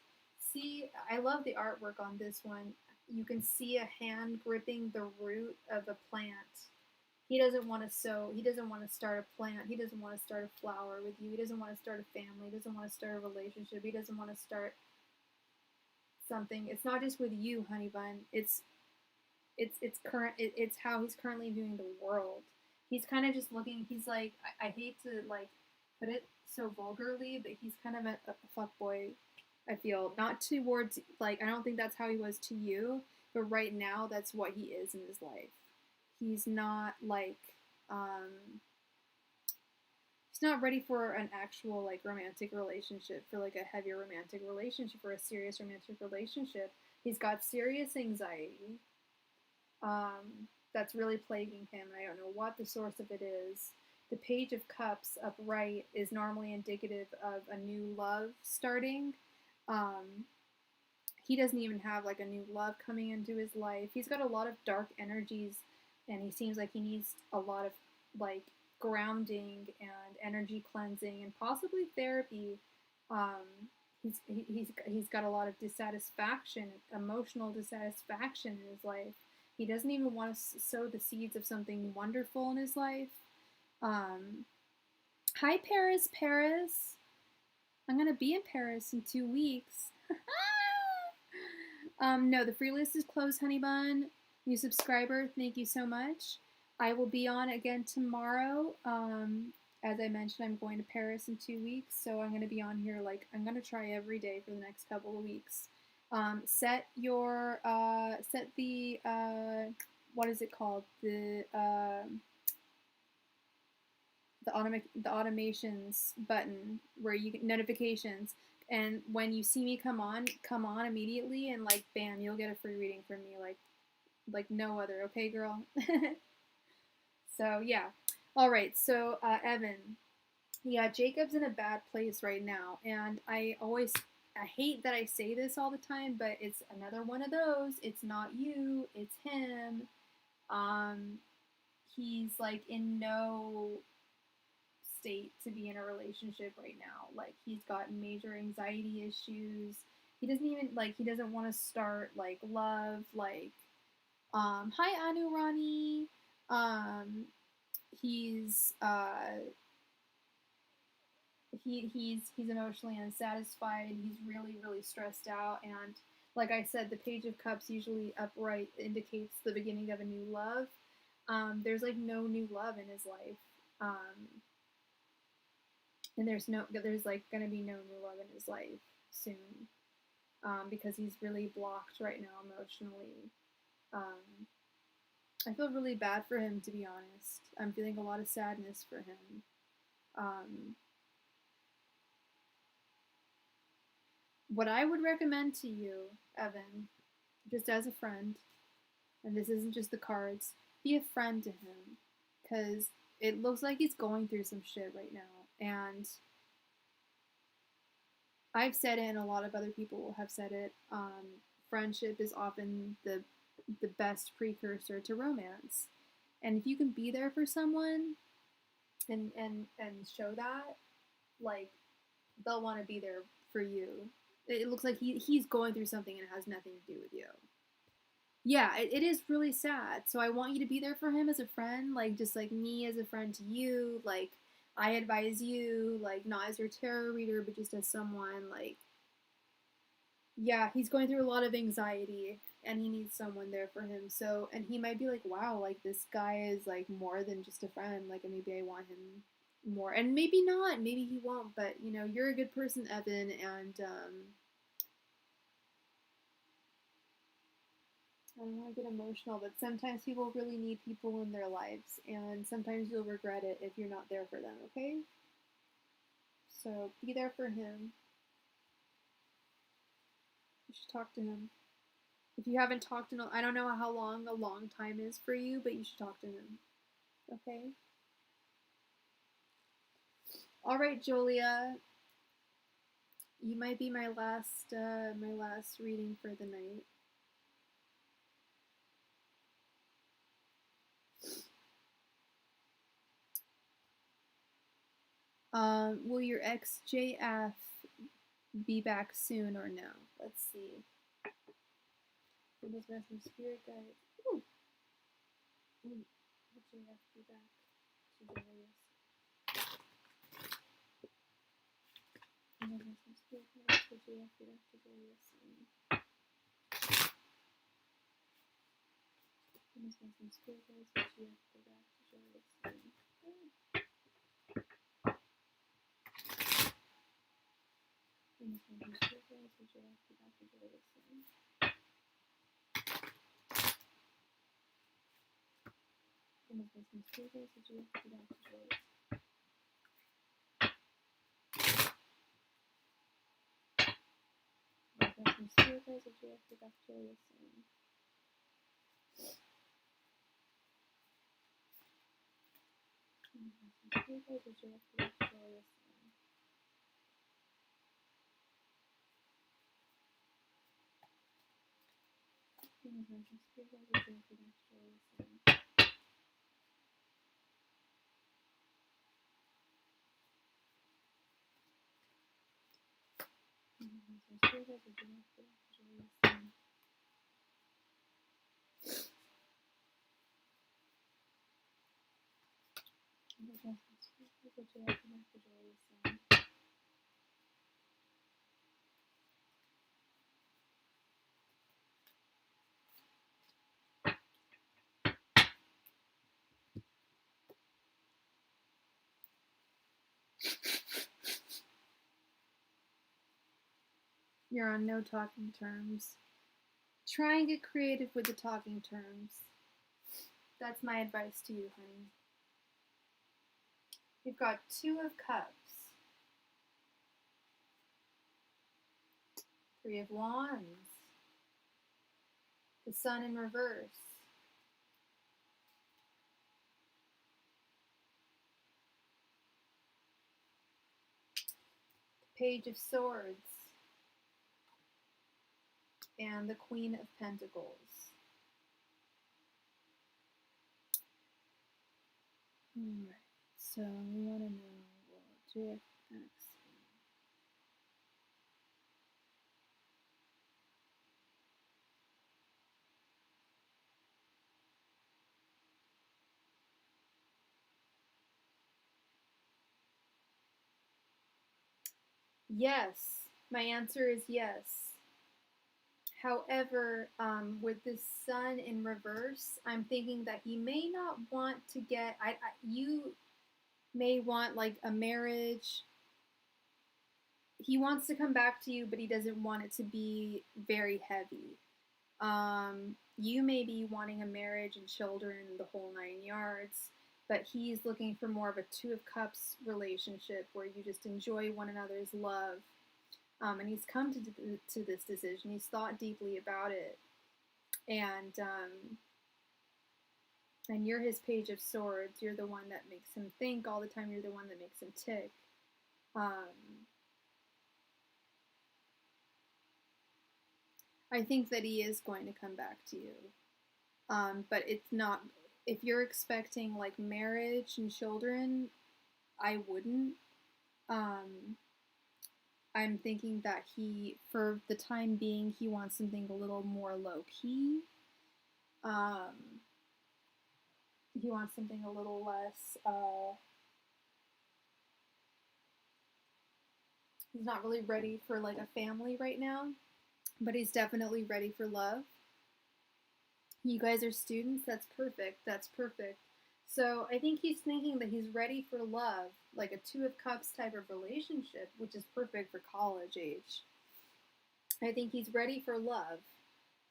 See, I love the artwork on this one. You can see a hand gripping the root of a plant. He doesn't want to sow. He doesn't want to start a plant. He doesn't want to start a flower with you. He doesn't want to start a family. He doesn't want to start a relationship. He doesn't want to start something. It's not just with you, honey bun. It's how he's currently viewing the world. He's kind of just looking. He's like, I hate to like put it so vulgarly, but he's kind of a fuckboy. I feel not towards like I don't think that's how he was to you, but right now that's what he is in his life. He's not like he's not ready for an actual like romantic relationship, for like a heavier romantic relationship or a serious romantic relationship. He's got serious anxiety that's really plaguing him, and I don't know what the source of it is. The Page of Cups upright is normally indicative of a new love starting. He doesn't even have like a new love coming into his life. He's got a lot of dark energies, and he seems like he needs a lot of like grounding and energy cleansing and possibly therapy. He's got a lot of dissatisfaction, emotional dissatisfaction in his life. He doesn't even want to sow the seeds of something wonderful in his life. Hi, Paris, Paris. I'm gonna be in Paris in 2 weeks. No, the free list is closed, honey bun. New subscriber, thank you so much. I will be on again tomorrow. As I mentioned, I'm going to Paris in 2 weeks, so I'm going to be on here like I'm going to try every day for the next couple of weeks. Set the what is it called? The automations button where you get notifications, and when you see me come on immediately, and like bam, you'll get a free reading from me like no other. Okay, girl. So yeah. All right. So Evan, yeah, Jacob's in a bad place right now, and I hate that I say this all the time, but it's another one of those. It's not you, it's him. Um, he's like in no state to be in a relationship right now. Like he's got major anxiety issues. He doesn't want to start like love, like hi Anu Rani. Um he's he's emotionally unsatisfied. He's really stressed out, and like I said, the Page of Cups, usually upright, indicates the beginning of a new love. There's like no new love in his life. And there's like gonna be no new love in his life soon, because he's really blocked right now emotionally. I feel really bad for him, to be honest. I'm feeling a lot of sadness for him. What I would recommend to you, Evan, just as a friend, and this isn't just the cards, be a friend to him, because it looks like he's going through some shit right now, and I've said it, and a lot of other people have said it. Friendship is often the best precursor to romance, and if you can be there for someone, and show that, like they'll want to be there for you. It looks like he's going through something and it has nothing to do with you. Yeah, it is really sad. So I want you to be there for him as a friend, like just like me as a friend to you. Like I advise you, like not as your tarot reader, but just as someone like, yeah, he's going through a lot of anxiety and he needs someone there for him. So, and he might be like, wow, like this guy is like more than just a friend. Like maybe I want him more, and maybe not, maybe he won't, but you know, you're a good person, Evan, and I don't want to get emotional, but sometimes people really need people in their lives, and sometimes you'll regret it if you're not there for them, okay? So be there for him. You should talk to him. If you haven't talked in I don't know how long a long time is for you, but you should talk to him, okay? All right, Julia. You might be my last reading for the night. Will your ex JF be back soon or no? Let's see. Goodness, some spirit guides. Ooh. Will JF be back? Hilarious. Goodness, some spirit guides. Will JF be back? Hilarious. Goodness, some spirit guides. Will JF be back? Hilarious. You're on no talking terms. Try and get creative with the talking terms. That's my advice to you, honey. We've got Two of Cups, Three of Wands, the Sun in reverse, the Page of Swords, and the Queen of Pentacles. Alright, so we want to know what to expect. Yes, my answer is yes. However, with this Sun in reverse, I'm thinking that he may not want to get. You may want like a marriage. He wants to come back to you, but he doesn't want it to be very heavy. You may be wanting a marriage and children, the whole 9 yards, but he's looking for more of a Two of Cups relationship where you just enjoy one another's love. And he's come to this decision. He's thought deeply about it, and you're his Page of Swords. You're the one that makes him think all the time. You're the one that makes him tick. I think that he is going to come back to you. But it's not, if you're expecting like marriage and children, I wouldn't. I'm thinking that for the time being, he wants something a little more low key. He wants something a little less, he's not really ready for like a family right now, but he's definitely ready for love. You guys are students? That's perfect. That's perfect. So I think he's thinking that he's ready for love, like a Two of Cups type of relationship, which is perfect for college age. I think he's ready for love,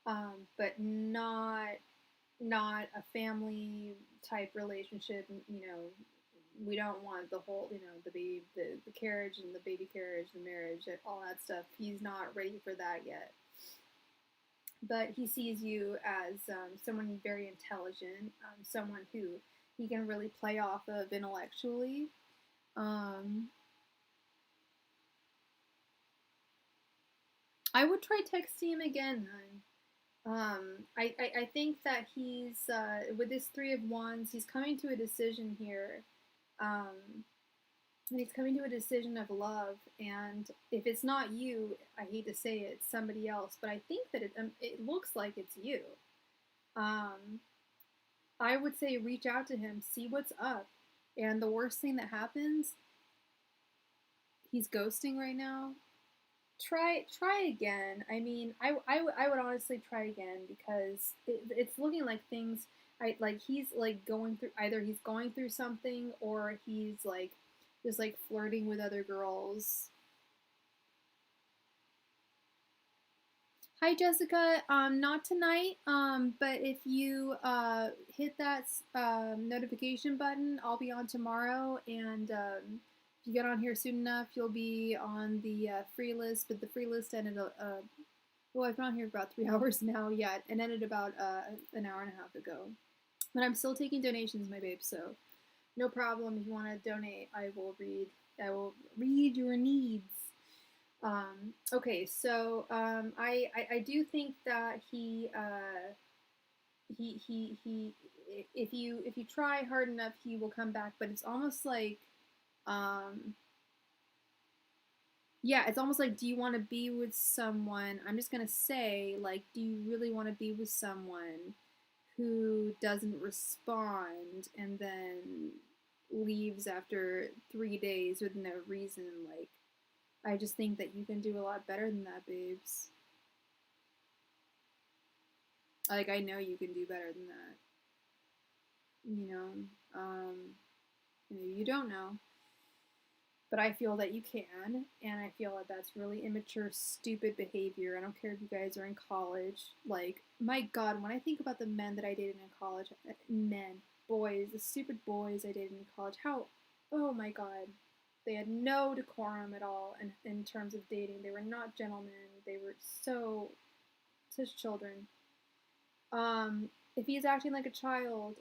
but not a family type relationship. You know, we don't want the whole, you know, the carriage and the baby carriage, the marriage, all that stuff. He's not ready for that yet. But he sees you as someone very intelligent, someone who he can really play off of intellectually. I would try texting him again, hon. I think that he's, with this Three of Wands, he's coming to a decision here. And he's coming to a decision of love. And if it's not you, I hate to say it, it's somebody else. But I think that it looks like it's you. I would say reach out to him, see what's up. And the worst thing that happens, he's ghosting right now. Try again. I mean, I would honestly try again because it's looking like things. Like he's like going through, either he's going through something or he's like just like flirting with other girls. Hi Jessica. Not tonight. But if you hit that notification button, I'll be on tomorrow, and if you get on here soon enough, you'll be on the free list. But the free list ended well, I've been on here for about 3 hours now yet, and ended about an hour and a half ago. But I'm still taking donations, my babe. So no problem. If you want to donate, I will read your needs. Okay, so I do think that he if you try hard enough, he will come back. But it's almost like yeah, it's almost like, do you want to be with someone? I'm just gonna say, like, do you really want to be with someone who doesn't respond and then leaves after 3 days with no reason? Like, I just think that you can do a lot better than that, babes. Like, I know you can do better than that. You know, maybe you don't know. But I feel that you can, and I feel that that's really immature, stupid behavior. I don't care if you guys are in college. Like, my God, when I think about the men that I dated in college, men, boys, the stupid boys I dated in college, how, oh my God, they had no decorum at all in terms of dating. They were not gentlemen. They were such children. If he's acting like a child,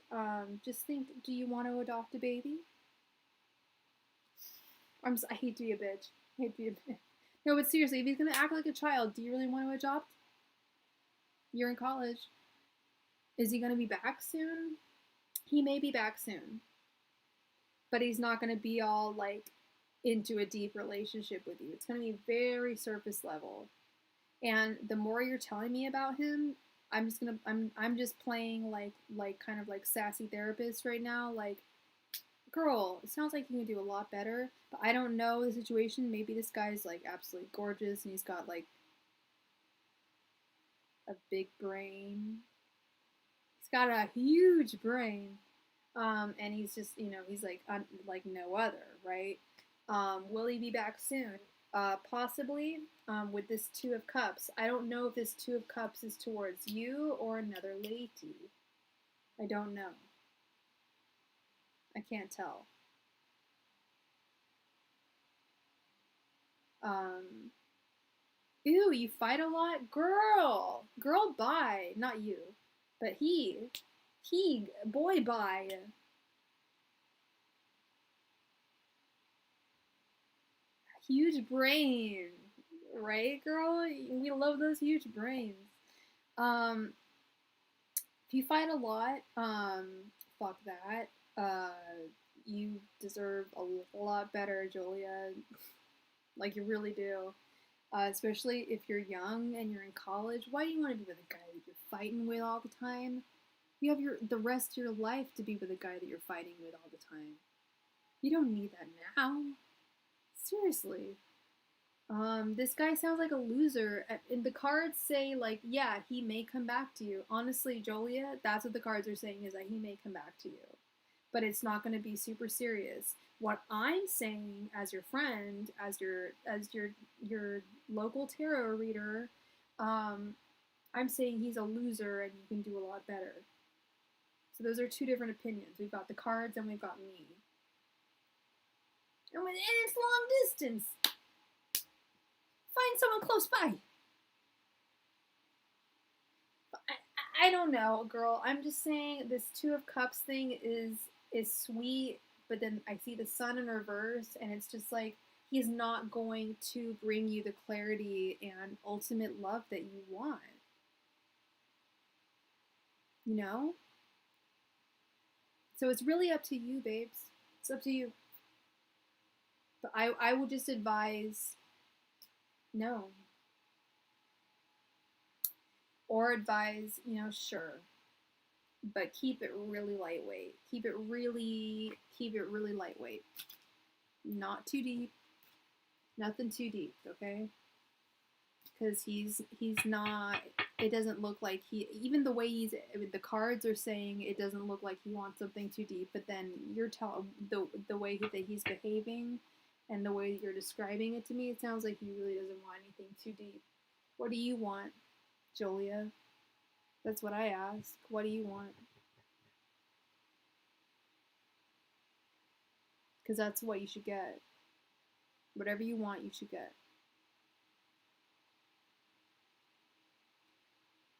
just think, do you want to adopt a baby? I hate to be a bitch. I hate to be a bitch. No, but seriously, if he's gonna act like a child, do you really want to adopt? You're in college. Is he gonna be back soon? He may be back soon, but he's not gonna be all like into a deep relationship with you. It's gonna be very surface level. And the more you're telling me about him, I'm just playing like kind of like sassy therapist right now. Like, girl, it sounds like you can do a lot better, but I don't know the situation. Maybe this guy's like absolutely gorgeous and he's got like a big brain. He's got a huge brain. And he's just, he's like no other, right? Will he be back soon? Possibly. With this Two of Cups, I don't know if this Two of Cups is towards you or another lady. I don't know. I can't tell. Um, Ew, you fight a lot? Girl, bye. Not you. But boy, bye. Huge brain. Right, girl? We love those huge brains. Um, if you fight a lot, fuck that. You deserve a lot better, Julia. Like, you really do. Especially if you're young and you're in college. Why do you want to be with a guy that you're fighting with all the time? You have the rest of your life to be with a guy that you're fighting with all the time. You don't need that now. Seriously. This guy sounds like a loser. And the cards say, like, yeah, he may come back to you. Honestly, Jolia, that's what the cards are saying, is that he may come back to you. But it's not going to be super serious. What I'm saying, as your friend, as your local tarot reader, I'm saying he's a loser and you can do a lot better. So those are two different opinions. We've got the cards and we've got me. And it's long distance. Find someone close by. I don't know, girl. I'm just saying this Two of Cups thing is sweet, but then I see the Sun in reverse, and it's just like he's not going to bring you the clarity and ultimate love that you want. You know? So it's really up to you, babes. It's up to you. But I would just advise no. Or advise, sure. But keep it really lightweight. Keep it really lightweight. Not too deep. Nothing too deep, okay? Because he's not, it doesn't look like even the way the cards are saying it doesn't look like he wants something too deep, but then you're the way that he's behaving and the way you're describing it to me, it sounds like he really doesn't want anything too deep. What do you want, Julia? That's what I ask. What do you want? Because that's what you should get. Whatever you want, you should get.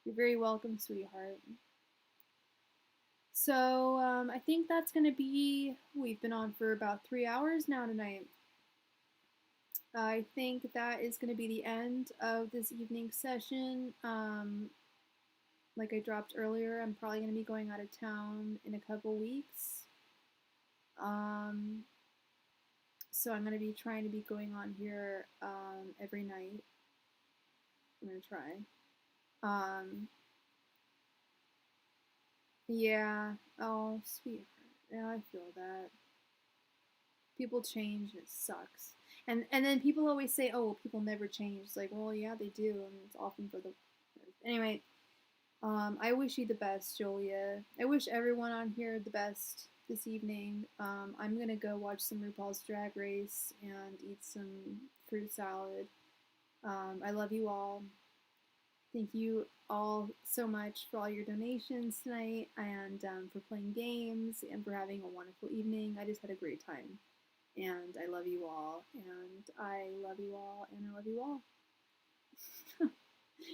You're very welcome, sweetheart. So, I think that's going to be, we've been on for about 3 hours now tonight. I think that is going to be the end of this evening session. Like I dropped earlier, I'm probably going to be going out of town in a couple weeks. So I'm going to be trying to be going on here every night. I'm going to try. Yeah. Oh, sweetheart. Yeah, I feel that. People change and it sucks. And then people always say, oh, well, people never change. It's like, well, yeah, they do. And it's often for the... Anyway, I wish you the best, Julia. I wish everyone on here the best. this evening. I'm gonna go watch some RuPaul's Drag Race and eat some fruit salad. I love you all. Thank you all so much for all your donations tonight and for playing games and for having a wonderful evening. I just had a great time. And I love you all. And I love you all. And I love you all.